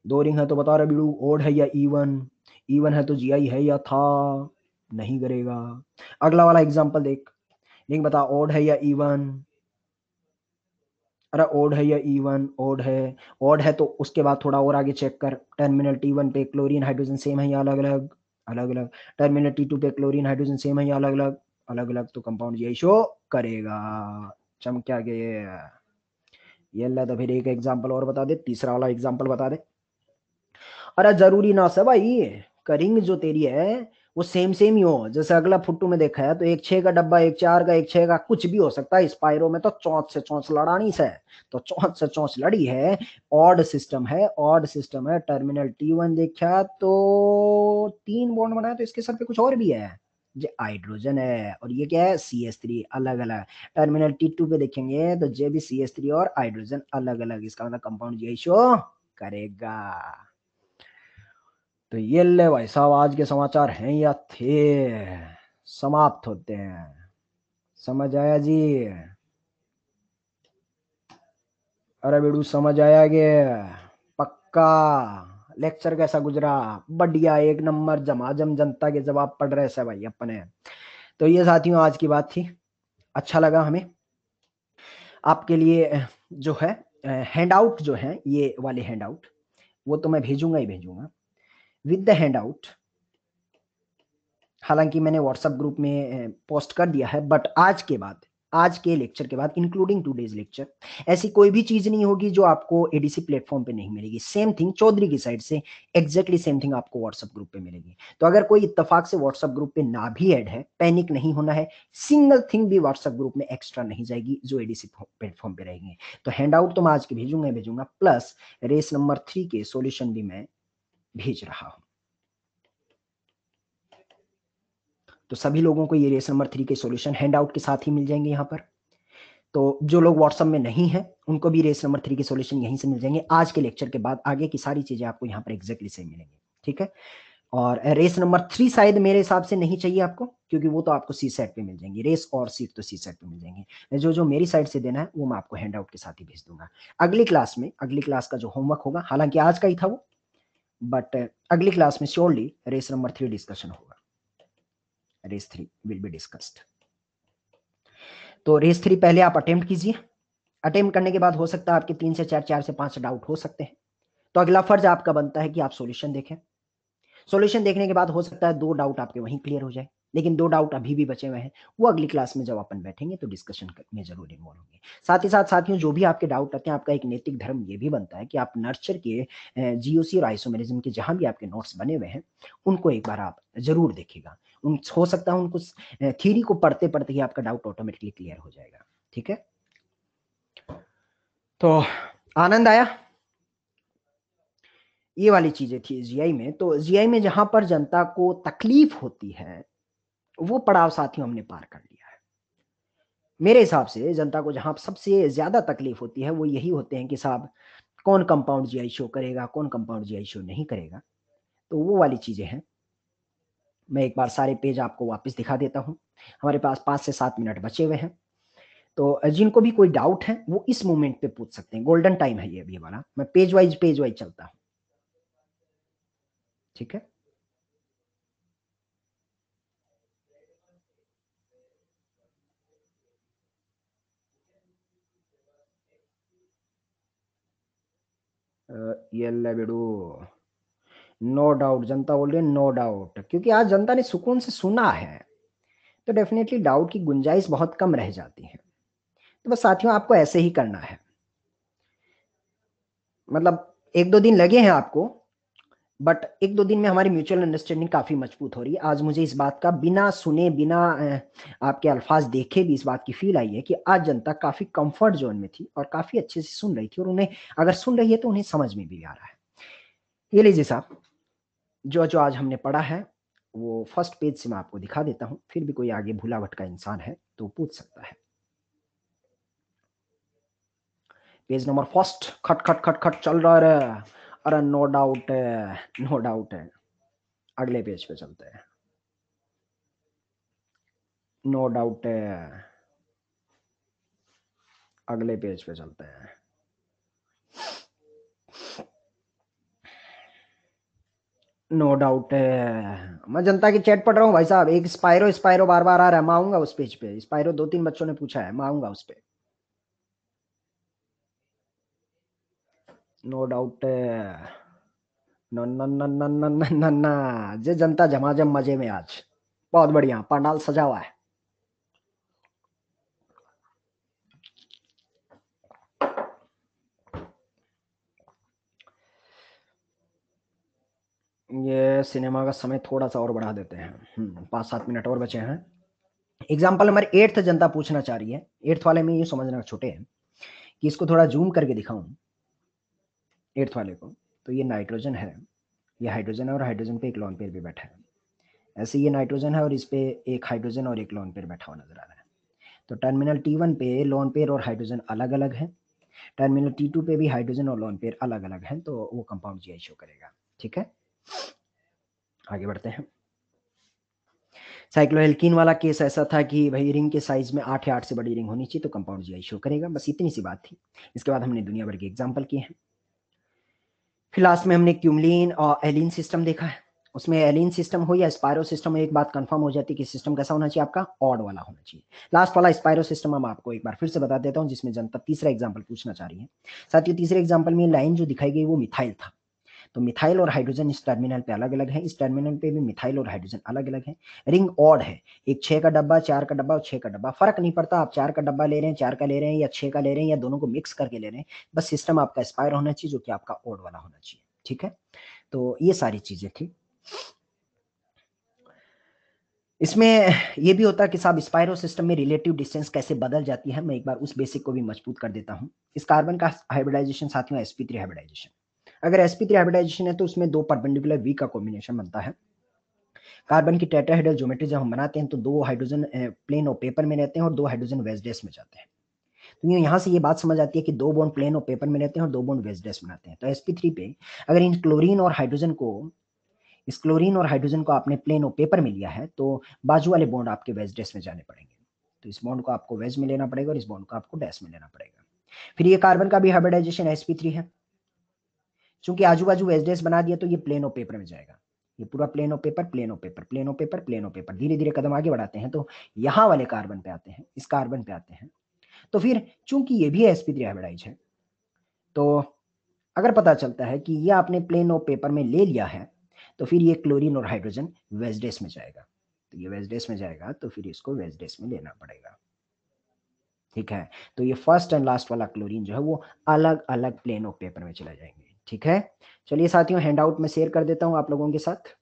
[SPEAKER 1] दो रिंग है तो बता रहा बिल्लू, ऑड है या इवन? इवन है तो GI है या था? नहीं करेगा। अगला वाला एग्जांपल देख, रिंग बता ऑड है या इवन? अरे ऑड है या इवन? ऑड है। ऑड है तो उसके बाद थोड़ा और आगे चेक कर, टर्मिनल T1 पे क्लोरीन हाइड्रोजन सेम है या अलग अलग? अलग अलग। टर्मिनल T2 पे क्लोरीन हाइड्रोजन सेम है या अलग अलग? अलग अलग, तो कंपाउंड GI शो करेगा। चमक गए। ये अल्लाह, तो फिर एक एग्जांपल और बता दे, तीसरा वाला एग्जांपल बता दे। अरे जरूरी ना से भाई, करिंग जो तेरी है वो सेम सेम ही हो। जैसे अगला फुट्टू में देखा है, तो एक 6 का डब्बा, एक 4 का, एक 6 का, कुछ भी हो सकता है। स्पाइरो में तो चौंच से चौंच लड़ानी से, तो चौंच से चौंच लड़ी है। ऑड सिस्टम है, ऑड सिस्टम है। टर्मिनल T1 देखा तो 3 बॉन्ड बनाया, तो इसके सर पे कुछ और भी है, ये हाइड्रोजन है, और ये क्या है, CH3 अलग अलग। टर्मिनल T2 पे देखेंगे तो जे भी CH3 और हाइड्रोजन अलग अलग, इसका मतलब कंपाउंड GI शो करेगा। तो ये ले भाई साहब, आज के समाचार हैं या थे, समाप्त होते हैं। समझ आया जी? अरे बेडू समझ आया कि पक्का? लेक्चर कैसा गुजरा? बढ़िया, एक नंबर, झमाझम जनता के जवाब पढ़ रहे से भाई अपने। तो ये साथियों आज की बात थी, अच्छा लगा हमें। आपके लिए जो है हैंड आउट जो है, ये वाले हैंड आउट, वो तो मैं भेजूंगा ही भेजूंगा विद द हैंड आउट। हालांकि मैंने व्हाट्सएप ग्रुप में पोस्ट कर दिया है, बट आज के बाद, आज के लेक्चर के बाद, इंक्लूडिंग टूडेज लेक्चर, ऐसी कोई भी चीज नहीं होगी जो आपको एडीसी प्लेटफॉर्म पे नहीं मिलेगी। सेम थिंग चौधरी की साइड से, एग्जैक्टली सेम थिंग आपको व्हाट्सएप ग्रुप पे मिलेगी। तो अगर कोई इत्तेफाक से व्हाट्सएप ग्रुप पे ना भी ऐड है, पैनिक नहीं होना है, सिंगल थिंग भी व्हाट्सएप ग्रुप में एक्स्ट्रा नहीं जाएगी जो एडीसी प्लेटफॉर्म पे रहेंगे। तो हैंड आउट तो मैं आज के भेजूंगा, प्लस रेस नंबर 3 के सोल्यूशन भी मैं भेज रहा हूं। तो सभी लोगों को ये रेस नंबर 3 के सॉल्यूशन हैंड आउट के साथ ही मिल जाएंगे यहाँ पर। तो जो लोग व्हाट्सएप में नहीं है, उनको भी रेस नंबर 3 के सॉल्यूशन यहीं से मिल जाएंगे। आज के लेक्चर के बाद आगे की सारी चीजें आपको यहाँ पर एग्जैक्टली सेम मिलेंगी। ठीक है, और रेस नंबर 3 शायद मेरे हिसाब से नहीं चाहिए आपको, क्योंकि वो तो आपको सी सेट पे मिल जाएंगी। रेस और सीट तो सी सेट पे मिल जाएंगे। जो जो मेरी साइड से देना है वो मैं आपको हैंड आउट के साथ ही भेज दूंगा। अगली क्लास में, अगली क्लास का जो होमवर्क होगा, हालांकि आज का ही था वो, बट अगली क्लास में श्योरली रेस नंबर 3 डिस्कशन होगा। Race 3 will be discussed. तो रेस 3 पहले आप अटेम्प्ट कीजिए। अटेम्प्ट करने के बाद हो सकता है आपके 3 से 4, 4 से 5 डाउट हो सकते हैं। तो अगला फर्ज आपका बनता है कि आप सॉल्यूशन देखें। सॉल्यूशन देखने के बाद हो सकता है 2 डाउट आपके वहीं क्लियर हो जाए, लेकिन 2 डाउट अभी भी बचे हुए हैं। वो अगली क्लास में जब अपन बैठेंगे तो डिस्कशन में जरूर इन्वॉल्व होंगे। साथ ही साथ साथियों, जो भी आपके डाउट आते हैं, आपका एक नैतिक धर्म ये भी बनता है कि आप नर्चर के GOC और आइसोमेरिज्म के जहां भी आपके नोट्स बने हुए हैं, उनको एक बार आप जरूर देखिएगा। हो सकता है उनको थ्योरी को पढ़ते पढ़ते ही आपका डाउट ऑटोमेटिकली क्लियर हो जाएगा। ठीक है, तो आनंद आया? ये वाली चीजें थी GI में। तो GI में जहां पर जनता को तकलीफ होती है, वो पड़ाव साथियों हमने पार कर लिया है। मेरे हिसाब से जनता को जहां सबसे ज्यादा तकलीफ होती है वो यही होते हैं कि साहब कौन कंपाउंड GI शो करेगा, कौन कंपाउंड GI शो नहीं करेगा। तो वो वाली चीजें हैं। मैं एक बार सारे पेज आपको वापस दिखा देता हूँ। हमारे पास 5 से 7 मिनट बचे हुए हैं, तो जिनको भी कोई डाउट है वो इस मोमेंट पे पूछ सकते हैं। गोल्डन टाइम है ये अभी वाला। मैं पेज वाइज चलता हूँ, ठीक है। ये ले बेडू, नो डाउट, जनता बोल रही है नो डाउट, क्योंकि आज जनता ने सुकून से सुना है, तो डेफिनेटली डाउट की गुंजाइश बहुत कम रह जाती है। तो बस साथियों, आपको ऐसे ही करना है। मतलब 1-2 दिन लगे हैं आपको, बट 1-2 दिन में हमारी म्यूचुअल अंडरस्टैंडिंग काफ़ी मजबूत हो रही है। आज मुझे इस बात का बिना सुने, बिना आपके अल्फाज देखे भी इस बात की फील आई है कि आज जनता काफ़ी कंफर्ट जोन में थी और काफ़ी अच्छे से सुन रही थी, और उन्हें अगर सुन रही है तो उन्हें समझ में भी आ रहा है। ये लीजिए साहब, जो जो आज हमने पढ़ा है वो फर्स्ट पेज से मैं आपको दिखा देता हूँ, फिर भी कोई आगे भूला भटका इंसान है तो पूछ सकता है। पेज नंबर फर्स्ट, खट खट खट खट चल रहा है। अरे नो डाउट है, नो डाउट है। अगले पेज पे चलते हैं। नो डाउट है, अगले पेज पे चलते हैं। नो डाउट है। मैं जनता की चैट पढ़ रहा हूँ भाई साहब। एक स्पाइरो स्पाइरो बार बार आ रहा है, मैं आऊंगा उस पेज पे। स्पाइरो 2-3 बच्चों ने पूछा है, मैं आऊंगा उस पे। नो डाउट है। न न न न न न न न जे जनता झमाझम मजे में आज। बहुत बढ़िया पंडाल सजा हुआ है। ये सिनेमा का समय थोड़ा सा और बढ़ा देते हैं। 5-7 मिनट और बचे हैं। एग्जाम्पल नंबर 8 जनता पूछना चाह रही है। 8th वाले में ये समझना छोटे हैं कि इसको थोड़ा जूम करके दिखाऊं 8th वाले को। तो ये नाइट्रोजन है, ये हाइड्रोजन है, और हाइड्रोजन पे एक लोन पेयर भी बैठा है। ऐसे ये नाइट्रोजन है और इस पे एक हाइड्रोजन और एक लोन पेयर बैठा हुआ नजर आ रहा है। तो टर्मिनल T1 पे लोन पेयर और हाइड्रोजन अलग अलग है, टर्मिनल T2 पे भी हाइड्रोजन और लोन पेयर अलग अलग है, तो वो कंपाउंड जीआई शो करेगा। ठीक है, आगे बढ़ते हैं। साइक्लोहेल्किन वाला केस ऐसा था कि भाई रिंग के साइज में 8 या 8 से बड़ी रिंग होनी चाहिए तो कंपाउंड जीआई शो करेगा। बस इतनी सी बात थी। इसके बाद हमने दुनिया भर के एग्जाम्पल किए हैं। फिर लास्ट में हमने क्यूमलिन और एलिन सिस्टम देखा है। उसमें एलिन सिस्टम हो या स्पायरो सिस्टम, एक बात कंफर्म हो जाती है कि सिस्टम कैसा होना चाहिए, आपका ऑड वाला होना चाहिए। लास्ट वाला स्पायरो सिस्टम हम आपको एक बार फिर से बता देता हूँ, जिसमें जनता तीसरा एग्जाम्पल पूछना चाह रही है। साथियों, तीसरे एग्जाम्पल में लाइन जो दिखाई गई वो मिथाइल था। तो मिथाइल और हाइड्रोजन इस टर्मिनल पे अलग अलग है, इस टर्मिनल पे भी मिथाइल और हाइड्रोजन अलग अलग है। रिंग ऑड है, एक 6 का डब्बा, 4 का डब्बा और 6 का डब्बा। फर्क नहीं पड़ता आप 4 का डब्बा ले रहे हैं, 4 का ले रहे हैं, या 6 का ले रहे हैं, या दोनों को मिक्स करके ले रहे हैं। बस सिस्टम आपका स्पायर होना चाहिए, जो कि आपका ऑड वाला होना चाहिए। ठीक है, तो ये सारी चीजें थी। इसमें ये भी होता है कि साहब स्पाइरो सिस्टम में रिलेटिव डिस्टेंस कैसे बदल जाती है। मैं एक बार उस बेसिक को भी मजबूत कर देता हूँ। इस कार्बन का हाइब्रिडाइजेशन साथियों sp3 हाइब्रिडाइजेशन। अगर sp3 हाइब्रिडाइजेशन है तो उसमें 2 परपेंडिकुलर वी का कॉम्बिनेशन बनता है। कार्बन की टेट्राहेड्रल ज्योमेट्री जब हम बनाते हैं तो 2 हाइड्रोजन प्लेन और पेपर में रहते हैं और 2 हाइड्रोजन वेज में जाते हैं। तो यहाँ से ये बात समझ आती है कि 2 बॉन्ड प्लेन और पेपर में रहते हैं और 2 बॉन्ड वेज बनाते हैं। तो sp3 पे अगर इन क्लोरीन और हाइड्रोजन को, इस क्लोरीन और हाइड्रोजन को आपने प्लेन और पेपर में लिया है तो बाजू वाले बॉन्ड आपके वेज डैश में जाने पड़ेंगे। तो इस बॉन्ड को आपको वेज में लेना पड़ेगा और इस बॉन्ड को आपको डैश में लेना पड़ेगा। फिर ये कार्बन का भी हाइब्रिडाइजेशन sp3 है। चूंकि आजू बाजू वेज डैश बना दिया तो ये प्लेन और पेपर में जाएगा। ये पूरा प्लेन और पेपर, प्लेन और पेपर, प्लेन और पेपर, प्लेन और पेपर। धीरे धीरे कदम आगे बढ़ाते हैं तो यहाँ वाले कार्बन पे आते हैं, इस कार्बन पे आते हैं। तो फिर चूंकि ये भी sp3 हाइब्रिडाइज है, तो अगर पता चलता है कि ये आपने प्लेन और पेपर में ले लिया है तो फिर ये क्लोरीन और हाइड्रोजन वेजडेस में जाएगा। तो ये वेजडेस में जाएगा तो फिर इसको वेजडेस में लेना पड़ेगा। ठीक है, तो ये फर्स्ट एंड लास्ट वाला क्लोरीन जो है वो अलग अलग प्लेन ऑफ पेपर में चला जाएंगे। ठीक है, चलिए साथियों, हैंडआउट में शेयर कर देता हूं आप लोगों के साथ।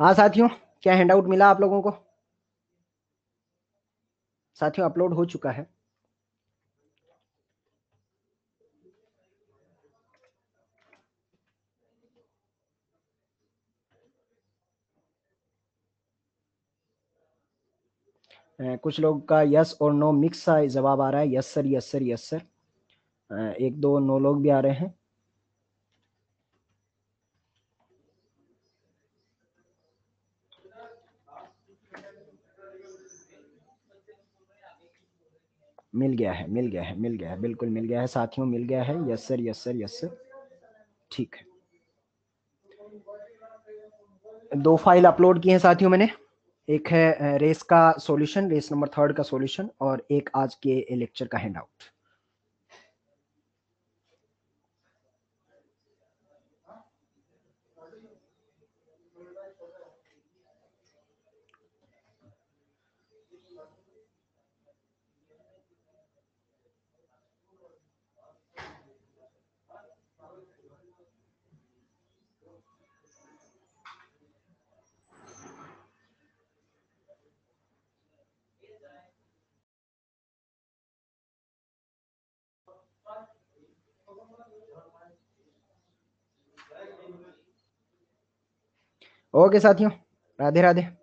[SPEAKER 1] हाँ साथियों, क्या हैंडआउट मिला आप लोगों को? साथियों अपलोड हो चुका है। कुछ लोग का यस और नो मिक्स सा जवाब आ रहा है। Yes sir, yes sir, yes sir. एक दो नो लोग भी आ रहे हैं। मिल गया है, मिल गया है, मिल गया है, बिल्कुल मिल गया है साथियों, मिल गया है। Yes sir, yes sir, yes sir. ठीक है, 2 फाइल अपलोड किए हैं साथियों मैंने। एक है रेस का सॉल्यूशन, रेस नंबर 3 का सॉल्यूशन, और एक आज के लेक्चर का हैंडआउट। ओके साथियों, राधे राधे।